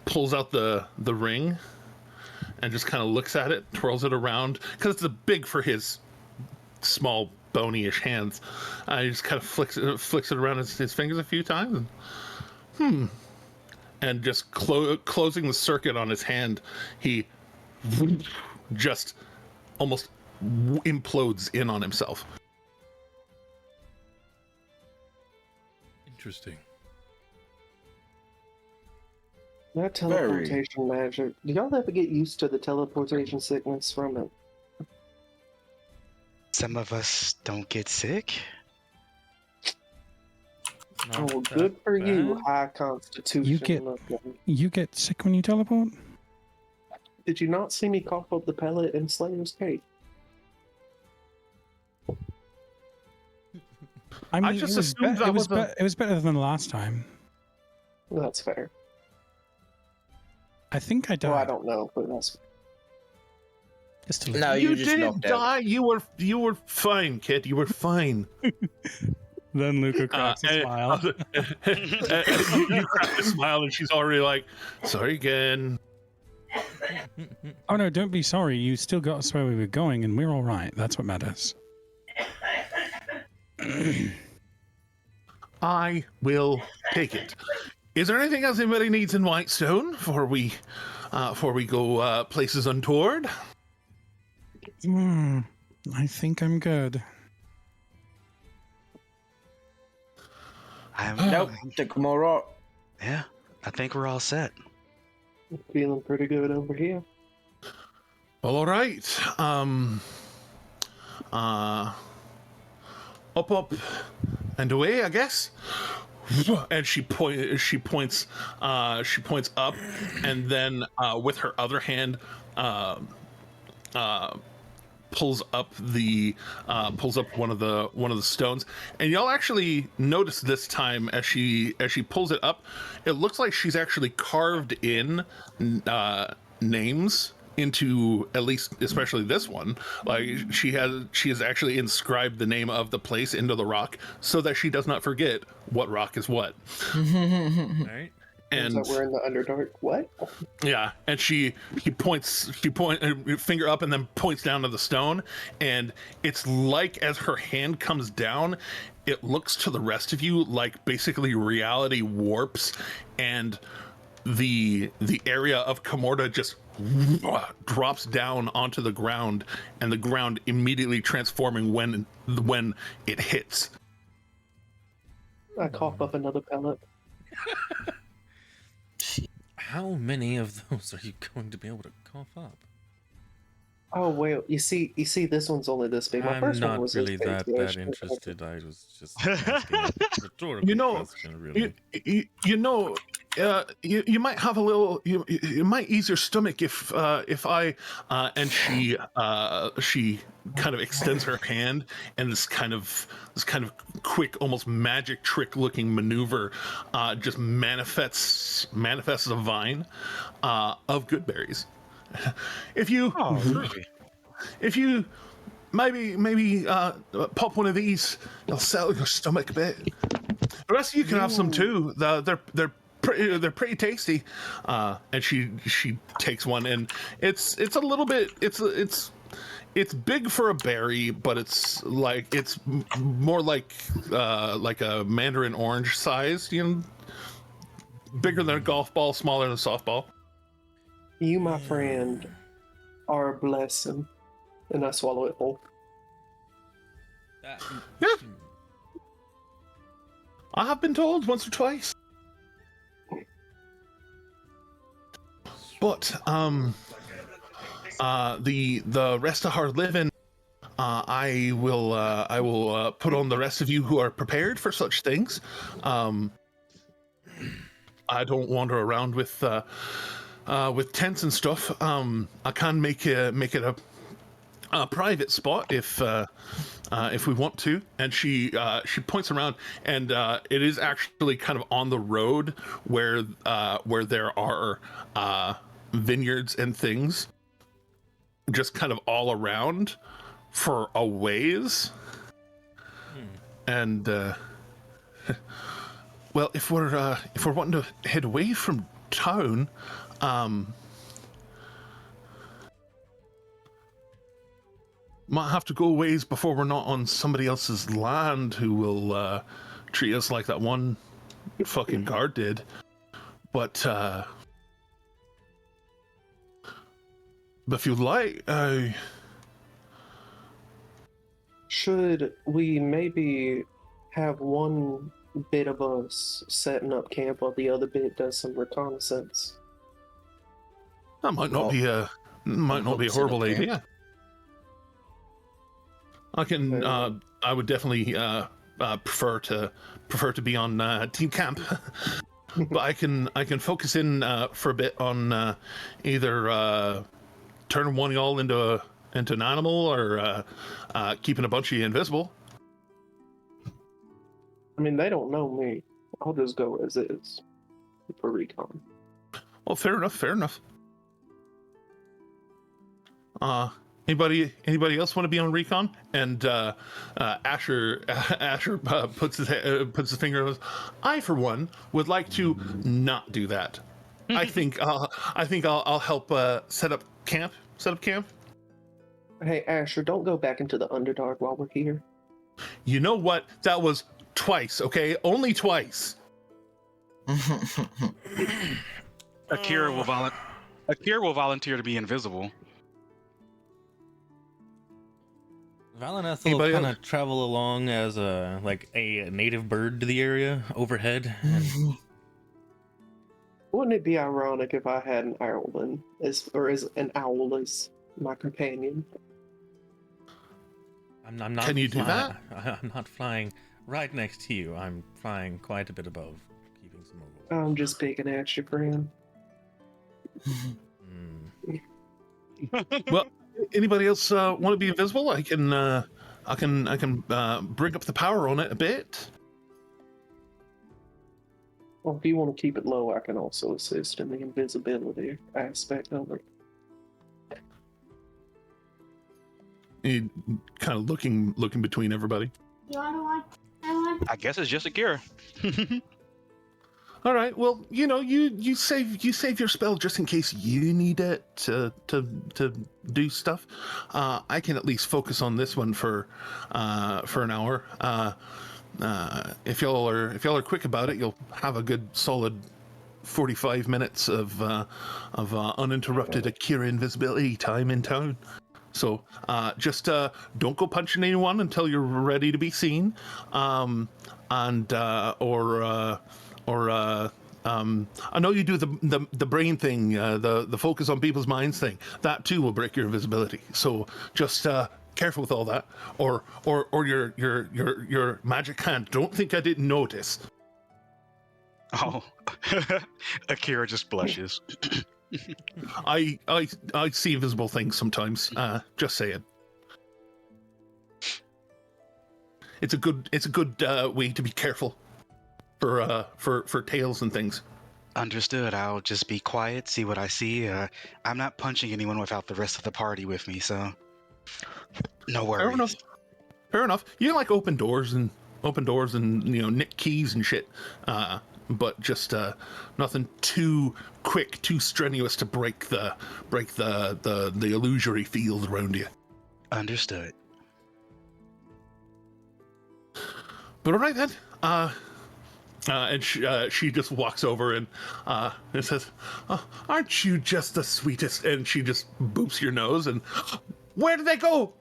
pulls out the ring and just kind of looks at it, twirls it around, because it's big for his small bony-ish hands. He just kind of flicks it around his fingers a few times, and just closing the circuit on his hand, he just almost implodes in on himself. Interesting. That teleportation magic. Do y'all ever get used to the teleportation sickness from it? Some of us don't get sick. Not Oh, that good for you, bad. high constitution. You get sick when you teleport? Did you not see me cough up the pellet in Slayer's cake? I mean, just it was, assumed that was it was better than last time. That's fair. I think I died. Well, I don't know, but that's Just a little. No, You you just didn't knocked out. die. You were fine, kid. You were fine. Then Luca cracks a smile. You crack a smile, and she's already like, "Sorry again." Oh no, don't be sorry. You still got us where we were going, and we're all right. That's what matters. I will take it. Is there anything else anybody needs in Whitestone before we go places untoward? I think I'm good. Nope, think I'm all right. Yeah, I think we're all set. feeling pretty good over here. All right. Up and away, I guess. and she points up, and then with her other hand pulls up one of the stones, and y'all actually notice this time as she pulls it up, it looks like she's actually carved in names into, at least especially this one. Like she has actually inscribed the name of the place into the rock so that she does not forget what rock is what. All right. And that we're in the Underdark. What? yeah, and she points finger up and then points down to the stone, and it's like as her hand comes down, it looks to the rest of you like basically reality warps, and the area of Comorta just drops down onto the ground, and the ground immediately transforming when it hits. I cough up another pellet. How many of those are you going to be able to cough up? Oh well, you see, this one's only this big. My I'm first one not was really this big, that so interested. I was just asking a rhetorical You know, question, really. you might have a little. You might ease your stomach if I and she kind of extends her hand, and this kind of quick, almost magic trick looking maneuver just manifests a vine of good berries. If you maybe pop one of these, it'll settle your stomach a bit. The rest of you can have some too. They're pretty tasty. And she takes one, and it's a little bit it's big for a berry, but it's more like a mandarin orange size, bigger than a golf ball, smaller than a softball. you, my friend, are a blessing, and I swallow it whole. Yeah. I have been told once or twice. But the rest of our living, I will put on the rest of you who are prepared for such things. I don't wander around with tents and stuff. I can make it a private spot if we want to. And she points around, and it is actually kind of on the road where there are vineyards and things just kind of all around for a ways. And well, if we're wanting to head away from town, might have to go a ways before we're not on somebody else's land who will treat us like that one fucking guard did. But if you'd like, should we maybe have one bit of us setting up camp while the other bit does some reconnaissance? that might not be a horrible idea. I can. I would definitely prefer to be on team camp, but I can focus in for a bit on either turning one of y'all into an animal, or keeping a bunch of you invisible. I mean, they don't know me. I'll just go as is for recon. Well, fair enough. Anybody else want to be on recon? And Asher puts his finger on his. I, for one, would like to not do that. I think I'll help set up camp. Hey, Asher, don't go back into the Underdark while we're here. You know what? That was twice, okay? Only twice. Akira will volunteer to be invisible. Valineth will Anybody kind else? of travel along as a native bird to the area overhead. And Wouldn't it be ironic if I had an owlin as an owl as my companion? I'm not. Can you do that? I'm not flying right next to you. I'm flying quite a bit above, keeping some overwatch. I'm just picking at you, friend. Well, anybody else want to be invisible? I can bring up the power on it a bit. Well, if you want to keep it low, I can also assist in the invisibility aspect of it. You kind of looking between everybody. I guess it's just Akira. All right. Well, you save your spell just in case you need it to do stuff. I can at least focus on this one for an hour. If y'all are quick about it, you'll have a good solid 45 minutes of uninterrupted Akira invisibility time in town. So just don't go punching anyone until you're ready to be seen, I know you do the brain thing, the focus on people's minds thing. That too will break your invisibility. So just careful with all that, or your magic hand. Don't think I didn't notice. Oh, Akira just blushes. I see invisible things sometimes. Just saying. It's a good way to be careful for tales and things. Understood. I'll just be quiet, see what I see. I'm not punching anyone without the rest of the party with me, so no worries. Fair enough. You can open doors and nick keys and shit. But just nothing too quick, too strenuous to break the illusory field around you. Understood. But all right then. And she just walks over and says, oh, "Aren't you just the sweetest?" And she just boops your nose. And where did they go?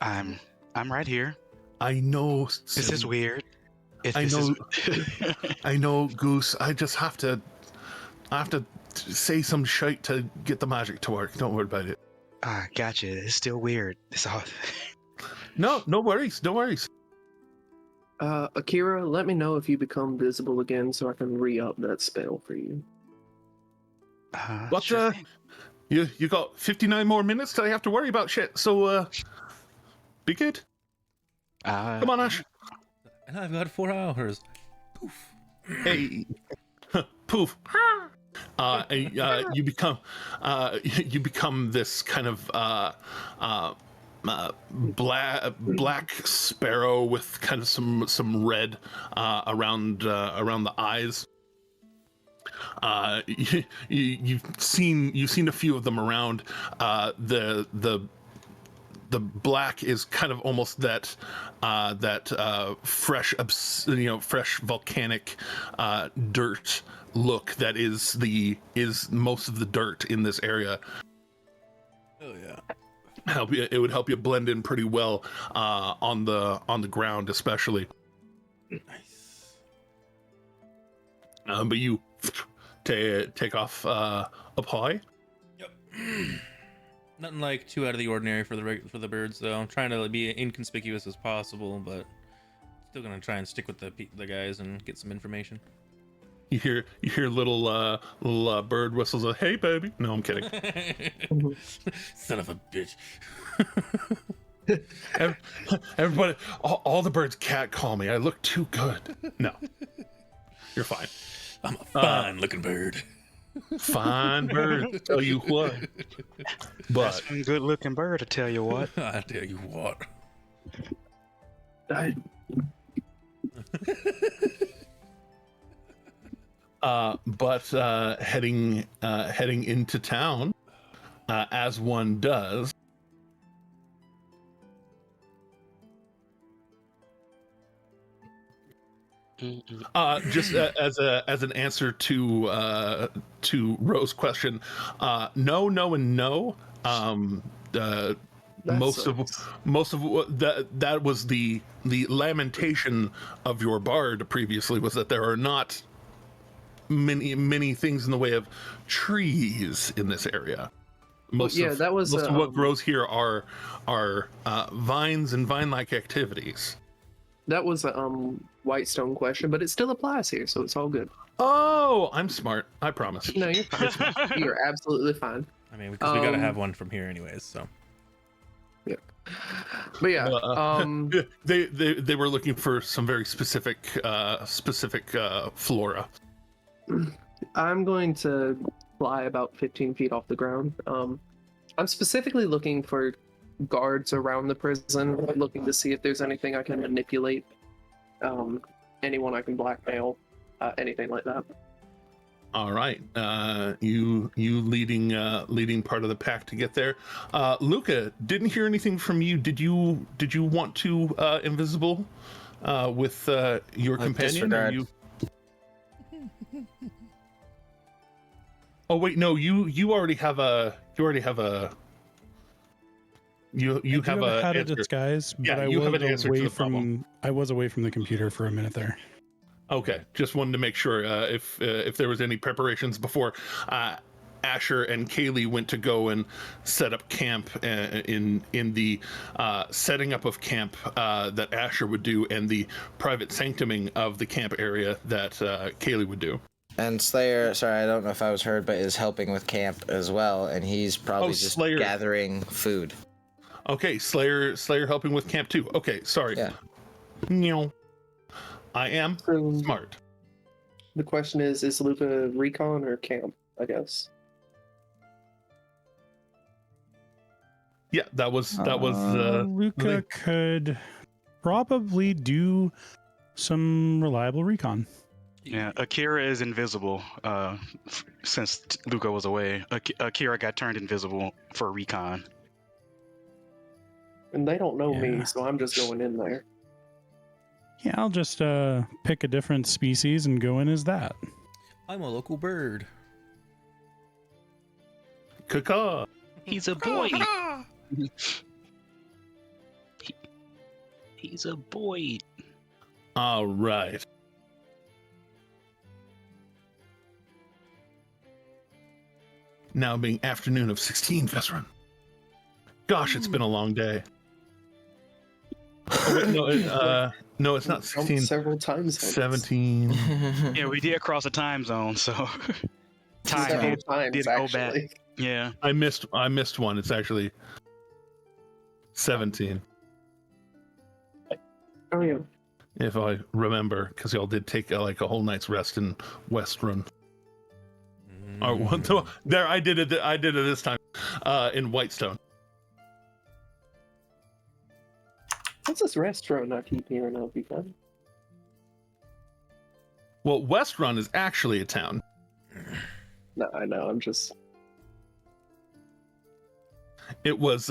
I'm right here. I know. This is weird. I know, Goose. I just have to say some shite to get the magic to work. Don't worry about it. Gotcha. It's still weird. It's all. No worries. No worries. Akira, let me know if you become visible again so I can re-up that spell for you. What? Sure thing. You got 59 more minutes till I have to worry about shit. So be good. Come on, Ash. And I've got 4 hours. Poof. Hey. Poof. You become this kind of black sparrow with kind of some red around the eyes. You've seen a few of them around. The black is kind of almost that fresh volcanic dirt look that is most of the dirt in this area. Oh yeah. It would help you blend in pretty well on the ground, especially. Nice. But you take off up high. Yep. Nothing like too out of the ordinary for the birds, though. I'm trying to be inconspicuous as possible, but still gonna try and stick with the guys and get some information. You hear little bird whistles. Hey, baby. No, I'm kidding. Son of a bitch. Everybody, all the birds can't call me. I look too good. No, you're fine. I'm a fine-looking bird. Fine bird, tell you what. But That's one good-looking bird, I tell you what. I tell you what. heading into town, as one does. Just as an answer to Rose's question, no, and no. Most of what that was the lamentation of your bard previously, was that there are not many things in the way of trees in this area. Most yeah, of, that was most of what grows here are vines and vine-like activities. that was a Whitestone question, but it still applies here, so it's all good. Oh, I'm smart. I promise. No, you're fine. You're absolutely fine. I mean, because we gotta have one from here anyways. So Yeah. But yeah, they were looking for some very specific flora. I'm going to fly about 15 feet off the ground. I'm specifically looking for guards around the prison, looking to see if there's anything I can manipulate, anyone I can blackmail, anything like that. All right, you leading part of the pack to get there. Luca, didn't hear anything from you. Did you want to invisible with your companion? Or you... Oh wait, no, you already have a you have a had a disguise, but yeah, I you was have an answer to the problem. I was away from the computer for a minute there. Okay, just wanted to make sure if there was any preparations before Asher and Kaylee went to go and set up camp in the setting up of camp that Asher would do, and the private sanctuming of the camp area that Kaylee would do. And Slayer, sorry, I don't know if I was heard, but is helping with camp as well, and he's probably just Slayer. gathering food. Okay, Slayer helping with camp too. Okay, sorry. Yeah. No. I am smart. The question is Luca recon or camp, I guess? Yeah, that was Luca could probably do some reliable recon. Yeah, Akira is invisible since Luca was away. Akira got turned invisible for recon. And they don't know me, Yeah. so I'm just going in there. Yeah, I'll just pick a different species and go in as that. I'm a local bird. Caca. He's a boy. He's a boy. All right. Now being afternoon of 16, Vesron. Gosh, it's been a long day. Oh, wait, no, it's not 16. Several times. 17. Yeah, we did cross a time zone, so time Several did times, go actually. back. Yeah. I missed one. It's actually 17, Oh yeah. if I remember, because y'all did take like a whole night's rest in West Run. Or what? There, I did it this time in Whitestone. What's this restaurant I keep hearing of? Because Well, West Run is actually a town. no, I know. I'm just. It was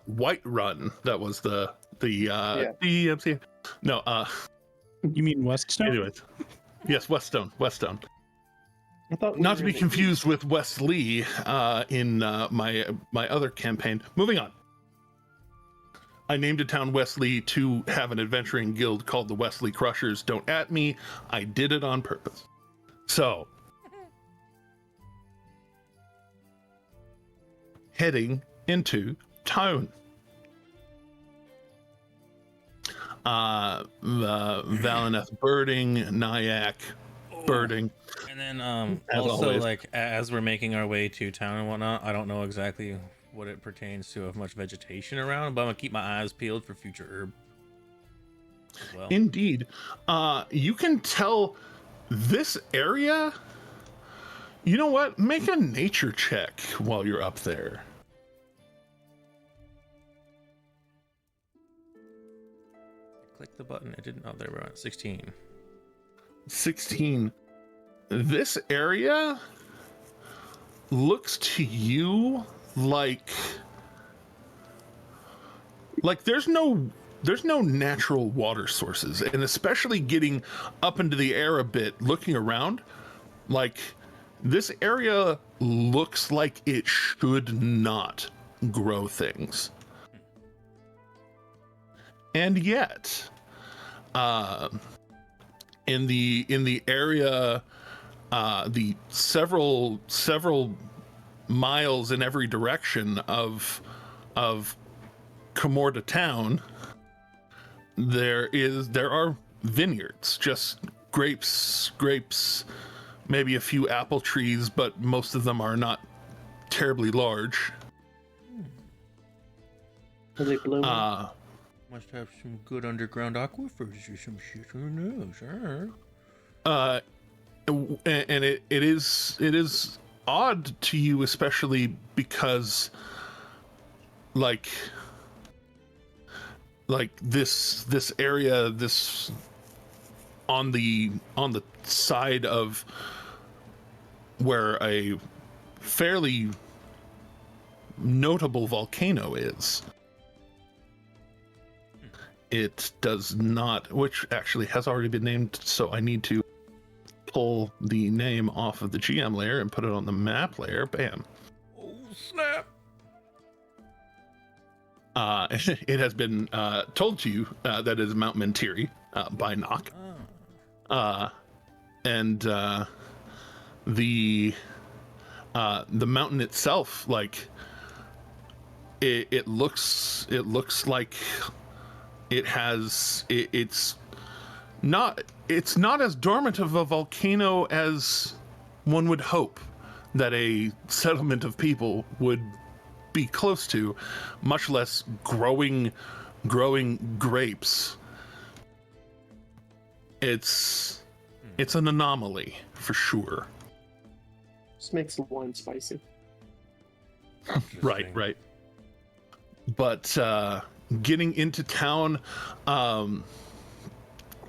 White Run that was the DMC. No, You mean Weststone? anyways. Yes, Weststone. I thought Not to be confused with West Lee in my other campaign. Moving on. I named a town West Lee to have an adventuring guild called the Wesley Crushers. Don't at me. I did it on purpose. So, heading into town. Valineth birding, Nyack birding. And then As also always. like as we're making our way to town and whatnot, I don't know exactly what it pertains to of much vegetation around, but I'm gonna keep my eyes peeled for future herb as well. Indeed. You can tell this area. You know what? Make a nature check while you're up there. Click the button. It didn't. Oh, there we're at 16. 16. This area looks to you like there's no natural water sources, and especially getting up into the air a bit, looking around, like this area looks like it should not grow things. And yet, in the area, the several miles in every direction of Comorta town, there are vineyards, just grapes, maybe a few apple trees, but most of them are not terribly large. Are they blooming? Must have some good underground aquifers or some shit. Who knows? And it is odd to you, especially because like this area, this on the side of where a fairly notable volcano is. It does not, which actually has already been named, so I need to pull the name off of the GM layer and put it on the map layer. Bam. Oh, snap. It has been told to you that it is Mount Mentiri by Nock. And the mountain itself, like it looks like it's not as dormant of a volcano as one would hope that a settlement of people would be close to, much less growing grapes. It's an anomaly for sure. Just makes the wine spicy. Right. But getting into town,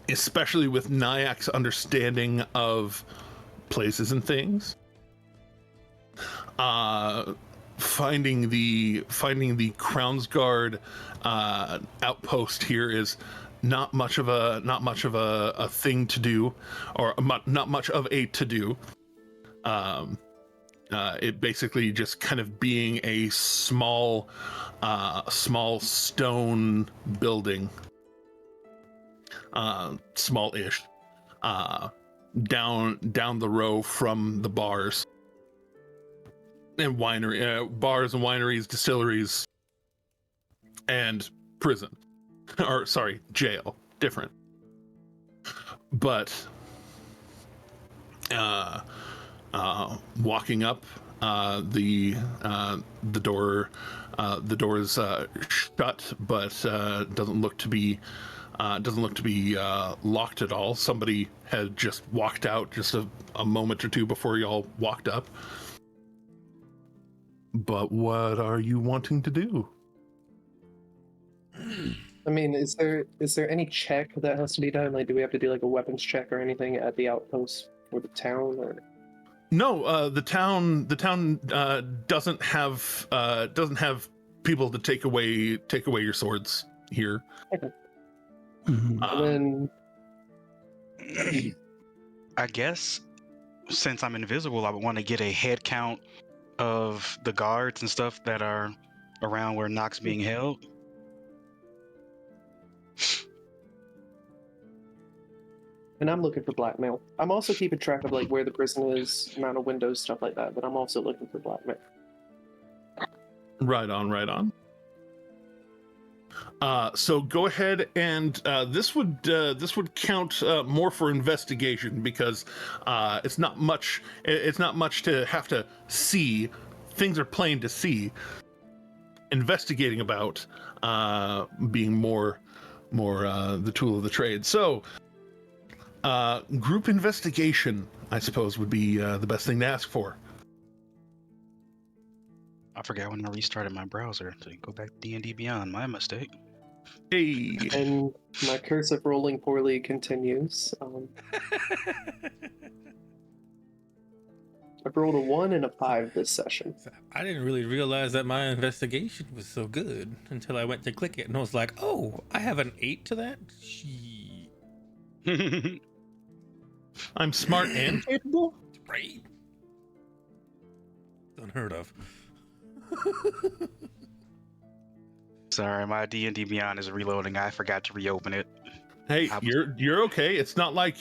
especially with Nyak's understanding of places and things, finding the Crownsguard outpost here is not much of a thing to do, or not much of a to do. It basically just kind of being a small stone building, small-ish, down the row from the bars and bars and wineries, distilleries, and prison, or sorry, jail. Different, but walking up, the door is shut, but doesn't look to be locked at all. Somebody had just walked out just a moment or two before y'all walked up. But what are you wanting to do? I mean, is there any check that has to be done? Like, do we have to do like a weapons check or anything at the outpost or the town? Or no, the town doesn't have people to take away your swords here. Okay. Mhm. Then I guess since I'm invisible, I would want to get a head count of the guards and stuff that are around where Nock's being held. and I'm looking for blackmail. I'm also keeping track of like where the prison is, amount of windows, stuff like that. But I'm also looking for blackmail. Right on. So go ahead and this would count more for investigation, because it's not much to have to see. Things are plain to see. Investigating about being more the tool of the trade. So group investigation, I suppose, would be the best thing to ask for. I forgot when I restarted my browser to go back to D&D Beyond. My mistake. Hey. And my curse of rolling poorly continues. I've rolled a 1 and a 5 this session. I didn't really realize that my investigation was so good until I went to click it, and I was like, "Oh, I have an 8 to that." Shit. I'm smart and capable. Right? Unheard of. Sorry, my D&D Beyond is reloading. I forgot to reopen it. Hey, you're okay. It's not like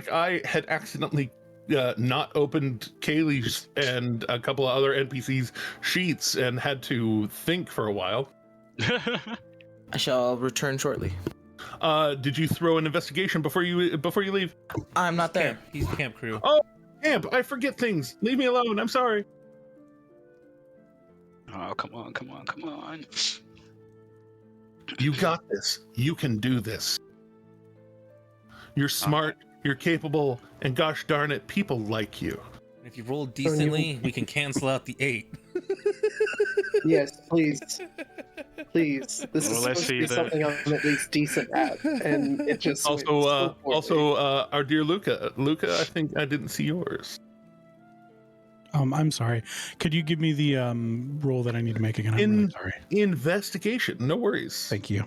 I had accidentally not opened Kaylee's and a couple of other NPCs sheets and had to think for a while. I shall return shortly. Did you throw an investigation before you leave? I'm not there. He's camp crew. Oh, camp! I forget things. Leave me alone. I'm sorry. Oh, come on. You got this. You can do this. You're smart. You're capable, and gosh darn it, people like you. If you roll decently, we can cancel out the 8. Yes, please. Please. This Well, is let's supposed to see be the- something I'm at least decent at. And it just went so poorly. Our dear Luca. Luca, I think I didn't see yours. I'm sorry. Could you give me the roll that I need to make again? I'm really sorry. Investigation. No worries. Thank you.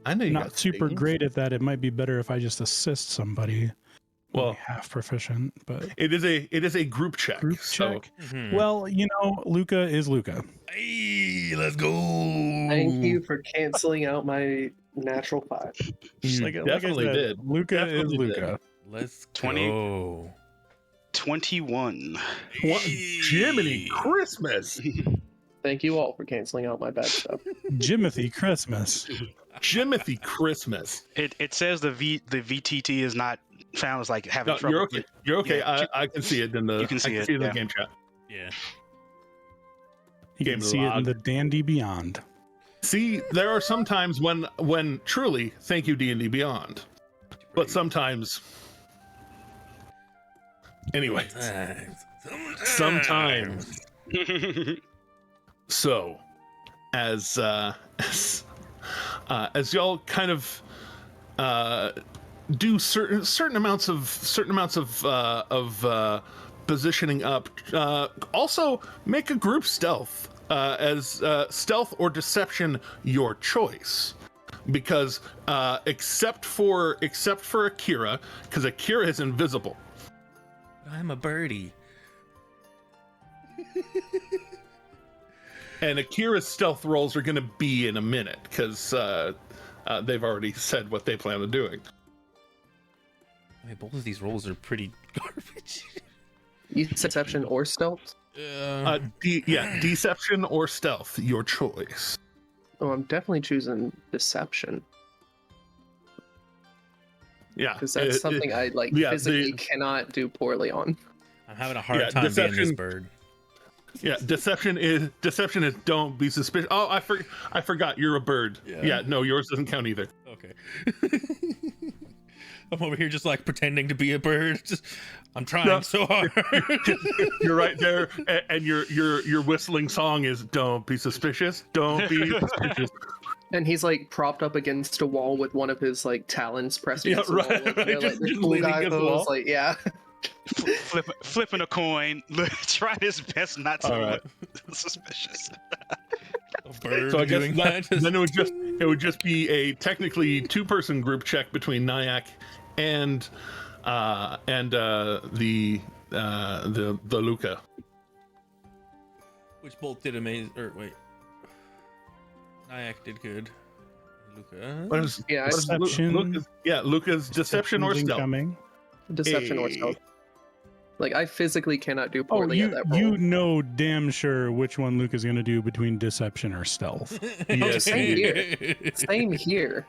I know you Not got super things. great at that. It might be better if I just assist somebody. Well, Half proficient, but it is a group check. group so- check. Well, Luca is Luca. Hey, let's go. Thank you for canceling out my natural 5. You Like I definitely said, did. Luca Definitely is did. Luca. Let's 20. go. 21. What? Jiminy Christmas! Thank you all for canceling out my bad stuff. Jimothy Christmas. Jimothy Christmas. It says the VTT is not found as like having No, trouble. you're okay. You're okay. Yeah, I can see it in the. you can see I it, in the yeah. game chat. Yeah. You Game can see it in log. the Dandy Beyond. See, there are some times when truly, thank you D&D Beyond, but sometimes. Anyway, sometimes. So, as y'all kind of do certain amounts of positioning up, also make a group stealth as stealth or deception, your choice. Because except for Akira, because Akira is invisible. I'm a birdie. And Akira's stealth rolls are going to be in a minute because they've already said what they plan on doing. I mean, both of these rolls are pretty garbage. You said deception or stealth? Deception or stealth, your choice. Oh, I'm definitely choosing deception. Yeah, Because that's something I physically cannot do poorly on. I'm having a hard time being this bird. Yeah, deception is don't be suspicious. Oh, I forgot you're a bird. Yeah, no, yours doesn't count either. Okay. I'm over here just like pretending to be a bird. I'm trying so hard. You're right there, and your whistling song is "Don't be suspicious, don't be suspicious." And he's like propped up against a wall with one of his like talons pressed against the wall. Right, Like, just the cool leaning guy against the pose, wall. like, yeah. Flipping a coin, trying his best not to All right. look suspicious. A bird So I guess doing that. then it would just be a technically 2-person group check between Nyack and the Luca. Which both did amazing. Or wait, Nyack did good. Luca. What is, Yeah, what is Deception. Luca's deception or stealth. Incoming. deception or Hey. stealth. Like I physically cannot do Oh, poorly at that roll. you know damn sure which one Luke is going to do between deception or stealth. Yes, Same here. Same here.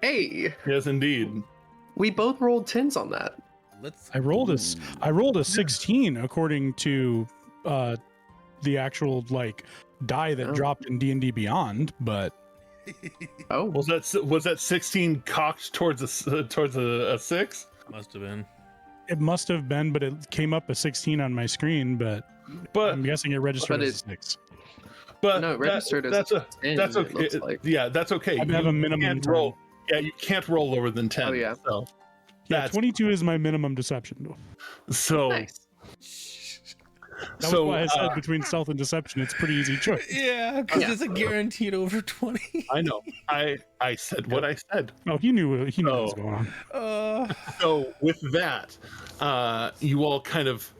Hey, Yes, indeed. we both rolled 10s on that. Let's. I rolled a 16 according to the actual like die that Oh. dropped in D&D Beyond, but Oh, Was that 16 cocked towards a 6? Must have been. it must have been, but it came up a 16 on my screen, but But I'm guessing it registered But as a 6. but No, it registered as that's a 10, that's it okay. looks like. Yeah, that's okay. I have a minimum can't 10. roll. Yeah, you can't roll lower than 10. Oh, yeah. So Yeah, that's 22 is my minimum deception. so nice. That so was why I said between stealth and deception, it's a pretty easy choice. Yeah, because Yeah. it's a guaranteed over 20. I know. I said what I said. Oh, he knew what was going on. So with that, you all kind of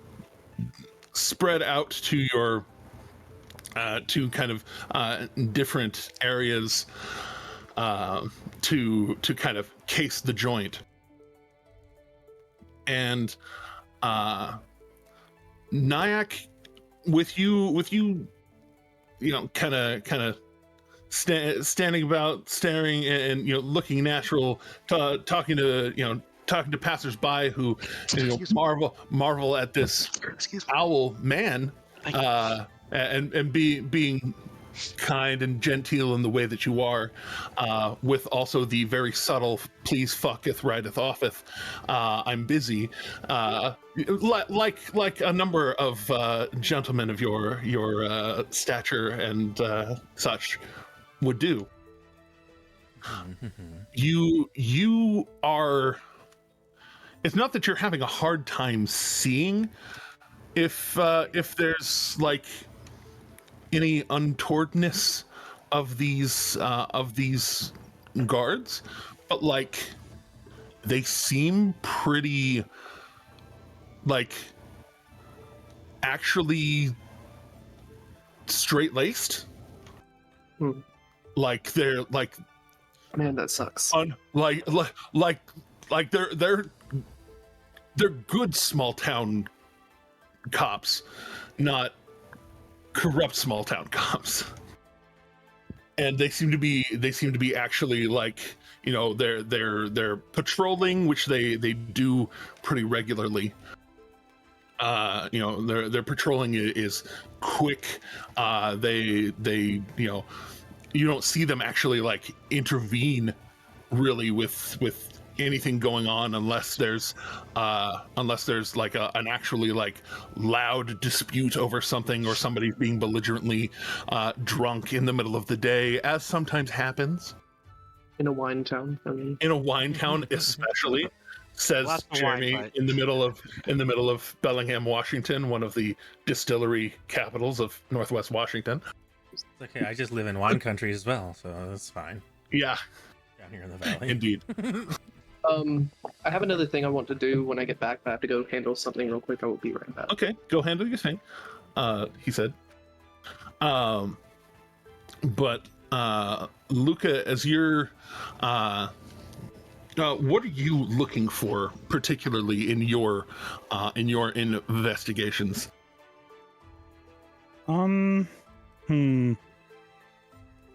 spread out to your to kind of different areas to kind of case the joint. And Nyack, with you, kind of standing about, staring and looking natural, talking to passersby who marvel at this owl man, and being kind and genteel in the way that you are, with also the very subtle "please fucketh rideth offeth." I'm busy, like a number of gentlemen of your stature and such would do. You are. It's not that you're having a hard time seeing if there's like any untowardness of these guards, but like they seem pretty like actually straight-laced. Like they're like, man, that sucks. Like they're good small town cops, not corrupt small town cops. And they seem to be actually like, they're patrolling, which they do pretty regularly. Their patrolling is quick. They you don't see them actually like intervene really with anything going on unless there's like an actually like loud dispute over something, or somebody being belligerently drunk in the middle of the day, as sometimes happens in a wine town. In a wine town, especially, says Jeremy, in the middle of Bellingham, Washington, one of the distillery capitals of Northwest Washington. It's okay, I just live in wine country as well, so that's fine. Yeah, down here in the valley. Indeed. I have another thing I want to do when I get back, but I have to go handle something real quick. I will be right back. Okay, go handle your thing, he said. But Luca, as you're what are you looking for particularly in your investigations?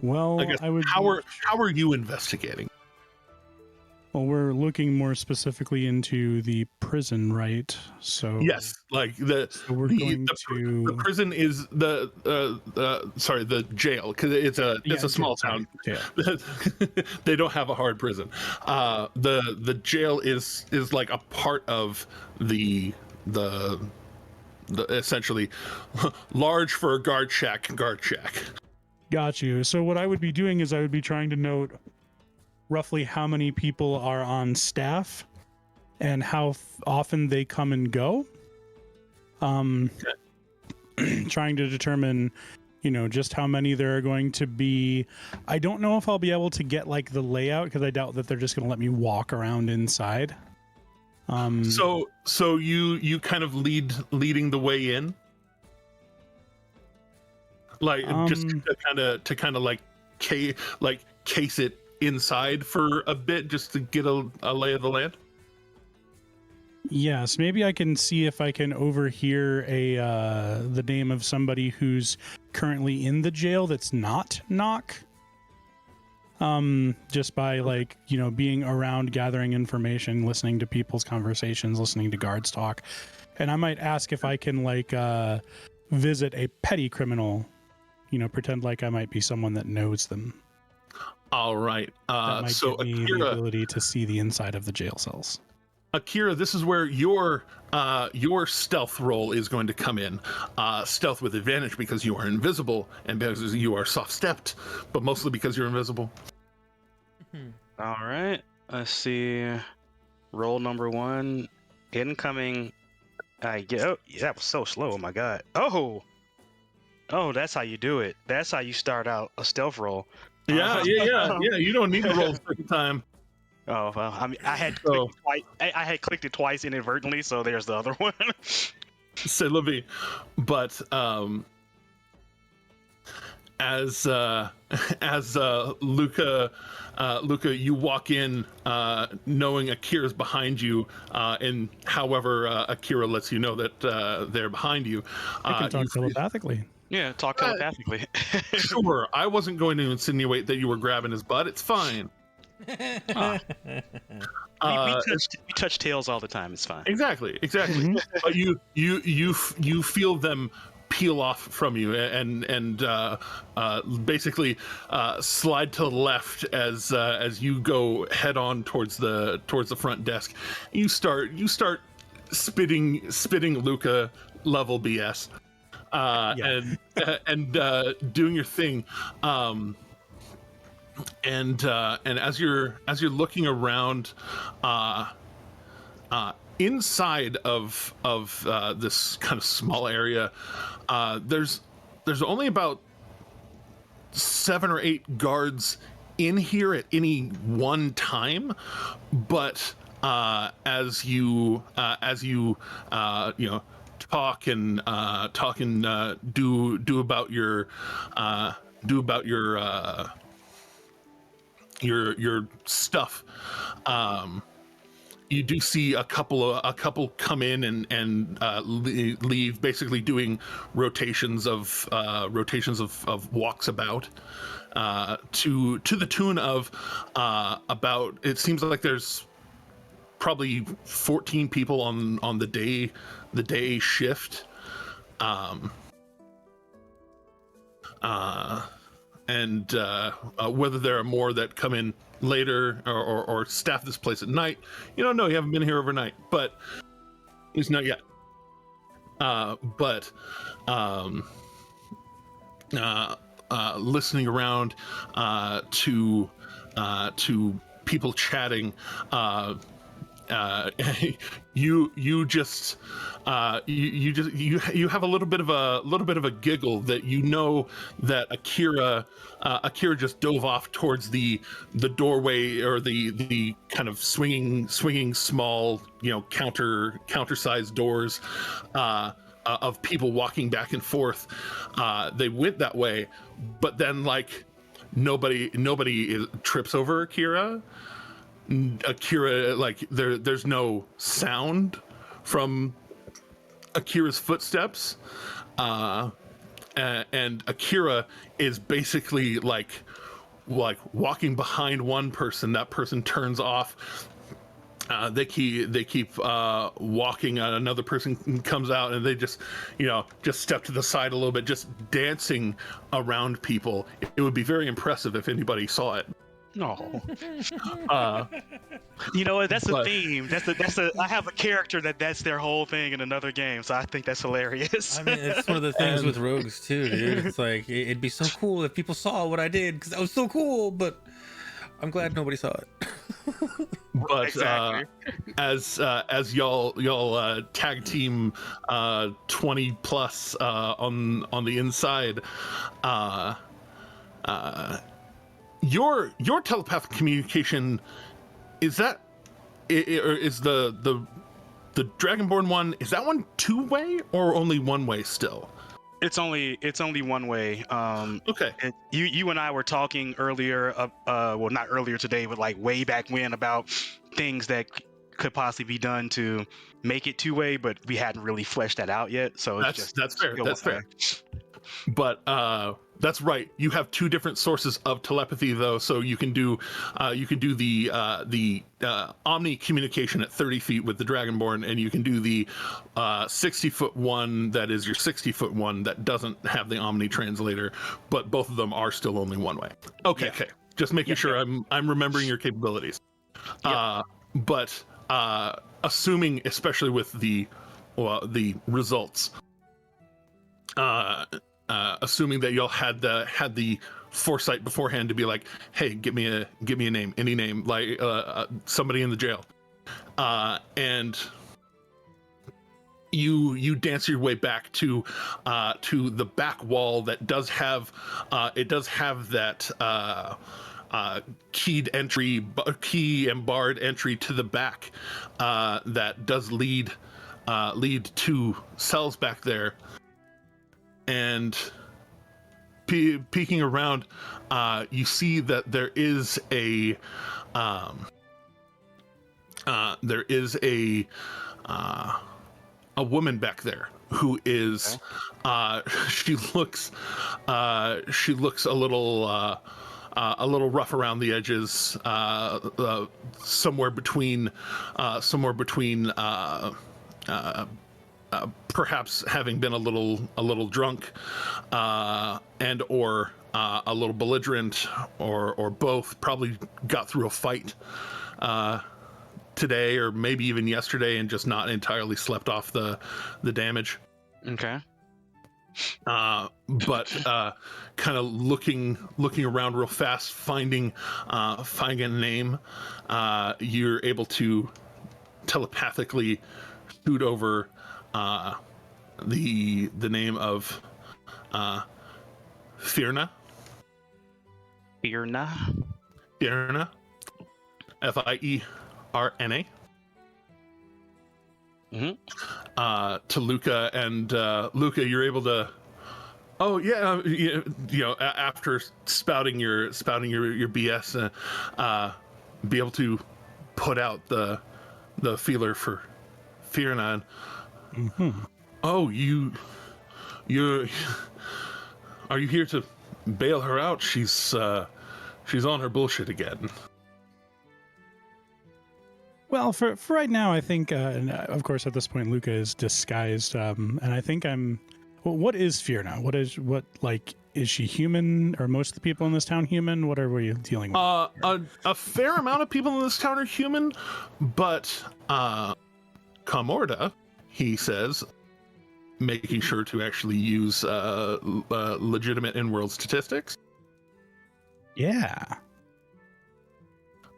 Well, I guess, how are you investigating? Well, we're looking more specifically into the prison, right? So yes, like the prison is the jail, because it's a small town. Yeah. They don't have a hard prison. The jail is like a part of the essentially large for a guard shack. Got you. So what I would be doing is I would be trying to note roughly how many people are on staff and how often they come and go. Trying to determine, just how many there are going to be. I don't know if I'll be able to get like the layout, because I doubt that they're just going to let me walk around inside. So you kind of leading the way in, like just to kind of like case it inside for a bit, just to get a lay of the land. Yes, maybe I can see if I can overhear the name of somebody who's currently in the jail that's not Knock. Just by being around, gathering information, listening to people's conversations, listening to guards talk. And I might ask if I can visit a petty criminal, pretend like I might be someone that knows them. All right. That might So give me Akira, the ability to see the inside of the jail cells. Akira, this is where your stealth roll is going to come in. Stealth with advantage because you are invisible and because you are soft-stepped, but mostly because you're invisible. All right. Let's see. Roll number 1. Incoming. Oh, yeah, that was so slow. Oh, my God. Oh, that's how you do it. That's how you start out a stealth roll. Yeah. You don't need to roll a second time. Oh, well, I mean, I had clicked it twice. I had clicked it twice inadvertently, so there's the other one. C'est la vie. But as Luca, you walk in knowing Akira's behind you, and however Akira lets you know that they're behind you. I can talk you telepathically. Yeah, talk telepathically. Sure, I wasn't going to insinuate that you were grabbing his butt. It's fine. We touch tails all the time. It's fine. Exactly. But you feel them peel off from you and basically slide to the left as you go head on towards the front desk. You start spitting Luca level BS. And doing your thing, and as you're looking around, inside of this kind of small area, there's only about 7 or 8 guards in here at any one time, but as you talk and do about your stuff, you do see a couple come in and leave, basically doing rotations of walks about, to the tune of about, it seems like there's probably 14 people on the day shift, and whether there are more that come in later or staff this place at night, you don't know. You haven't been here overnight, but at least not yet. Listening around to people chatting, you have a little bit of a giggle that you know that Akira just dove off towards the doorway, or the kind of swinging small, counter-sized doors of people walking back and forth. They went that way, but then nobody trips over Akira, there's no sound from Akira's footsteps, and Akira is basically like walking behind one person. That person turns off. They keep walking. Another person comes out, and they just step to the side a little bit, just dancing around people. It would be very impressive if anybody saw it. No. You know what? That's a theme. I have a character that's their whole thing in another game, so I think that's hilarious. I mean, it's one of the things with rogues too, dude. It's like it'd be so cool if people saw what I did, because that was so cool. But I'm glad nobody saw it. But exactly. As y'all tag team 20 plus on the inside, your telepathic communication, is that is the Dragonborn one, is that one two-way or only one-way still? It's only one way. Okay. You and I were talking earlier, well, not earlier today, but way back when, about things that could possibly be done to make it two-way, but we hadn't really fleshed that out yet. So that's fair. That's fair. But that's right. You have two different sources of telepathy, though, so you can do the omni communication at 30 feet with the Dragonborn, and you can do the 60-foot one that is your 60-foot one that doesn't have the omni translator, but both of them are still only one way. Okay. Just making sure I'm remembering your capabilities. But assuming, especially with the results, assuming that y'all had the foresight beforehand to be like, hey, give me a name, any name, like somebody in the jail, and you dance your way back to the back wall that does have that key and barred entry to the back, that does lead to cells back there. And peeking around, you see that there is a woman back there who is she looks a little rough around the edges, somewhere between perhaps having been a little drunk, and or a little belligerent, or both. Probably got through a fight today, or maybe even yesterday, and just not entirely slept off the damage. Okay. But kind of looking around real fast, finding a name, you're able to telepathically shoot over the name of Firna. Firna. Firna. Fierna. To Luca, and Luca, you're able to. Oh yeah, after spouting your BS, be able to put out the feeler for Firna. Oh, you're. Are you here to bail her out? She's on her bullshit again. Well, for right now, I think, and of course, at this point, Luca is disguised, and I think I'm. Well, what is Firna? Is she human? Are most of the people in this town human? What are we dealing with? A fair amount of people in this town are human, but Comorda, he says, making sure to actually use legitimate in-world statistics. Yeah.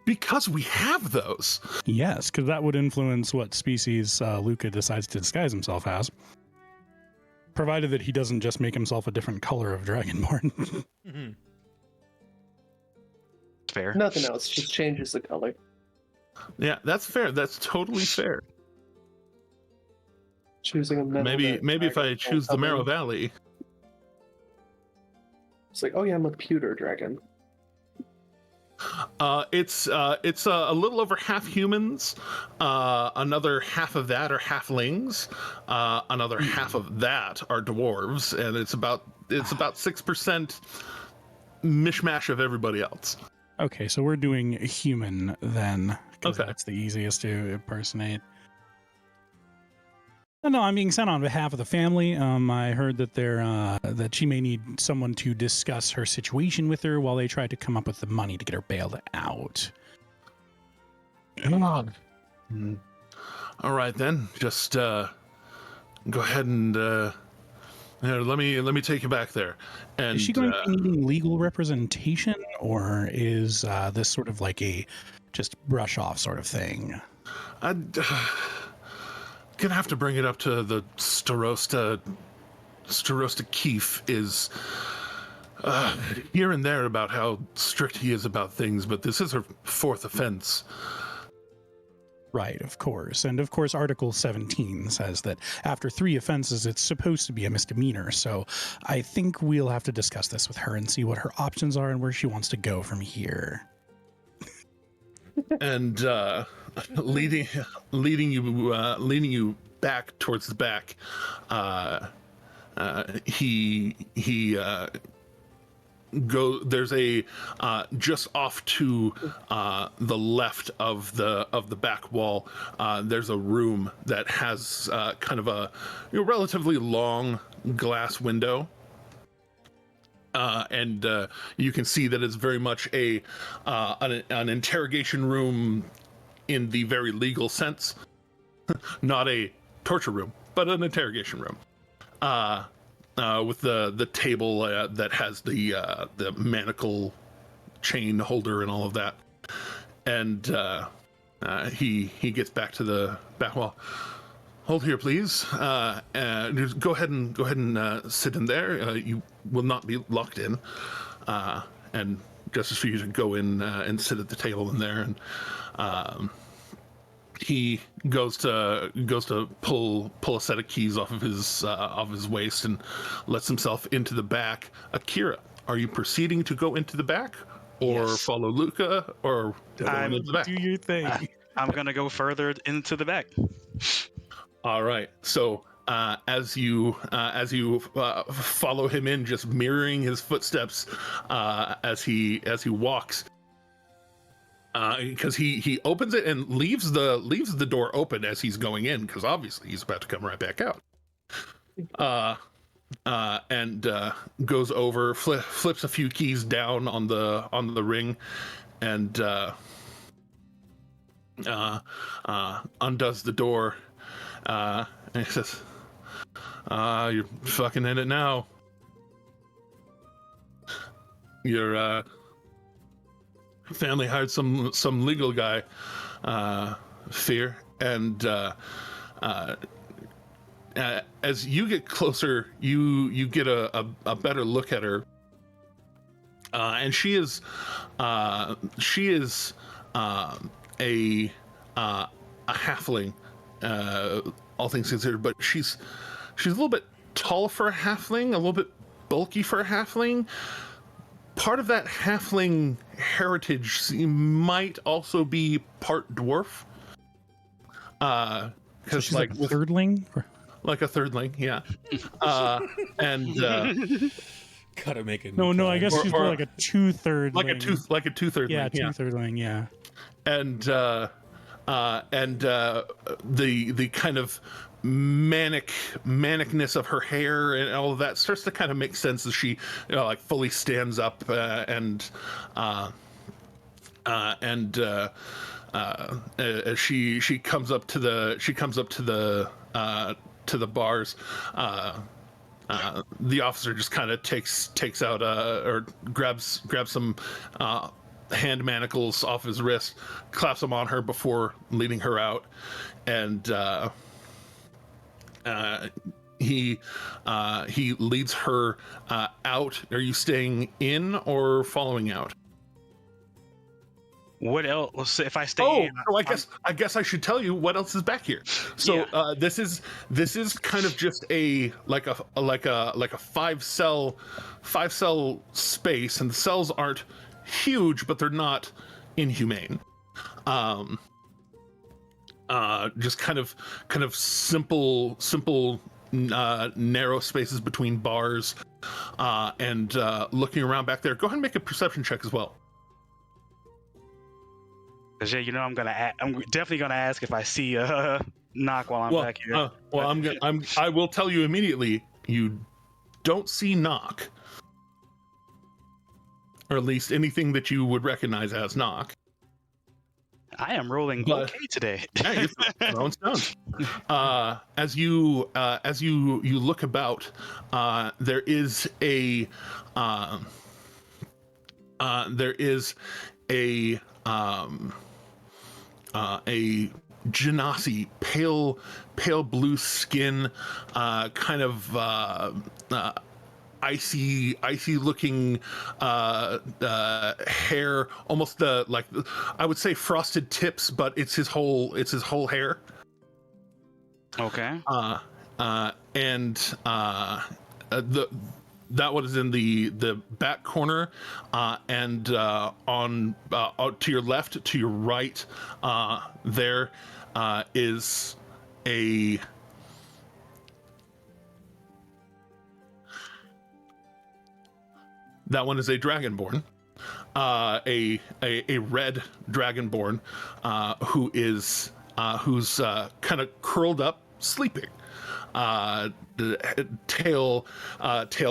Because we have those. Yes, because that would influence what species Luca decides to disguise himself as. Provided that he doesn't just make himself a different color of Dragonborn. Fair. Nothing else, just changes the color. Yeah, that's fair. That's totally fair. Choosing a metal Maybe if I choose the Marrow Valley. It's like, oh yeah, I'm a pewter dragon. It's a little over half humans. Another half of that are halflings. Another half of that are dwarves, and it's about 6% mishmash of everybody else. Okay, so we're doing human then, because Okay. that's the easiest to impersonate. No, I'm being sent on behalf of the family. I heard that that she may need someone to discuss her situation with her while they try to come up with the money to get her bailed out. All right then, just go ahead and let me take you back there. And Is she going to be needing legal representation, or is this sort of like a just brush off sort of thing? Gonna have to bring it up to the Starosta. Starosta Keefe is here and there about how strict he is about things, but this is her fourth offense. Right, of course. And of course, Article 17 says that after 3 offenses, it's supposed to be a misdemeanor. So I think we'll have to discuss this with her and see what her options are and where she wants to go from here. And leading you back towards the back, there's a just off to the left of the back wall, there's a room that has kind of a relatively long glass window. And you can see that it's very much an interrogation room in the very legal sense, not a torture room, but an interrogation room. With the table that has the manacle chain holder and all of that, and he gets back to the back wall. Hold here, please. Just go ahead and sit in there. You will not be locked in, and just for you to go in and sit at the table in there. And he goes to pull a set of keys off of his waist and lets himself into the back. Akira, are you proceeding to go into the back, or Yes. follow Luca, or going into the back? Do your thing. I'm gonna go further into the back. All right. So as you follow him in, just mirroring his footsteps as he walks, because he opens it and leaves the door open as he's going in, because obviously he's about to come right back out. And goes over, flips a few keys down on the ring, and undoes the door. And he says, "You're fucking in it now. Your family hired some legal guy, Fear, and as you get closer, you get a better look at her, and she is a halfling, all things considered, but she's a little bit tall for a halfling, a little bit bulky for a halfling. Part of that halfling heritage might also be part dwarf. So she's like a thirdling? Like a thirdling, yeah. And Gotta make it. No, I guess she's more like a two-third. like a two-third. Yeah, two-thirdling, yeah. And the kind of manicness of her hair and all of that starts to kind of make sense as she like fully stands up as she comes up to the bars. The officer just kind of takes out or grabs some hand manacles off his wrist, claps them on her before leading her out, and he leads her out. Are you staying in or following out? What else? If I stay in, I guess I should tell you what else is back here. So this is kind of just a five cell space, and the cells aren't huge, but they're not inhumane. Just kind of simple narrow spaces between bars, and looking around back there. Go ahead and make a perception check as well. Cause I'm definitely gonna ask if I see Knock while I'm back here. I will tell you immediately. You don't see Knock, or at least anything that you would recognize as Knock. I am rolling okay today. Yeah, you're throwing stones. As you look about, there is a genasi, pale blue skin, kind of icy looking hair, almost like I would say frosted tips, but it's his whole hair. Okay. That one is in the back corner, and on to your left, to your right, there is a that one is a dragonborn, a red dragonborn, who's kind of curled up, sleeping. The tail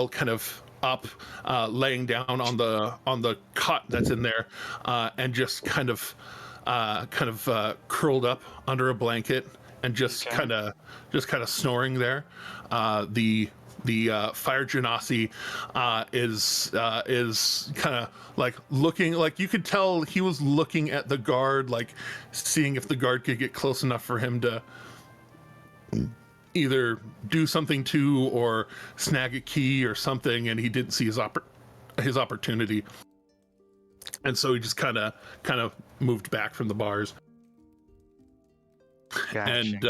kind of up, laying down on the cot that's in there, and just kind of curled up under a blanket and just kind of snoring there. The fire genasi is kind of like looking, like you could tell he was looking at the guard, like seeing if the guard could get close enough for him to either do something to or snag a key or something, and he didn't see his opportunity, and so he just kind of moved back from the bars. Gotcha. And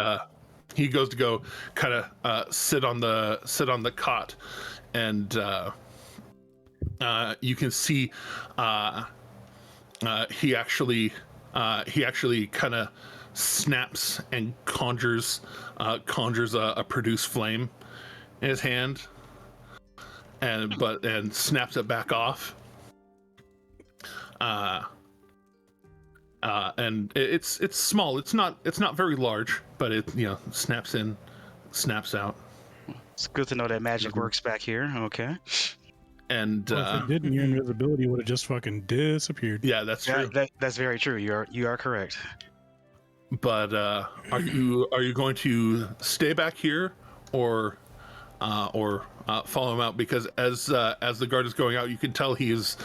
he goes to go kind of sit on the cot, and you can see he actually kind of snaps and conjures a produce flame in his hand, and snaps it back off. And it's small. It's not very large, but it snaps in, snaps out. It's good to know that magic works back here. Okay. And Well, if it didn't, your invisibility would have just fucking disappeared. yeah, that's true. That's very true. You are correct. But are you going to stay back here or follow him out? Because as the guard is going out, you can tell he is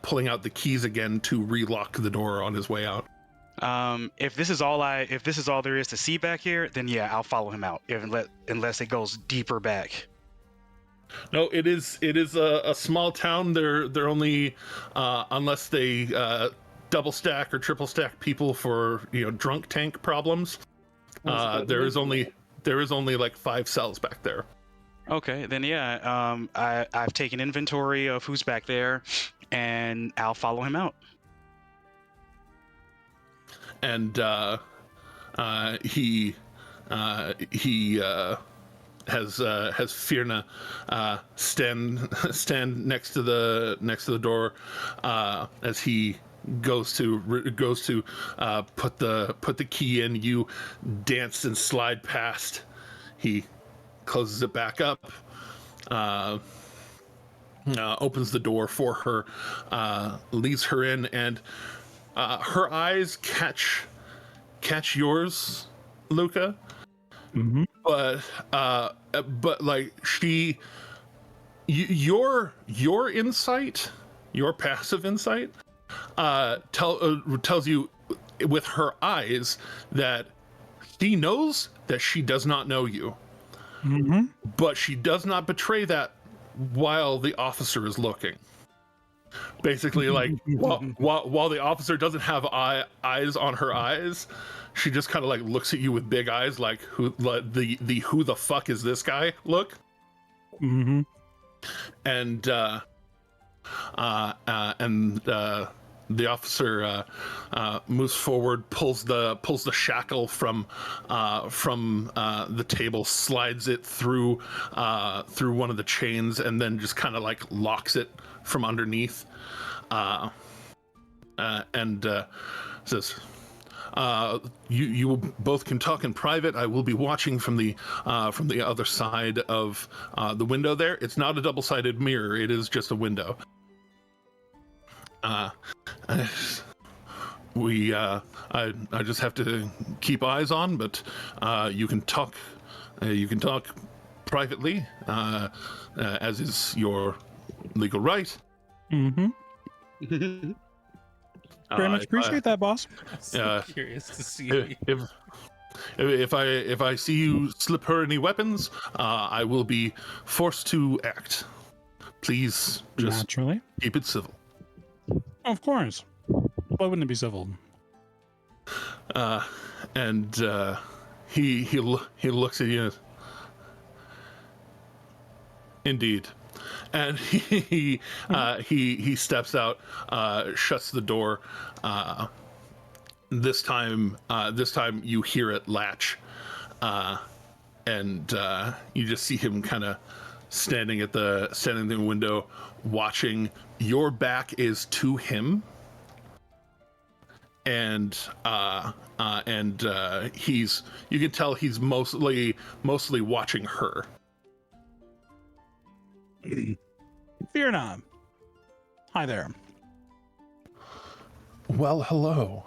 pulling out the keys again to relock the door on his way out. If this is all there is to see back here, then yeah, I'll follow him out. Unless it goes deeper back. No, it is a small town. They're only unless they double stack or triple stack people for drunk tank problems. There is only like 5 cells back there. Okay, then yeah, I've taken inventory of who's back there, and I'll follow him out. And he has Firna stand next to the door as he goes to put the key in. You dance and slide past. He closes it back up, opens the door for her, leads her in, and her eyes catch yours, Luca. Mm-hmm. But like your insight, your passive insight, tells you with her eyes that she knows that she does not know you. Mm-hmm. But she does not betray that while the officer is looking. Basically, like while the officer doesn't have eyes on her eyes, she just kind of like looks at you with big eyes, like who the fuck is this guy look. Mm-hmm. And the officer moves forward, pulls the shackle from the table, slides it through one of the chains, and then just kind of like locks it from underneath, and says, "You both can talk in private. I will be watching from the other side of the window there. It's not a double-sided mirror. It is just a window." I just have to keep eyes on, but you can talk privately, as is your legal right. Mm-hmm. Very much appreciate that, boss. I'm so curious to see. If I see you slip her any weapons, I will be forced to act. Please, just Naturally. keep it civil. Of course. Why wouldn't it be civil? And he looks at you. Indeed. And he steps out, shuts the door. This time you hear it latch, and you just see him kind of standing in the window, watching. Your back is to him, and you can tell he's mostly watching her. Fear not. Hi there. Well, hello.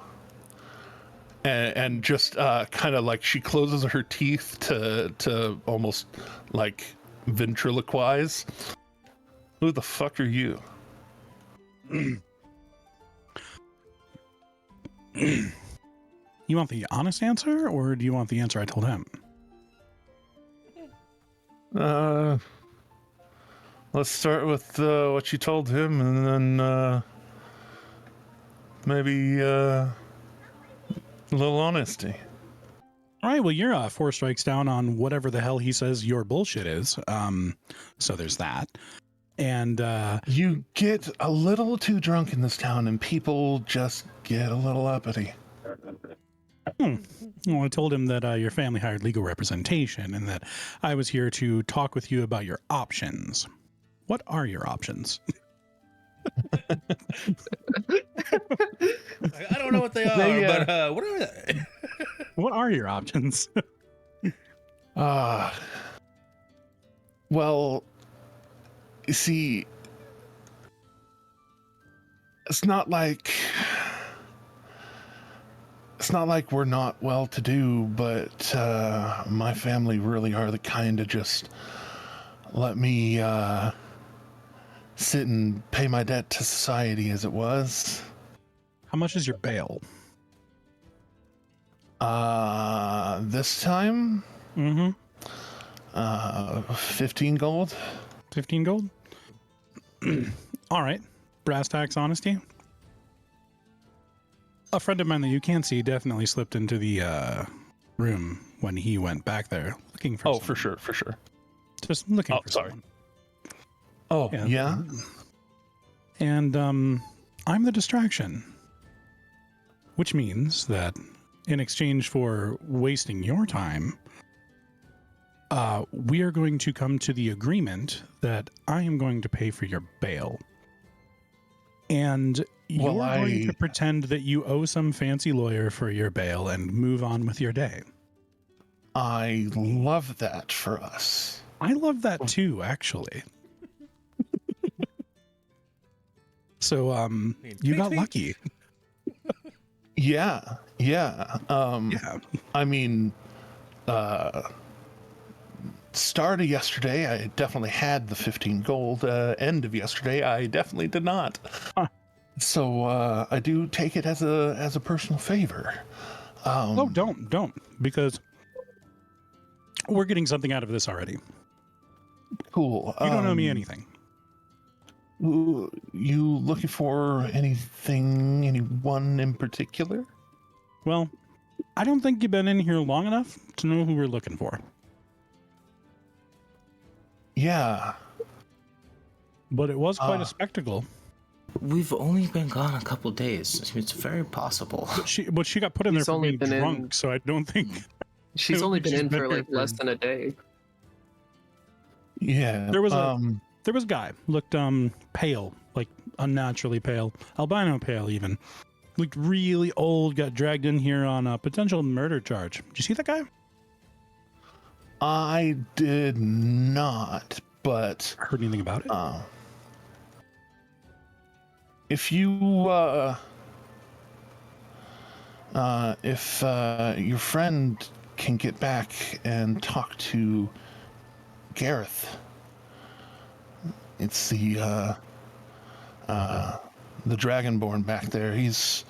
And just kind of like she closes her teeth to almost like ventriloquize. Who the fuck are you? You want the honest answer, or do you want the answer I told him? Let's start with what you told him, and then maybe a little honesty. All right, well, you're 4 strikes down on whatever the hell he says your bullshit is. So there's that. And You get a little too drunk in this town, and people just get a little uppity. well, I told him that your family hired legal representation and that I was here to talk with you about your options. What are your options? I don't know what they are, but what are they? What are your options? Well, you see, it's not like we're not well-to-do, but my family really are the kind to just let me sit and pay my debt to society as it was. How much is your bail? This time, 15 gold. 15 gold? All right. Brass tacks honesty. A friend of mine that you can see definitely slipped into the room when he went back there looking for someone. For sure. Just looking for sorry. someone. Oh, yeah? And I'm the distraction. Which means that in exchange for wasting your time, we are going to come to the agreement that I am going to pay for your bail. And you're going to pretend that you owe some fancy lawyer for your bail and move on with your day. I love that for us. I love that too, actually. So, you got lucky. Yeah. Yeah. I mean, start of yesterday, I definitely had the 15 gold. End of yesterday, I definitely did not. Huh. So I do take it as a personal favor. Oh, don't, because we're getting something out of this already. Cool. You don't owe me anything. You looking for anyone in particular? Well, I don't think you've been in here long enough to know who we're looking for. Yeah. But it was quite a spectacle. We've only been gone a couple days. It's very possible. But she got put in there He's for only being been drunk, in- so I don't think... She's only been She's in been for here like for- less than a day. Yeah. There was a guy, looked pale, like unnaturally pale, albino pale even. Looked really old, got dragged in here on a potential murder charge. Did you see that guy? I did not, but Heard anything about it? if you if your friend can get back and talk to Gareth, it's the Dragonborn back there. He's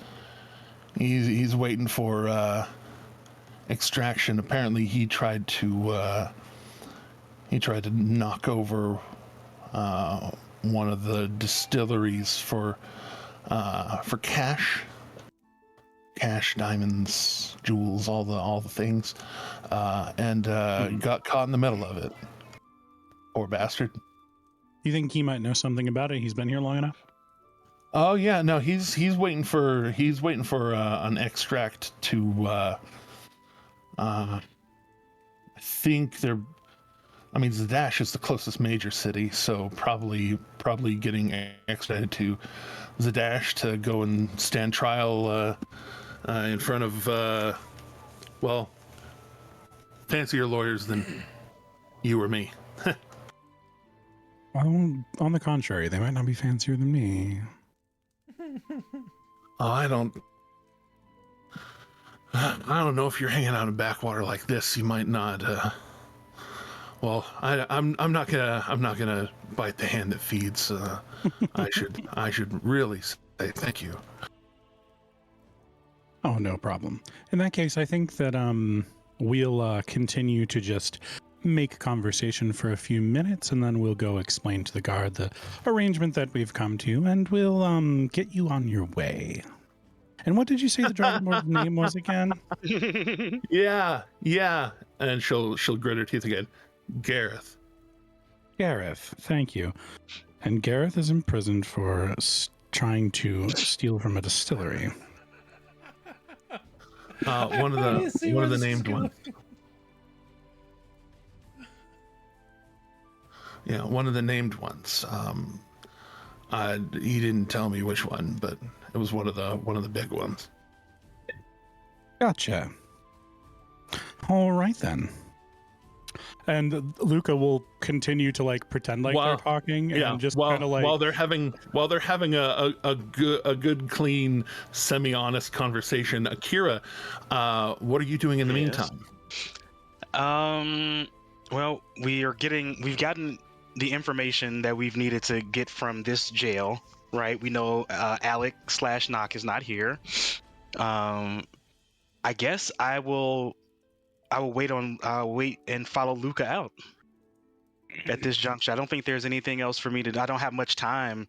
waiting for extraction. Apparently, he tried to knock over one of the distilleries for cash, diamonds, jewels, all the things, and got caught in the middle of it. Poor bastard. You think he might know something about it? He's been here long enough? Oh yeah, no, he's waiting for an extract to I think Zadash is the closest major city, so probably getting extradited to Zadash to go and stand trial in front of fancier lawyers than you or me. Well, on the contrary, they might not be fancier than me. Oh, I don't know if you're hanging out in backwater like this. You might not. I'm not gonna bite the hand that feeds. I should really say thank you. Oh, no problem. In that case, I think that we'll continue to just make conversation for a few minutes, and then we'll go explain to the guard the arrangement that we've come to, and we'll get you on your way. And what did you say the Dragonborn's name was again? Yeah, and she'll grit her teeth again. Gareth. Gareth, thank you. And Gareth is imprisoned for trying to steal from a distillery. One of the named ones. Yeah, one of the named ones. He didn't tell me which one, but it was one of the big ones. Gotcha. All right then. And Luca will continue to like pretend like they're talking and just kind of like while they're having a good clean semi-honest conversation. Akira, what are you doing in the meantime? Well, we've gotten the information that we've needed to get from this jail, right? We know Alec/Knock is not here. I guess I will wait and follow Luca out at this juncture. I don't think there's anything else for me to do. I don't have much time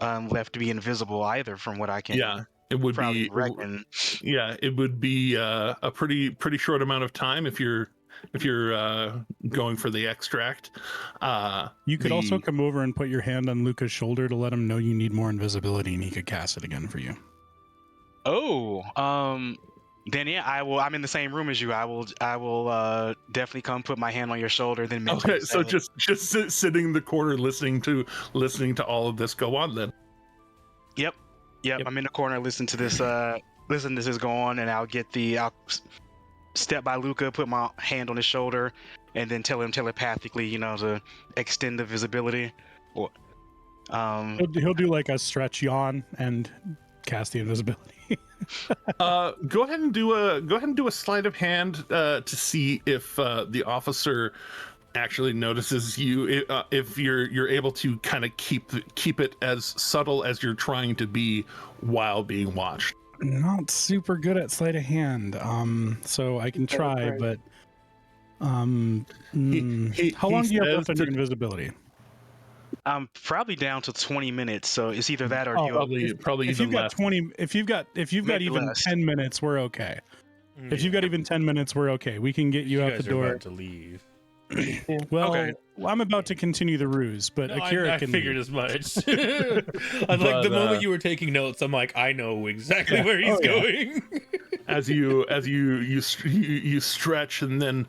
left to be invisible either, from what I can. Yeah, it would be. Reckon. Yeah, it would be a pretty short amount of time if you're going for the extract. You could also come over and put your hand on Luca's shoulder to let him know you need more invisibility, and he could cast it again for you. Oh, then yeah, I will. I'm in the same room as you. I will definitely come put my hand on your shoulder. Then okay, so just sitting in the corner listening to all of this go on. Then. Yep. I'm in the corner listening to this. Listen to this go on, and I'll step by Luca, put my hand on his shoulder, and then tell him telepathically, to extend the visibility. Or he'll do like a stretch yawn and cast the invisibility. Go ahead and do a sleight of hand to see if the officer actually notices you. If you're able to kind of keep it as subtle as you're trying to be while being watched. Not super good at sleight of hand, so I can try, but how long do you have left on your invisibility? I'm probably down to 20 minutes, so it's either that or probably if even you've got less. 20, if you've got even less. 10 minutes, we're okay. Yeah. If you've got even 10 minutes, we're okay. We can get you out the door. About to leave. Well, okay. I'm about to continue the ruse, but Akira I can figured leave. as much. Like the moment you were taking notes, I'm like, I know exactly where he's going. As you stretch and then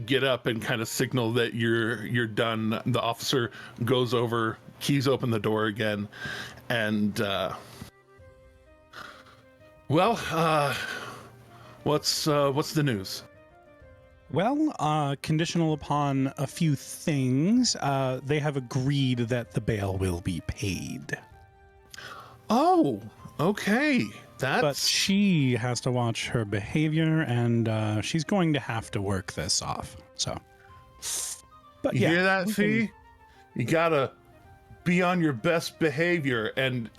get up and kind of signal that you're done, the officer goes over, keys open the door again, and what's the news? Well, conditional upon a few things, they have agreed that the bail will be paid. Oh, okay. But she has to watch her behavior, and she's going to have to work this off. So, but you hear that, Fee? You gotta be on your best behavior, and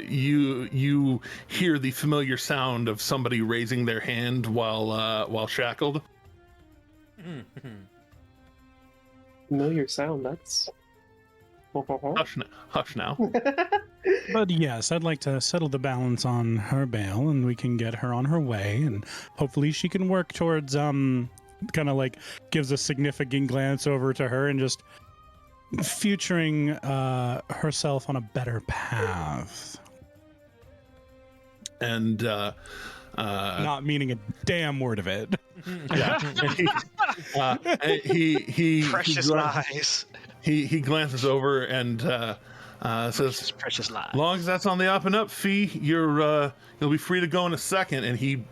you hear the familiar sound of somebody raising their hand while shackled. Familiar sound. That's. Hush now. But yes, I'd like to settle the balance on her bail, and we can get her on her way, and hopefully she can work towards kind of like gives a significant glance over to her and just futuring herself on a better path. And not meaning a damn word of it. Yeah. He precious lies. He glances over and says, "Precious lies." Long as that's on the up and up, Fee, you'll be free to go in a second. And he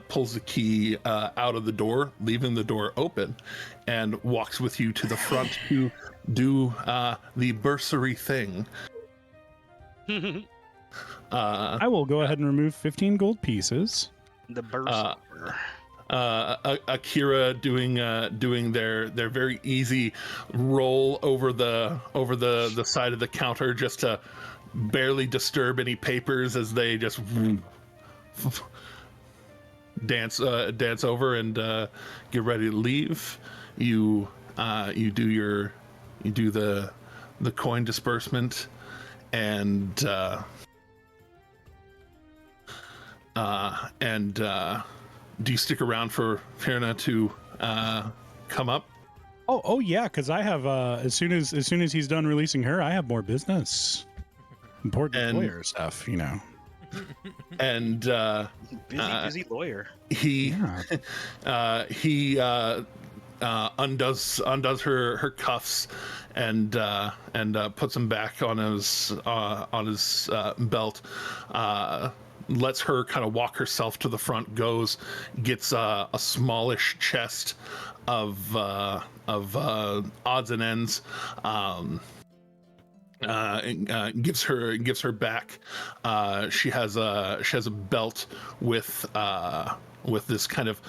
pulls the key out of the door, leaving the door open, and walks with you to the front to do the bursary thing. I will go ahead and remove 15 gold pieces. The bursary. Akira doing their very easy roll over the side of the counter just to barely disturb any papers as they just dance over and get ready to leave. You do the coin disbursement, and And do you stick around for Firna to come up? Oh yeah, because I have as soon as he's done releasing her, I have more business, important lawyer stuff, you know. And busy lawyer. He he undoes her cuffs and puts them back on his belt. Lets her kind of walk herself to the front. Gets a smallish chest of odds and ends. Gives her back. She has a belt with this kind of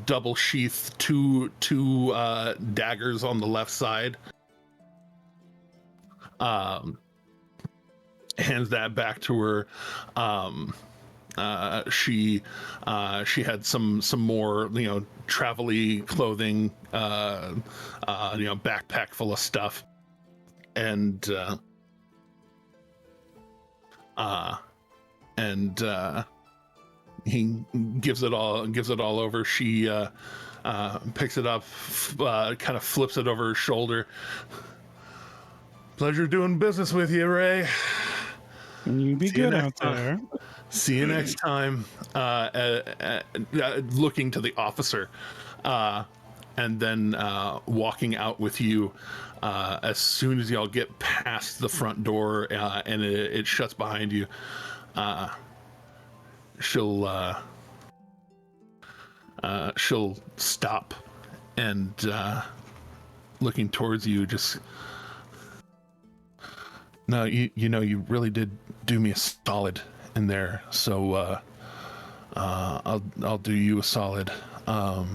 double sheath, two daggers on the left side. Hands that back to her. She had some more, you know, travel-y clothing, backpack full of stuff, and he gives it all over. She picks it up, kind of flips it over her shoulder. Pleasure doing business with you, Ray. You be good out there. See you next time. Looking to the officer, and then walking out with you. As soon as y'all get past the front door and it shuts behind you, she'll stop and looking towards you, just. No, you know, you really did do me a solid in there, so I'll do you a solid. I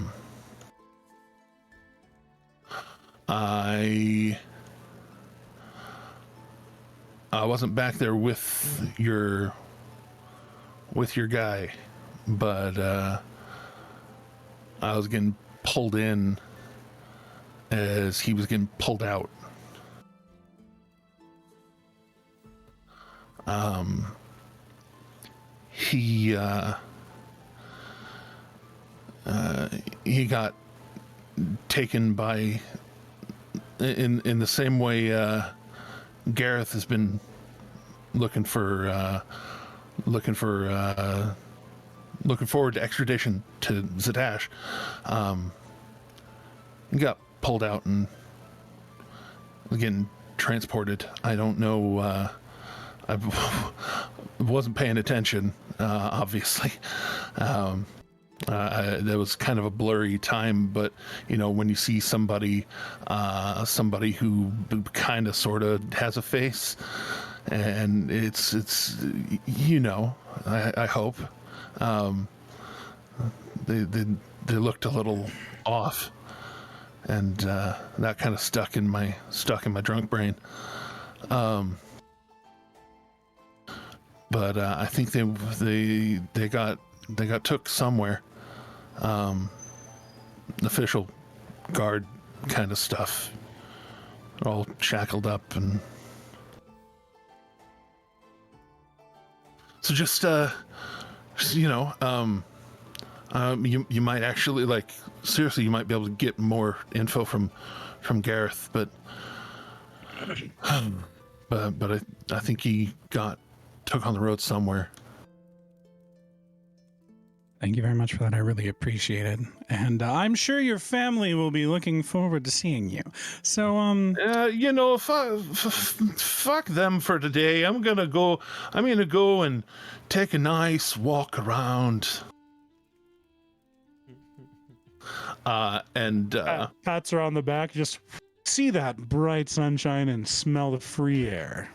wasn't back there with your guy, but I was getting pulled in as he was getting pulled out. He got taken by in the same way Gareth has been looking forward to extradition to Zadash. He got pulled out and again transported. I don't know. I wasn't paying attention, obviously. There was kind of a blurry time, but you know, when you see somebody who kind of sort of has a face, and it's you know, I hope they looked a little off, and that kind of stuck in my drunk brain. But I think they got took somewhere. Official guard kind of stuff, all shackled up, and so just you know, you might actually, like, seriously, you might be able to get more info from Gareth, but I think he took on the road somewhere. Thank you very much for that. I really appreciate it. And I'm sure your family will be looking forward to seeing you. So, you know, fuck them for today. I'm gonna go and take a nice walk around. pats her on the back. Just see that bright sunshine and smell the free air.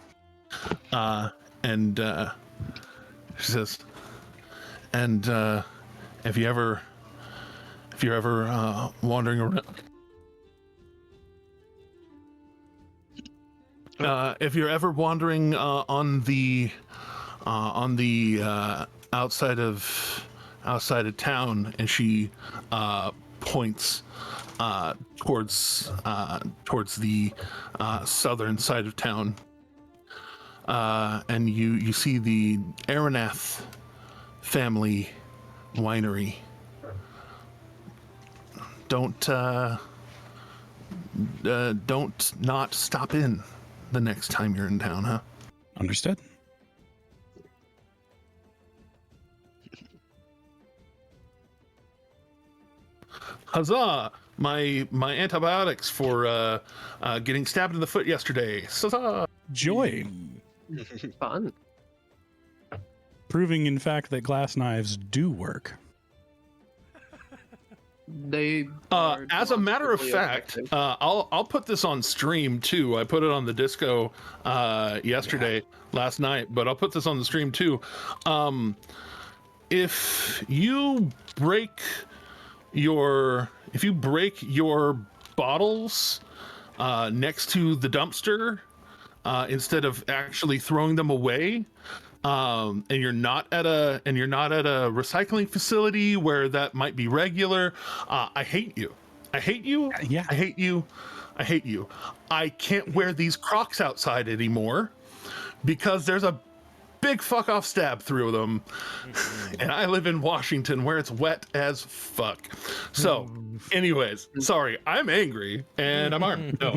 She says, and if you're ever wandering around, if you're ever wandering on the outside of town, and she points towards the southern side of town, and you see the Aeronath family winery. Don't not stop in the next time you're in town, huh? Understood. Huzzah! My antibiotics for getting stabbed in the foot yesterday. Huzzah! Joy. Fun. Proving, in fact, that glass knives do work. They are as a matter of demonstrably fact, effective. I'll put this on stream too. I put it on the disco last night, but I'll put this on the stream too. If you break your bottles next to the dumpster instead of actually throwing them away, and you're not at a recycling facility where that might be regular, I hate you. Yeah. I hate you. I can't wear these Crocs outside anymore because there's a big fuck off stab through them. And I live in Washington where it's wet as fuck. So anyways, sorry, I'm angry and I'm armed. No,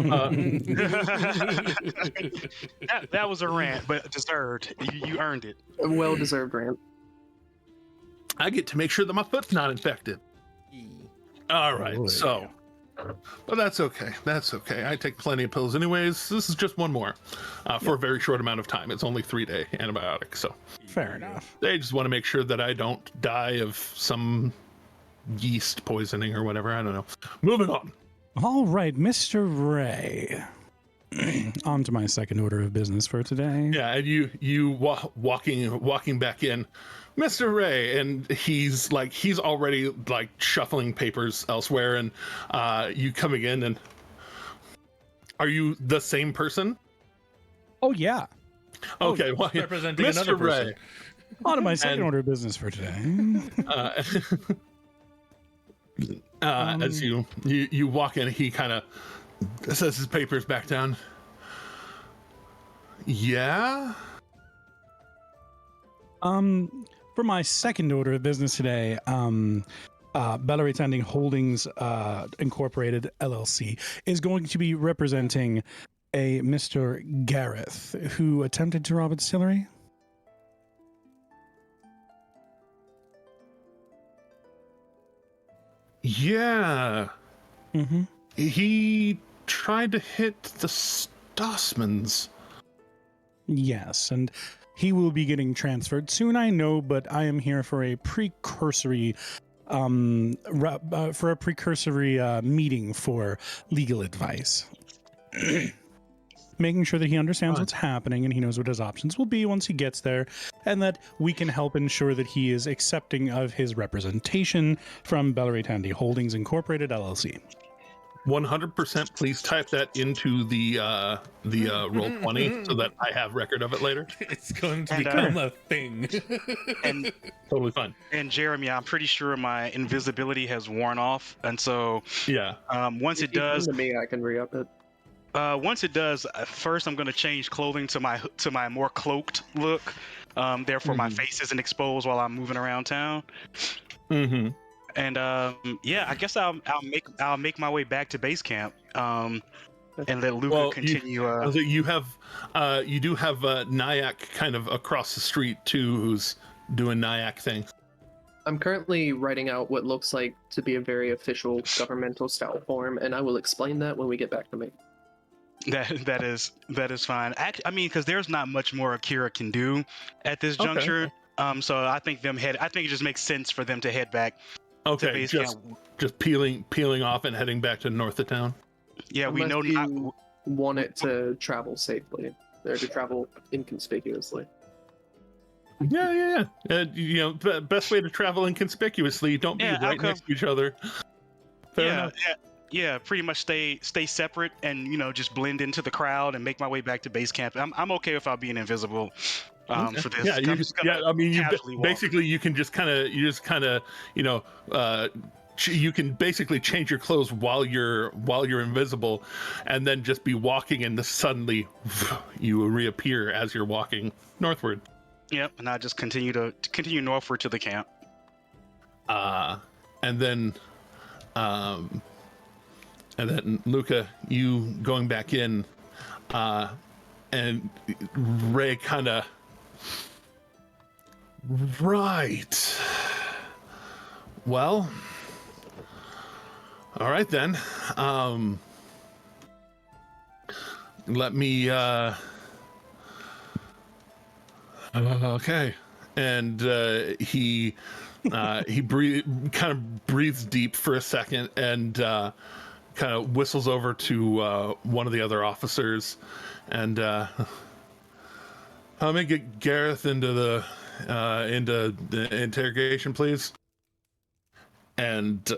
That was a rant, but deserved. You earned it. A well-deserved rant. I get to make sure that my foot's not infected. All right, Boy. so, but that's okay. That's okay. I take plenty of pills anyways. This is just one more for a very short amount of time. It's only 3-day antibiotic. So Fair enough. they just want to make sure that I don't die of some yeast poisoning or whatever. I don't know. Moving on. All right, Mr. Ray. On to my second order of business for today. Yeah, and you walking back in, Mr. Ray, and he's already like shuffling papers elsewhere, and you coming in, and are you the same person? Oh, yeah. Okay, well, representing Mr. another person. Ray. On to my second And- order of business for today. As you walk in, he kind of sets his papers back down. Yeah. For my second order of business today, Bellary Tending Holdings Incorporated LLC is going to be representing a Mr. Gareth who attempted to rob a distillery. Yeah. Mm-hmm. He tried to hit the Stossmans. Yes, and he will be getting transferred soon, I know, but I am here for a precursory meeting for legal advice. Making sure that he understands what's happening and he knows what his options will be once he gets there, and that we can help ensure that he is accepting of his representation from Bellary Tandy Holdings Incorporated LLC. 100%. Please type that into the roll 20 so that I have record of it later. It's going to And, become a thing. And Totally fine. and Jeremy, I'm pretty sure my invisibility has worn off, and so Yeah. once If it you come does, to me, I can re-up it. first I'm going to change clothing to my more cloaked look. Therefore, my face isn't exposed while I'm moving around town. Mm-hmm. And yeah, I guess I'll make my way back to base camp. And let Luca continue. You do have Nyack kind of across the street too, who's doing Nyack things. I'm currently writing out what looks like to be a very official governmental style form, and I will explain that when we get back to me. That is fine. I mean, because there's not much more Akira can do at this Okay. juncture. So I think it just makes sense for them to head back to Okay, base just camp. peeling off and heading back to north of town. Yeah, we know Unless not. you want it to travel safely, or to travel inconspicuously. Yeah. Best way to travel inconspicuously. Don't be Yeah, right okay. next to each other. Fair Yeah, enough. yeah. Pretty much stay separate and just blend into the crowd and make my way back to base camp. I'm okay without being invisible for this. Yeah, I'm just gonna casually walk. basically you can just kind of you can basically change your clothes while you're invisible, and then just be walking, and suddenly you reappear as you're walking northward. Yep, and I just continue northward to the camp. And then Luca, you going back in, and Ray kind of, right. Well, all right then. Let me. Okay, and he kind of breathes deep for a second, and kind of whistles over to one of the other officers, and let me get Gareth into the interrogation, please. And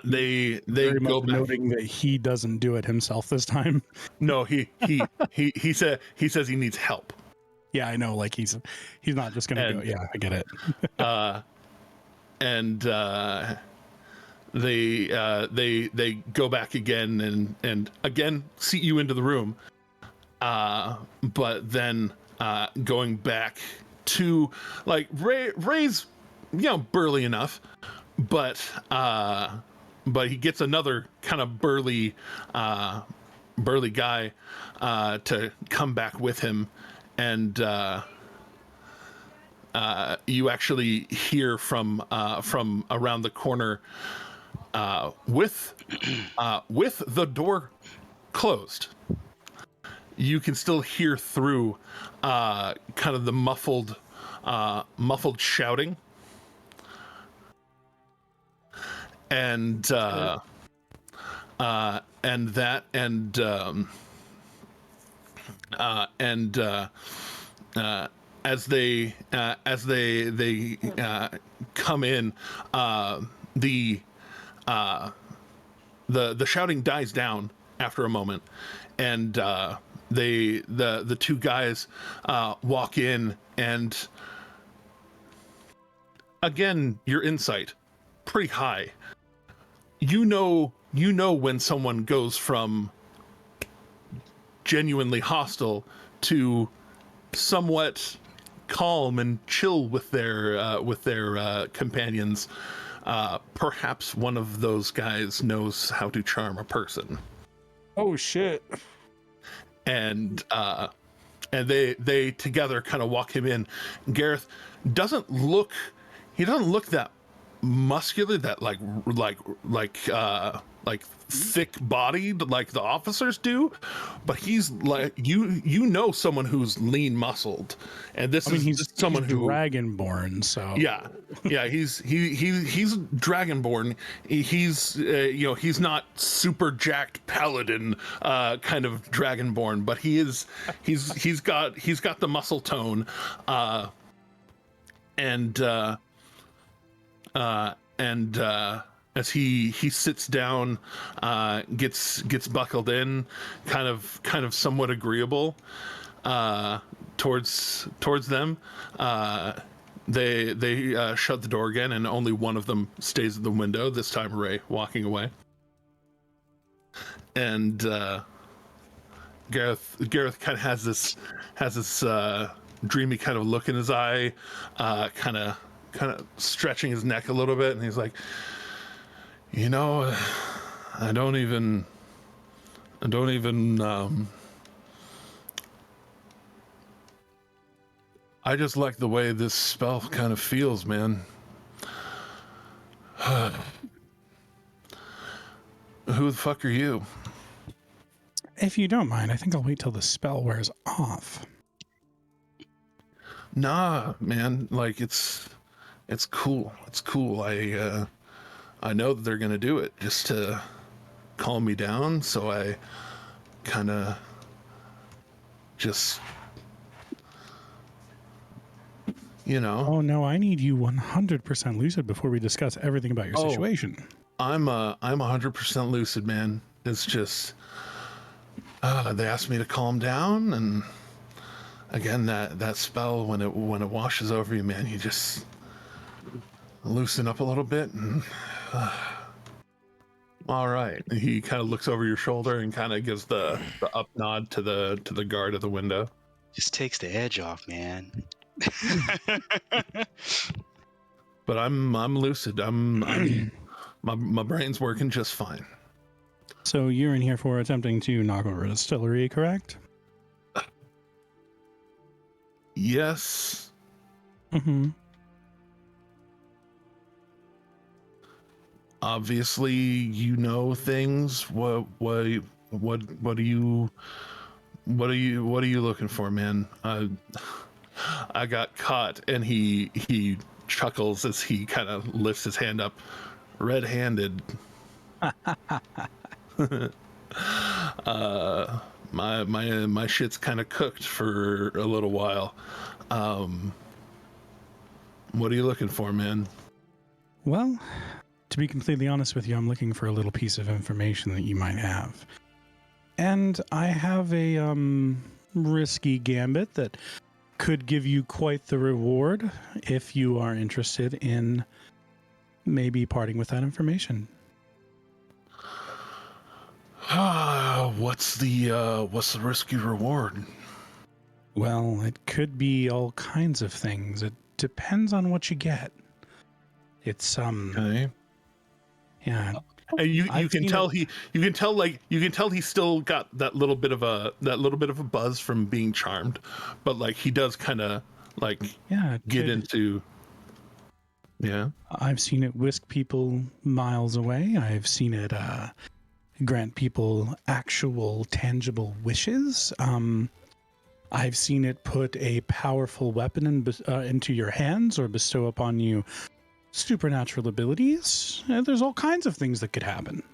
they Very go much back. noting that he doesn't do it himself this time. No, he says he needs help. Yeah, I know. Like he's not just gonna go. Yeah, I get it. And they go back again and again seat you into the room. But then going back to like Ray's, burly enough, but he gets another kind of burly guy to come back with him, and you actually hear from around the corner, with the door closed. You can still hear through kind of the muffled shouting, and as they come in, the shouting dies down after a moment, and the two guys walk in, and again, your insight pretty high. You know when someone goes from genuinely hostile to somewhat calm and chill with their companions. Perhaps one of those guys knows how to charm a person. Oh shit! And they together kind of walk him in. Gareth doesn't look that muscular, that like thick bodied like the officers do, but he's like someone who's lean muscled, and he's someone who dragonborn. So yeah, he's dragonborn. He's not super jacked paladin kind of dragonborn, but he's got the muscle tone, and as he sits down, gets buckled in, kind of somewhat agreeable towards them. They shut the door again, and only one of them stays at the window. This time, Ray walking away, and Gareth kind of has this dreamy kind of look in his eye, kind of stretching his neck a little bit, and he's like, I don't even I just like the way this spell kind of feels, man. Who the fuck are you? If you don't mind, I think I'll wait till the spell wears off. Nah, man, like it's cool. It's cool. I know that they're gonna do it just to calm me down, so I kind of just, Oh no, I need you 100% lucid before we discuss everything about your situation. I'm 100% lucid, man. It's just they asked me to calm down, and again, that spell, when it washes over you, man, you just loosen up a little bit, and all right. He kind of looks over your shoulder and kind of gives the up nod to the guard at the window. Just takes the edge off, man. But I'm lucid. My brain's working just fine. So you're in here for attempting to knock over a distillery, correct? Yes. Mm-hmm. Obviously, you know things. What are you looking for, man? I got caught, and he chuckles as he kind of lifts his hand up, red-handed. My shit's kind of cooked for a little while. What are you looking for, man? Well, to be completely honest with you, I'm looking for a little piece of information that you might have. And I have a risky gambit that could give you quite the reward if you are interested in maybe parting with that information. What's the risky reward? Well, it could be all kinds of things. It depends on what you get. It's Okay. yeah. And you I've can seen tell it. you can tell he's still got that little bit of a buzz from being charmed, but like he does kind of like Yeah, get into. Yeah. I've seen it whisk people miles away. I've seen it grant people actual tangible wishes. I've seen it put a powerful weapon into your hands or bestow upon you supernatural abilities. There's all kinds of things that could happen.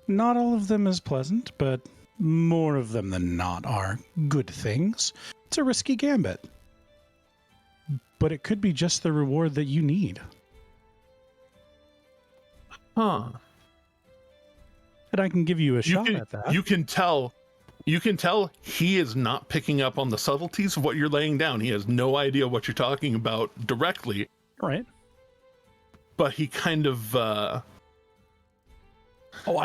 Not all of them is pleasant, but more of them than not are good things. It's a risky gambit. But it could be just the reward that you need. Huh. And I can give you a shot at that. You can tell he is not picking up on the subtleties of what you're laying down. He has no idea what you're talking about directly. Right. But he kind of I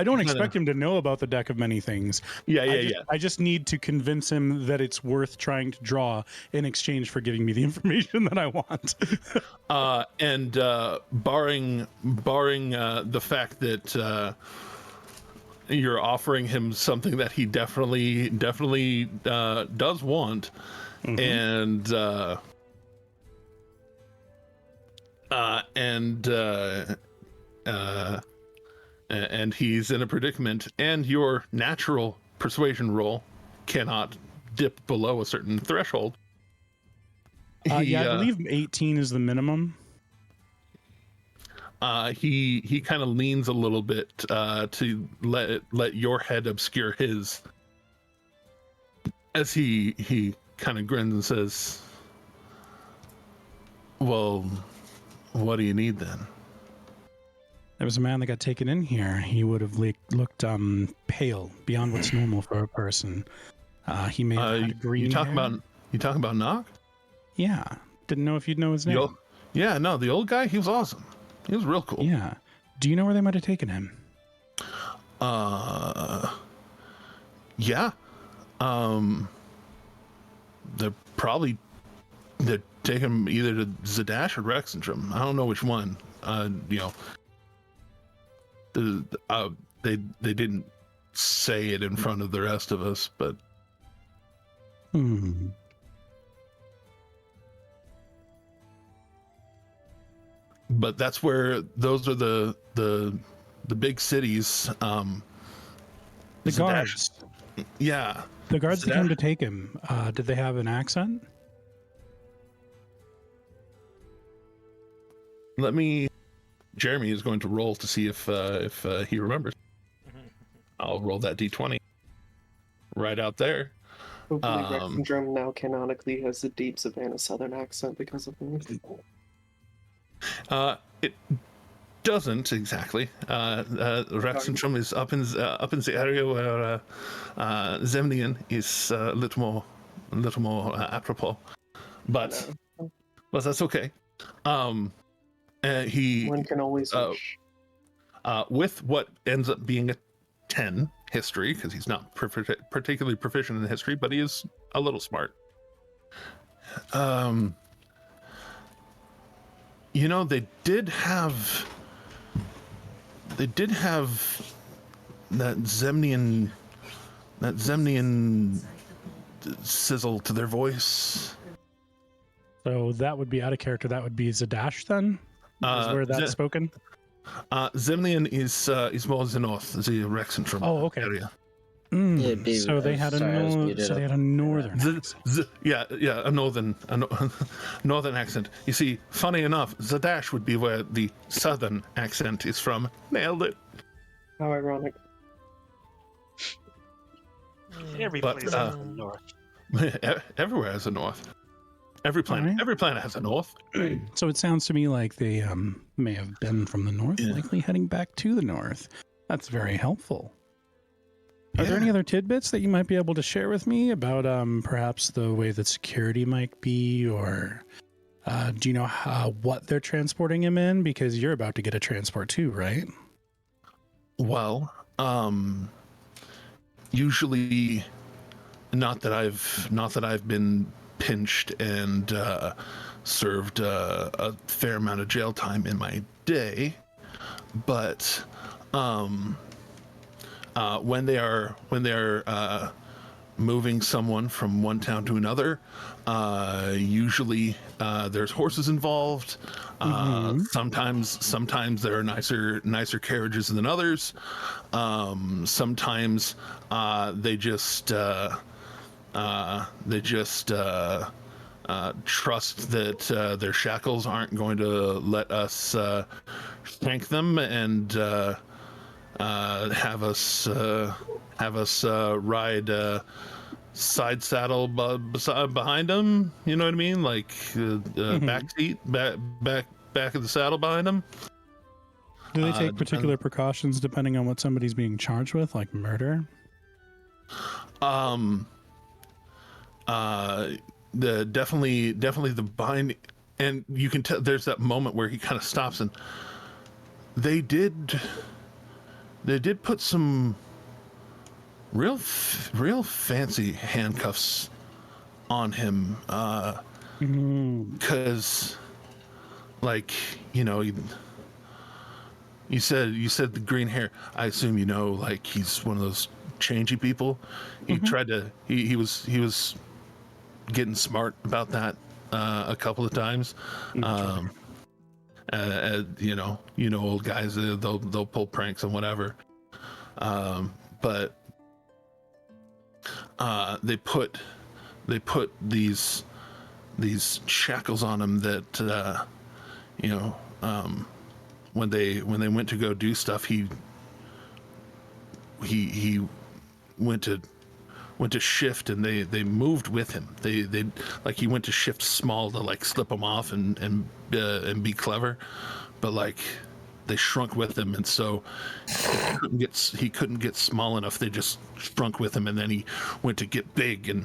don't expect him to know about the deck of many things. I just need to convince him that it's worth trying to draw in exchange for giving me the information that I want. and barring the fact that you're offering him something that he definitely does want, mm-hmm. and he's in a predicament, and your natural persuasion roll cannot dip below a certain threshold. I believe 18 is the minimum. He kind of leans a little bit to let your head obscure his, as he kind of grins and says, "Well, what do you need then?" There was a man that got taken in here. He would have looked pale, beyond what's normal for a person. He may have had green you talking hair. about Knock? Yeah. Didn't know if you'd know his name. The old guy, he was awesome. He was real cool. Yeah. Do you know where they might have taken him? Yeah. They're taking him either to Zadash or Rexentrum. I don't know which one. They didn't say it in front of the rest of us, but but that's where those are the big cities. The guards. Yeah. The guards that came to take him, did they have an accent? Jeremy is going to roll to see if he remembers. I'll roll that d20 right out there. Hopefully Rexendrum now canonically has the deep Savannah Southern accent because of me. It doesn't exactly. Rexentrum is up in the area where Zemnian is a little more apropos, but that's okay. One can always wish. With what ends up being a 10, history because he's not particularly proficient in history, but he is a little smart. You know, they did have that Zemnian sizzle to their voice. So that would be out of character. That would be Zadash then? Is where that's spoken? Zemnian is more the north, the Rexen from area. So they had a northern accent. A northern accent. You see, funny enough, Zadash would be where the southern accent is from. Nailed it. How ironic. Every place has a north. Everywhere has a north. Every planet has a north. So it sounds to me like they may have been from the north, likely heading back to the north. That's very helpful. Are there any other tidbits that you might be able to share with me about perhaps the way that security might be, or do you know what they're transporting him in? Because you're about to get a transport too, right? Well, usually, not that I've been pinched and served a fair amount of jail time in my day, but when they are moving someone from one town to another, usually there's horses involved. Sometimes there are nicer carriages than others. Sometimes they just trust that their shackles aren't going to let us shank them and have us ride side saddle behind them. You know what I mean? Like back seat, back of the saddle behind them. Do they take particular precautions depending on what somebody's being charged with, like murder? The definitely the bind, and you can tell there's that moment where he kind of stops, and they did put some real fancy handcuffs on him, because like, you know, you said the green hair. I assume, you know, like he's one of those changey people. He tried to he was getting smart about that a couple of times. You know, old guys, they'll pull pranks and whatever. But they put these shackles on him that you know, when they went to go do stuff, he went to shift, and they moved with him. They like, he went to shift small to like slip him off and be clever, but like they shrunk with him, and so he couldn't get small enough. They just shrunk with him, and then he went to get big and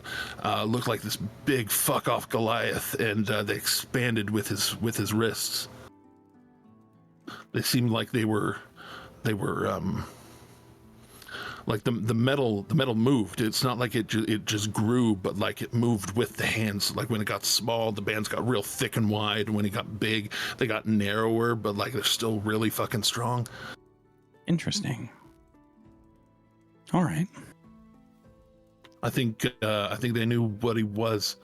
looked like this big fuck off Goliath, and they expanded with his wrists. They seemed like they were like the metal moved. It's not like it just grew, but like it moved with the hands. Like when it got small, the bands got real thick and wide. When it got big, they got narrower, but like they're still really fucking strong. Interesting. All right. I think they knew what he was.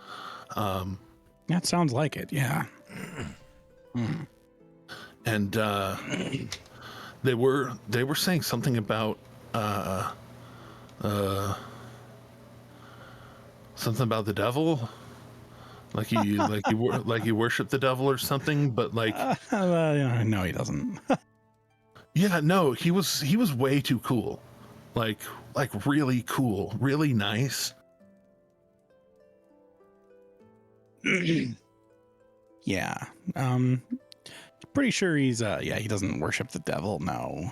That sounds like it. Yeah. And they were saying something about something about the devil, like he worshiped the devil or something, but like no, he doesn't. Yeah, no, he was way too cool, like really cool, really nice. Yeah. Pretty sure he's he doesn't worship the devil. No.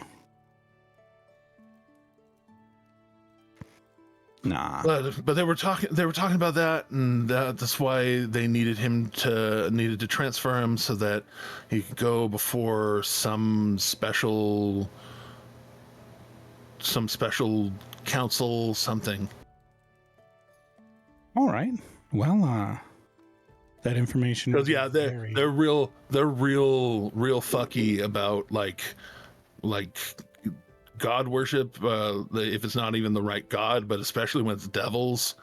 Nah. But they were talking about that, and that's why they needed to transfer him so that he could go before some special some special council, something. All right. Well, that information. Because yeah, they're real fucky about like god worship. If it's not even the right god, but especially when it's devils,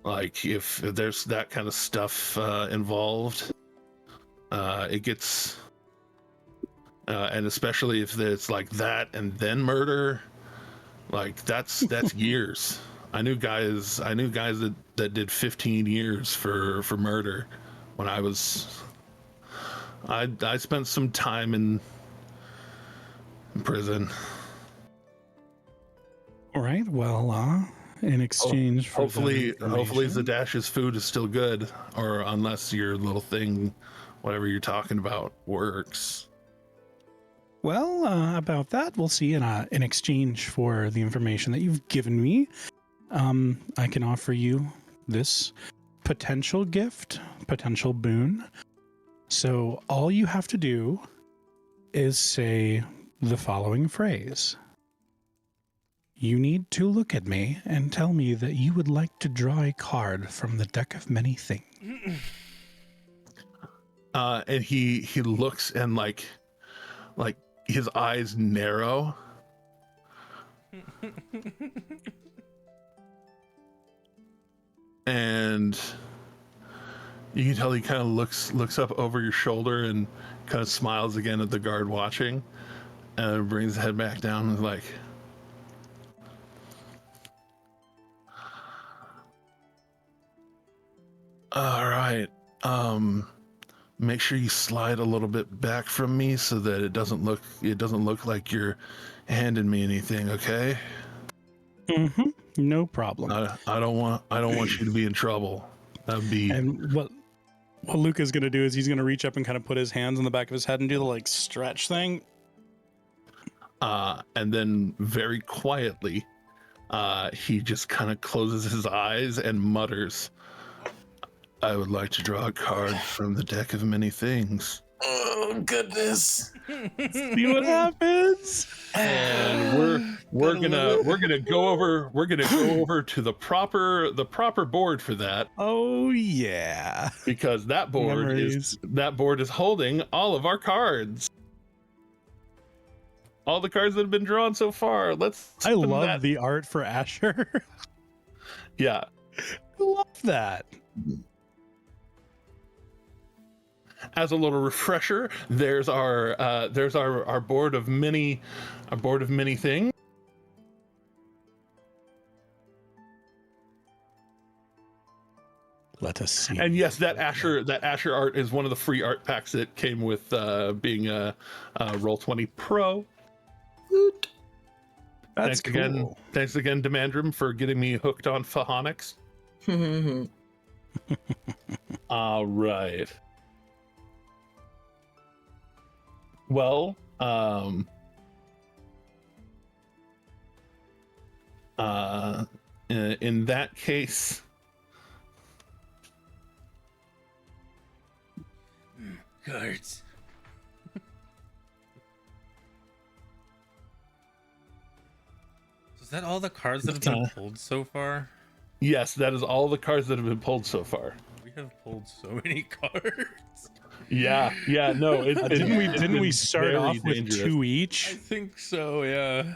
like if there's that kind of stuff involved, it gets. And especially if it's like that and then murder, like that's years. I knew guys that did 15 years for murder when I spent some time in prison. All right. Well, in exchange for hopefully information- Zadash's food is still good, or unless your little thing, whatever you're talking about, works. Well, about that, we'll see. In exchange for the information that you've given me, I can offer you this potential gift, potential boon. So all you have to do is say the following phrase. You need to look at me and tell me that you would like to draw a card from the deck of many things. And he looks and like his eyes narrow. And you can tell he kind of looks up over your shoulder and kind of smiles again at the guard watching, and brings his head back down and is like, all right, make sure you slide a little bit back from me so that it doesn't look like you're handing me anything, okay? Mm-hmm. No problem. I don't want you to be in trouble. That'd be. And what Luca's gonna do is he's gonna reach up and kind of put his hands on the back of his head and do the like stretch thing. And then very quietly, he just kind of closes his eyes and mutters, I would like to draw a card from the deck of many things. Oh goodness! See what happens. And we're gonna go over to the proper board for that. Oh yeah, because that board is holding all of our cards, all the cards that have been drawn so far. I love the art for Asher. Yeah, I love that. As a little refresher, there's our board of many things. Let us see. And yes, that Asher art is one of the free art packs that came with being a Roll20 Pro. That's cool. Thanks again, Demandrum, for getting me hooked on Phonics. All right. Well, in that case, cards. Is that all the cards that have been pulled so far? Yes, that is all the cards that have been pulled so far. We have pulled so many cards. Yeah, no. Didn't we start off with dangerous. 2 each? I think so, yeah.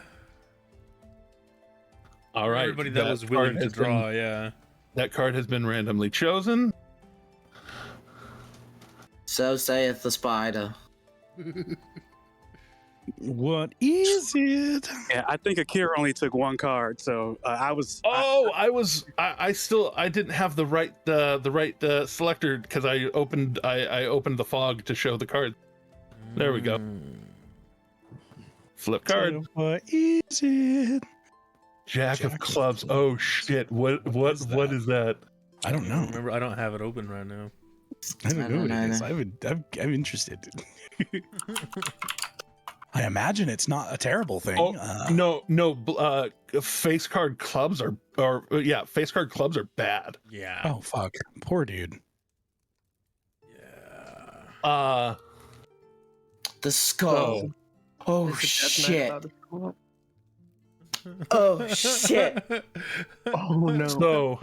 All right. Everybody that was willing to draw, yeah. That card has been randomly chosen. So saith the spider. What is it? Yeah, I think Akira only took 1 card, so I didn't have the right selector because I opened the fog to show the card. There we go. Flip card. So what is it? Jack of clubs. Oh shit! What is that? I don't know. Remember, I don't have it open right now. I don't know what it is. I'm interested. I imagine it's not a terrible thing. Oh, no. Face card clubs are face card clubs are bad. Yeah. Oh fuck, poor dude. Yeah. The skull. Oh Is it Death Knight shit! about the skull? Oh shit! Oh no. So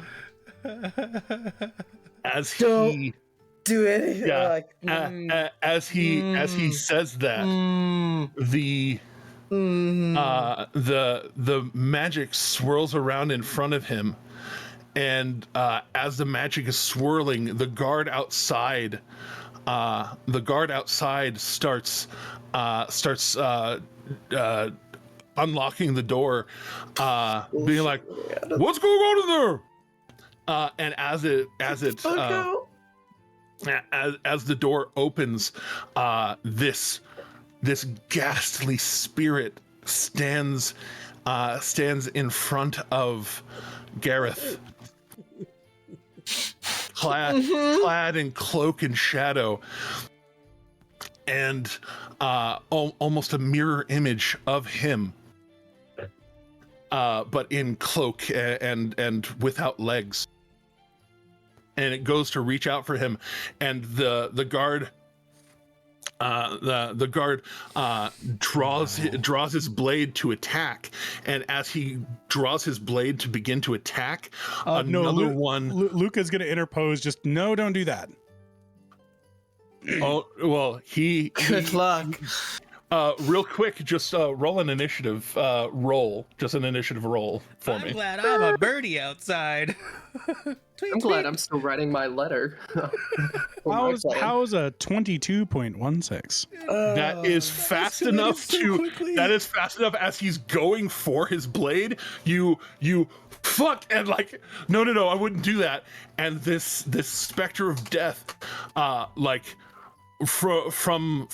as Don't he do it. Yeah. Like, as he says that, the magic swirls around in front of him, and as the magic is swirling, the guard outside starts unlocking the door, being like, "What's going on in there?" And as the door opens, this ghastly spirit stands in front of Gareth, clad in cloak and shadow, and almost a mirror image of him, but in cloak and without legs. And it goes to reach out for him, and the guard draws his blade to attack, and as he draws his blade to begin to attack, Luca's gonna interpose. Just no, don't do that. Oh well, good luck. Real quick, just roll an initiative roll for me. I'm glad I have a birdie outside. I'm glad I'm still writing my letter. How's a 22.16? That is fast enough that is fast enough. As he's going for his blade, you fuck, and like, no, I wouldn't do that. And this specter of death, like from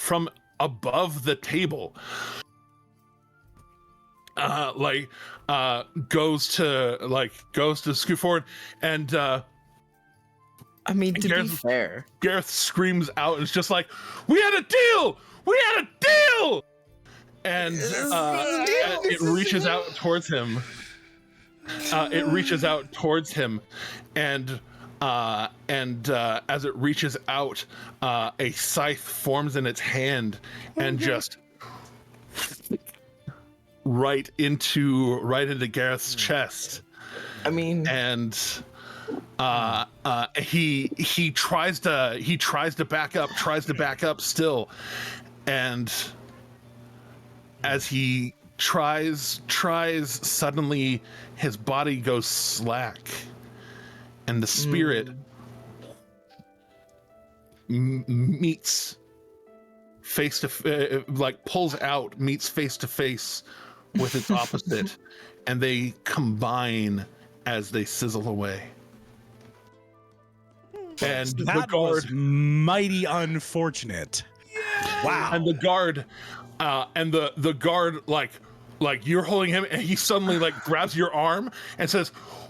above the table, goes to scoot forward, and I mean, to be fair, Gareth screams out, and it's just like, we had a deal, and it reaches out towards him. And as it reaches out, a scythe forms in its hand, and just right into Gareth's chest. I mean, and he tries to back up still, and as he tries, suddenly his body goes slack, and the spirit meets face to meets face to face with its opposite, and they combine as they sizzle away. And that was mighty unfortunate. Yeah. Wow. And the guard, like you're holding him, and he suddenly like grabs your arm and says,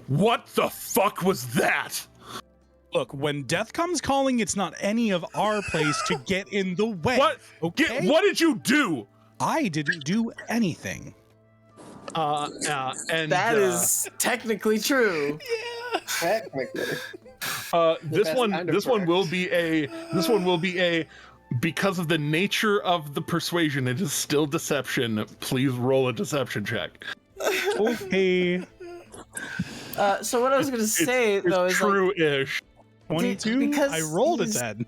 "What the fuck was that?" Look, when death comes calling, it's not any of our place to get in the way. What? Okay? What did you do? I didn't do anything. And that is technically true. Yeah. Technically. This one will be a because of the nature of the persuasion, it is still deception. Please roll a deception check. Okay. So what I was gonna say though is true-ish. 22. Because I rolled it then.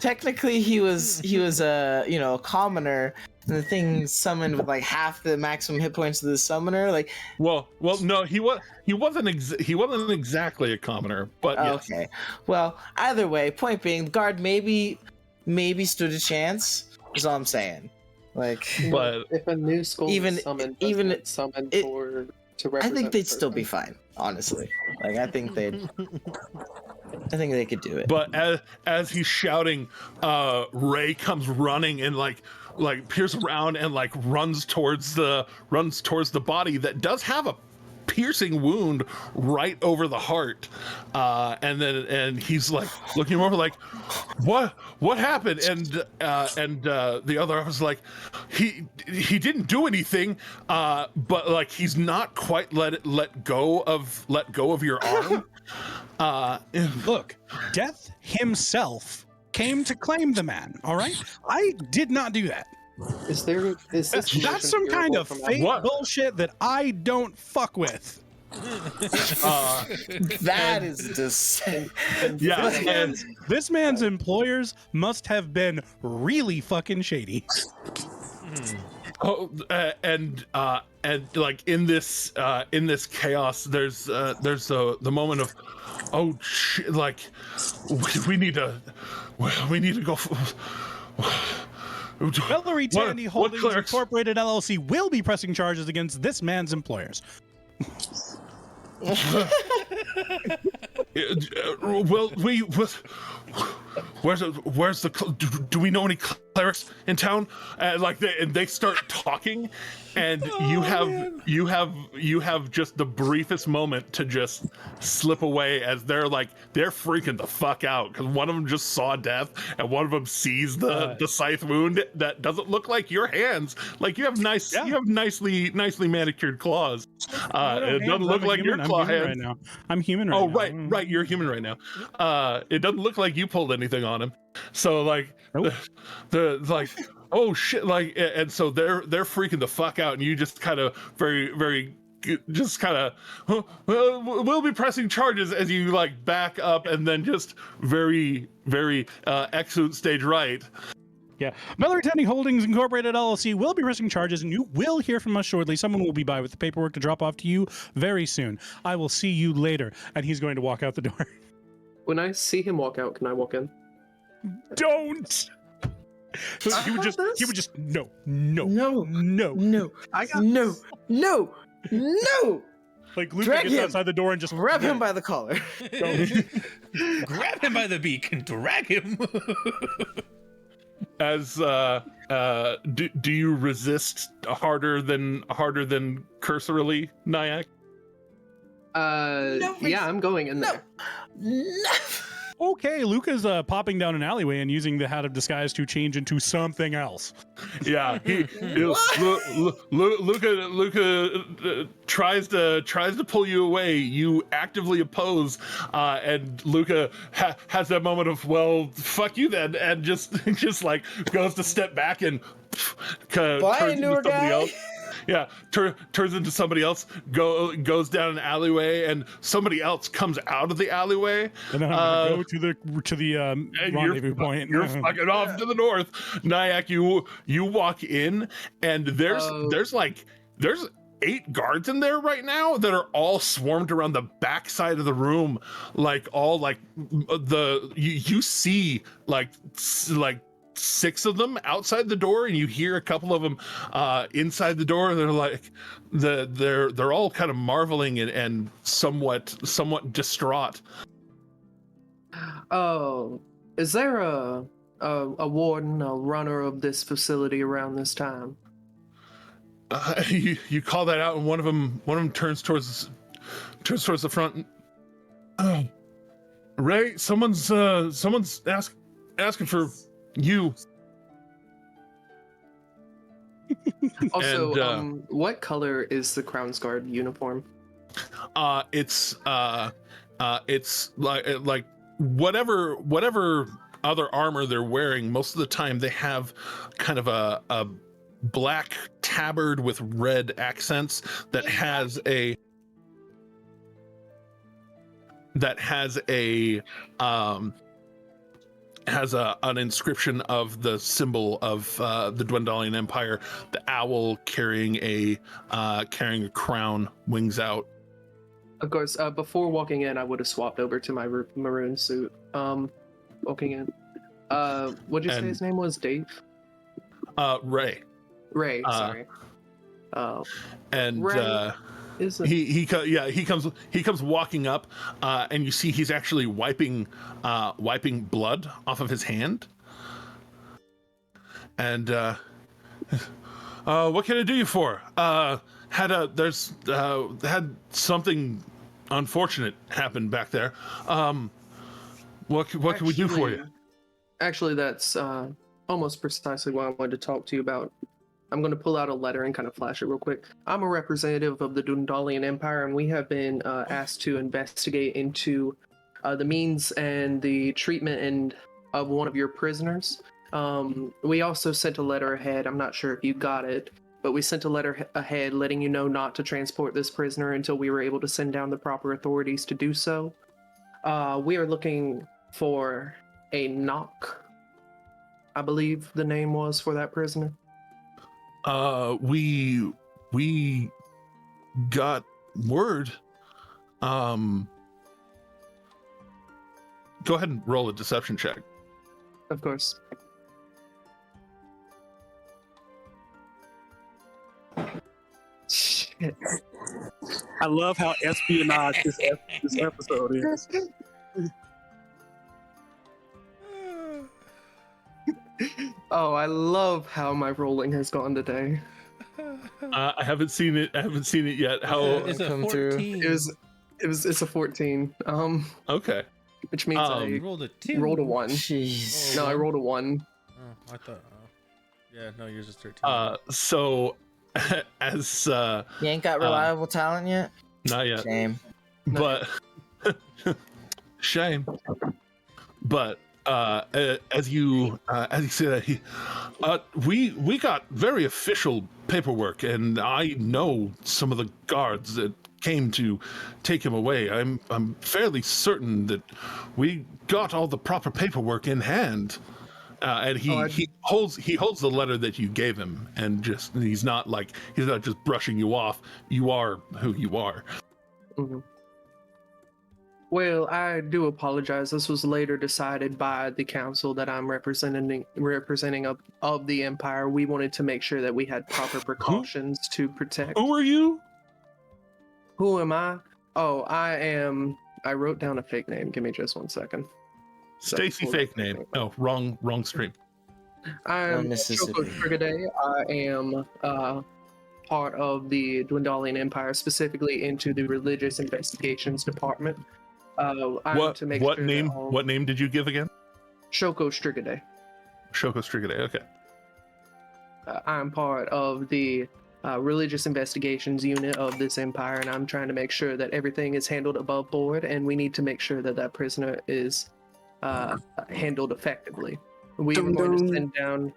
Technically, he was a commoner, and the thing summoned with like half the maximum hit points of the summoner. Like, well, no, he wasn't exactly a commoner, but yes. Okay. Well, either way, point being, the guard maybe stood a chance. Is all I'm saying. Like, but if a new skull is summoned, to represent, I think they'd still be fine. Honestly, like I think they could do it. But as he's shouting, Ray comes running and like peers around and like runs towards the body that does have a piercing wound right over the heart, and he's like looking over like, what happened? And the other officer's like, he didn't do anything, but like he's not quite let go of your arm. Look, death himself came to claim the man. All right, I did not do that. Is this That's some kind of fake What? bullshit that I don't fuck with. That is descent. Yeah, This man's employers must have been really fucking shady. oh, and like in this chaos, there's the moment of, oh shit, like we need to go. Valerie Tandy what Holdings clerics? Incorporated LLC will be pressing charges against this man's employers. Well, where's the do we know any clerics in town? Like they start talking, and you have just the briefest moment to just slip away as they're freaking the fuck out because one of them just saw death and one of them sees the scythe wound that doesn't look like your hands. Like you have nicely manicured claws. It doesn't look like your claw hands right now. I'm human right now. now. Right. You're human right now. It doesn't look like you pulled anything on him. So Nope. oh shit, and so they're freaking the fuck out, and you just kind of very just kind of we'll be pressing charges as you back up and then just very exit stage right. Yeah. Valerie Tandy Holdings Incorporated LLC will be pressing charges, and you will hear from us shortly. Someone will be by with the paperwork to drop off to you very soon. I will see you later. And he's going to walk out the door. When I see him walk out, can I walk in? Don't. He would just no. I got No. Like Luca Drag gets him. outside the door and just Grab him by the collar. Grab him by the beak and drag him. As do you resist harder than cursorily, Nyack? Yeah, I'm going in there. No. Okay, Luca's popping down an alleyway and using the hat of disguise to change into something else. Yeah, Luca tries to pull you away. You actively oppose, and Luca has that moment of, well, fuck you then, and just goes to step back and turns into somebody else. Yeah, turns into somebody else, goes down an alleyway, and somebody else comes out of the alleyway. And then I'm gonna go to the rendezvous point. You're fucking off to the north. Nyack, you walk in, and there's 8 guards in there right now that are all swarmed around the back side of the room, you see 6 of them outside the door, and you hear a couple of them inside the door. They're all kind of marveling and somewhat distraught. Oh, is there a warden, a runner of this facility around this time? You call that out, and one of them turns towards the front. Oh, Ray, someone's asking for you. Also, and, what color is the Crown's Guard uniform? It's like whatever other armor they're wearing. Most of the time, they have kind of a black tabard with red accents that has an inscription of the symbol of the Dwendalian Empire, the owl carrying a crown, wings out. Of course, before walking in, I would have swapped over to my maroon suit. Walking in. What'd you say his name was? Dave? Ray. Ray, sorry. And Ray he comes walking up, and you see he's actually wiping blood off of his hand. And what can I do you for? Had something unfortunate happen back there. What can we do for you? Actually, that's almost precisely what I wanted to talk to you about. I'm going to pull out a letter and kind of flash it real quick. I'm a representative of the Dwendalian Empire, and we have been asked to investigate into the means and the treatment of one of your prisoners. We also sent a letter ahead. I'm not sure if you got it, but we sent a letter ahead letting you know not to transport this prisoner until we were able to send down the proper authorities to do so. We are looking for a knock, I believe the name was for that prisoner. We got word. Go ahead and roll a deception check. Of course. Shit. I love how espionage this episode is. Oh, I love how my rolling has gone today. I haven't seen it. I haven't seen it yet. How? It's a come through. 14. It's a 14. Okay. Which means I You rolled a 2. rolled a 1. Jeez. No, I rolled a 1. Oh, I thought. Yeah, no, yours is 13. So as You ain't got reliable talent yet? not yet, Shame. but shame. But as you say that, we got very official paperwork, and I know some of the guards that came to take him away. I'm fairly certain that we got all the proper paperwork in hand. And he holds the letter that you gave him, and he's not just brushing you off. You are who you are. Mm-hmm. Well, I do apologize. This was later decided by the council that I'm representing of the Empire. We wanted to make sure that we had proper precautions to protect. Who are you? Who am I? Oh, I wrote down a fake name. Give me just 1 second. Stacy fake name. Oh, wrong stream. I'm Mississippi. Shoko Trigaday. I am part of the Dwendalian Empire, specifically into the Religious Investigations Department. What name did you give again? Shoko Strigaday. Shoko Strigaday. Okay. I'm part of the Religious Investigations unit of this empire, and I'm trying to make sure that everything is handled above board, and we need to make sure that that prisoner is handled effectively. We were going to send down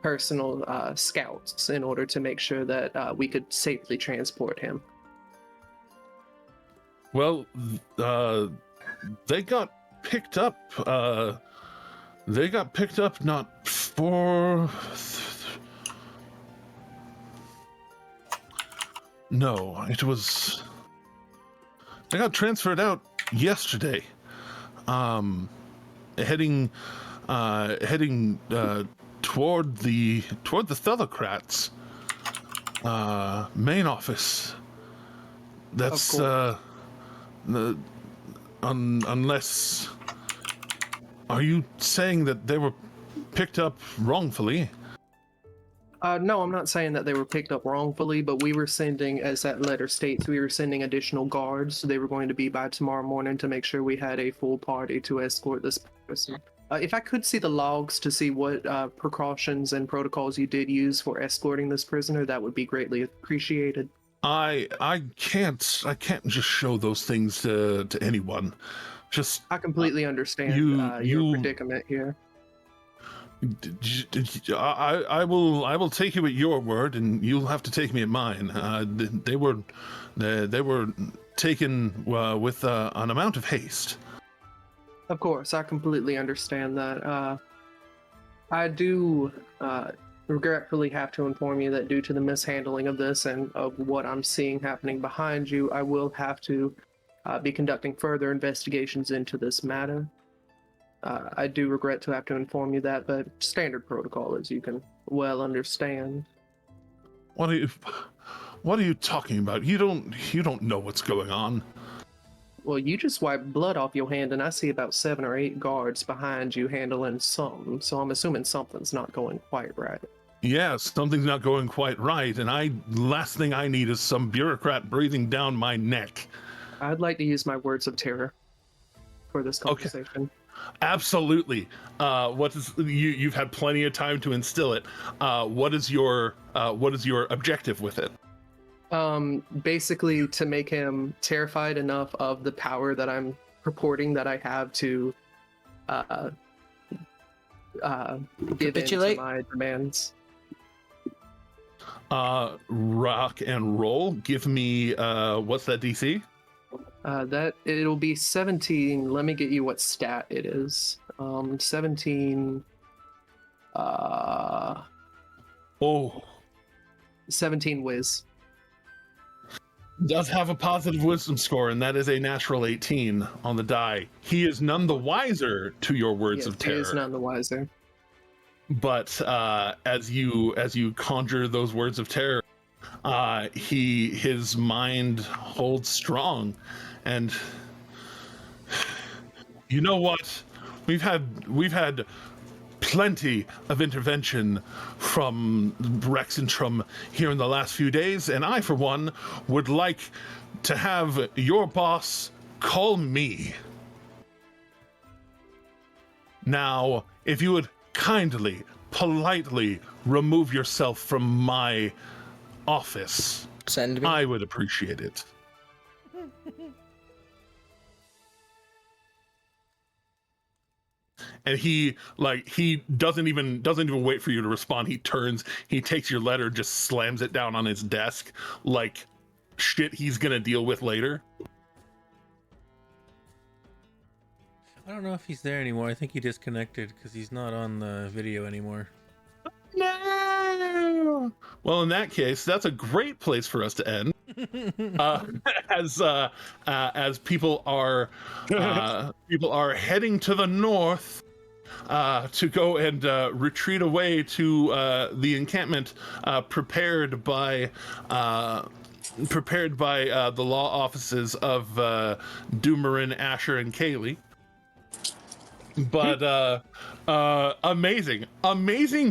personal scouts in order to make sure that we could safely transport him. Well, they got picked up. They got picked up not for. No, it was. They got transferred out yesterday. Heading toward the Thellocrats main office. That's unless, are you saying that they were picked up wrongfully? No, I'm not saying that they were picked up wrongfully, but we were sending, as that letter states, we were sending additional guards. They were going to be by tomorrow morning to make sure we had a full party to escort this person. If I could see the logs to see what precautions and protocols you did use for escorting this prisoner, that would be greatly appreciated. I can't just show those things to anyone. Just I completely understand your predicament here. I will take you at your word, and you'll have to take me at mine. They were taken with an amount of haste. Of course, I completely understand that. I do regretfully have to inform you that due to the mishandling of this and of what I'm seeing happening behind you, I will have to be conducting further investigations into this matter. I do regret to have to inform you that, but standard protocol, as you can well understand. What are you talking about? You don't know what's going on. Well, you just wiped blood off your hand, and I see about 7 or 8 guards behind you handling something, so I'm assuming something's not going quite right. Yes, something's not going quite right, and last thing I need is some bureaucrat breathing down my neck. I'd like to use my words of terror for this conversation. Okay. Absolutely. You've had plenty of time to instill it. What is your objective with it? Basically to make him terrified enough of the power that I'm purporting that I have to give in to Capitulate? my demands. Rock and roll. Give me what's that DC? That it'll be 17. Let me get you what stat it is. 17. Oh, 17 whiz. does have a positive wisdom score, and that is a natural 18 on the die. He is none the wiser to your words Yes, of he terror. is none the wiser. But as you conjure those words of terror, his mind holds strong, and you know what? We've had plenty of intervention from Rexentrum here in the last few days, and I, for one, would like to have your boss call me. Now, if you would kindly, politely remove yourself from my office, Send me. I would appreciate it. And he doesn't even wait for you to respond. He turns, he takes your letter, just slams it down on his desk like shit he's gonna deal with later. I don't know if he's there anymore. I think he disconnected because he's not on the video anymore. No. Well, in that case, that's a great place for us to end. As people are heading to the north to go and retreat away to the encampment prepared by the law offices of Doomerin, Asher, and Kaylee. But amazing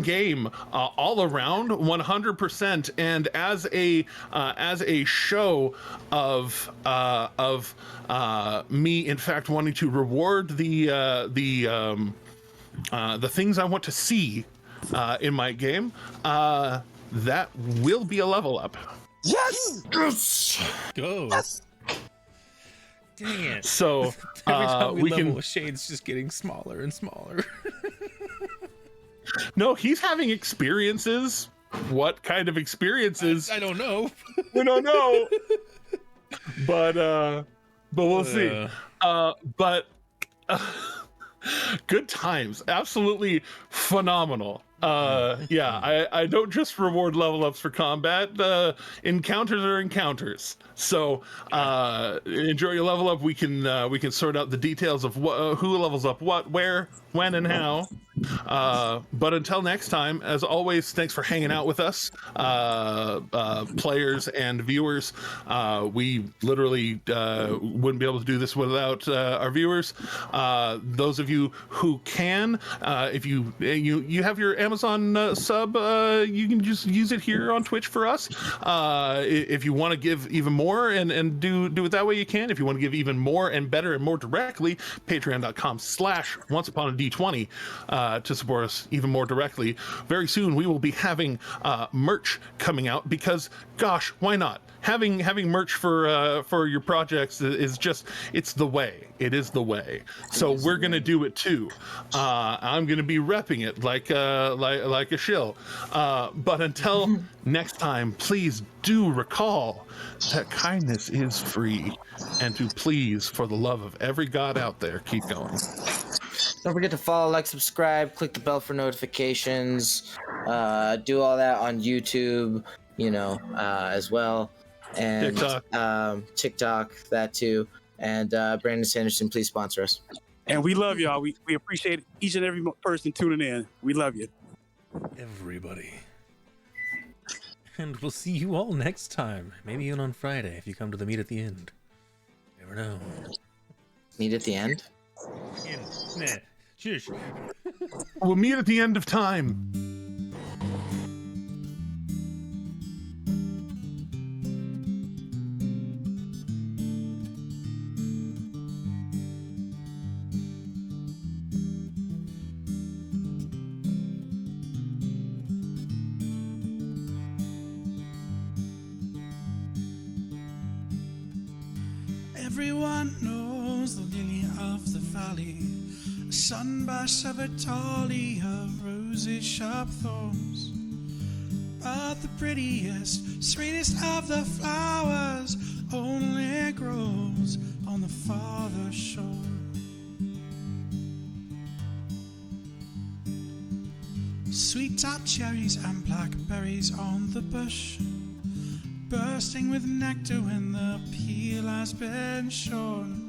game all around, 100%. And as a show of me, in fact, wanting to reward the things I want to see in my game, that will be a level up. Yes! Go. Yes! Dang it. So every time we level, can. Shade's just getting smaller and smaller. No, he's having experiences. What kind of experiences? I don't know. We don't know. But we'll see. Good times. Absolutely phenomenal. I don't just reward level ups for combat. Encounters are encounters. So enjoy your level up. We can sort out the details of who levels up what, where, when, and how. But until next time, as always, thanks for hanging out with us, players and viewers. We literally wouldn't be able to do this without our viewers. Those of you who can, if you have your Amazon sub, you can just use it here on Twitch for us. If you want to give even more and do it that way, you can. If you want to give even more and better and more directly, patreon.com/onceuponad20 to support us even more directly. Very soon we will be having merch coming out because, gosh, why not? Having merch for your projects is just, it's the way. It is the way. So we're gonna do it too. I'm gonna be repping it like a shill. But until next time, please do recall that kindness is free, and to please, for the love of every god out there, keep going. Don't forget to follow, like, subscribe, click the bell for notifications, do all that on YouTube, as well. And TikTok, that too. And Brandon Sanderson, please sponsor us. And we love y'all. We appreciate each and every person tuning in. We love you. Everybody. And we'll see you all next time. Maybe even on Friday if you come to the meet at the end. Never know. Meet at the end? Nah. Shush. We'll meet at the end of time. Everyone knows the lily of the valley. Sunburst of a dahlia, roses, sharp thorns. But the prettiest, sweetest of the flowers only grows on the farther shore. Sweet top cherries and blackberries on the bush, bursting with nectar when the peel has been shorn.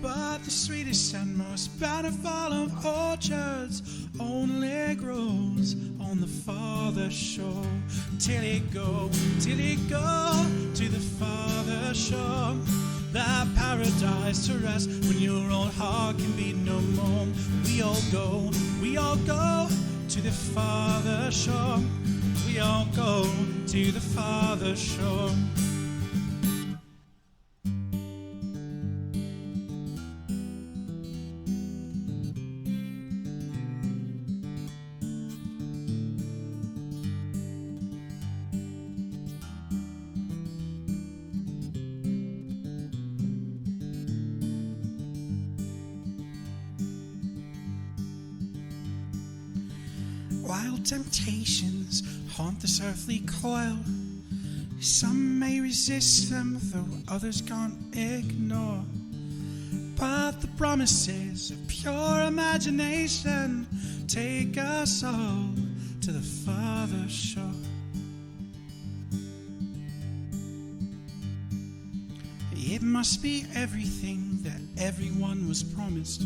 But the sweetest and most bountiful of orchards only grows on the farther shore. Till you go to the farther shore. That paradise to rest when your old heart can beat no more. We all go to the farther shore. We all go to the farther shore. Wild temptations haunt this earthly coil. Some may resist them, though others can't ignore. But the promises of pure imagination take us all to the farther shore. It must be everything that everyone was promised.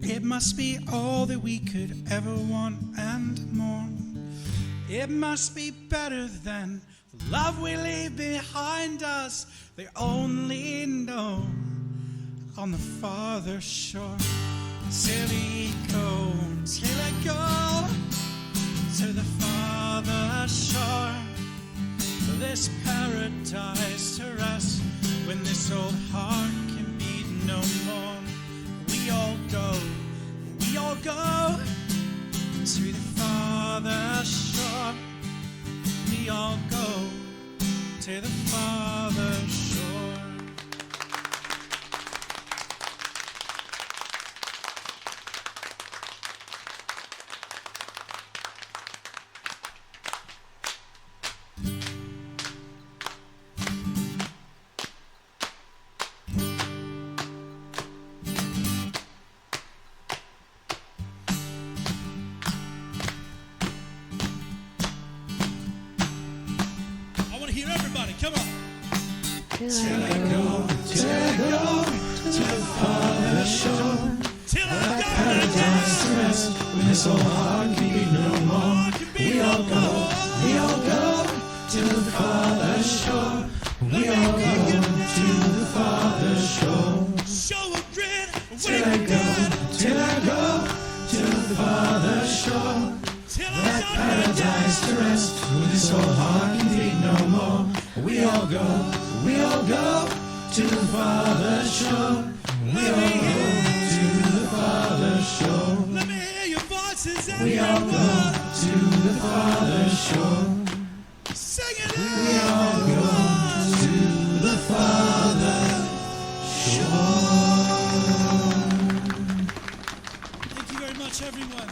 It must be all that we could ever want and more. It must be better than the love we leave behind us. They only know on the farther shore. Till we go to the farther shore. This paradise to rest when this old heart can beat no more. We all go to the farther shore. We all go to the farther shore. Till I go to the farther shore. Till I paradise to rest when this old heart can be no more. We all go to the farther shore. We all go to the farther shore. Till I go to the farther shore. That paradise to rest when this old heart can be no more. We all go to the farther shore. We all go to the farther shore. Let me hear your voices. We all go to the farther shore. Sing it out. We all go to the farther shore. Thank you very much, everyone.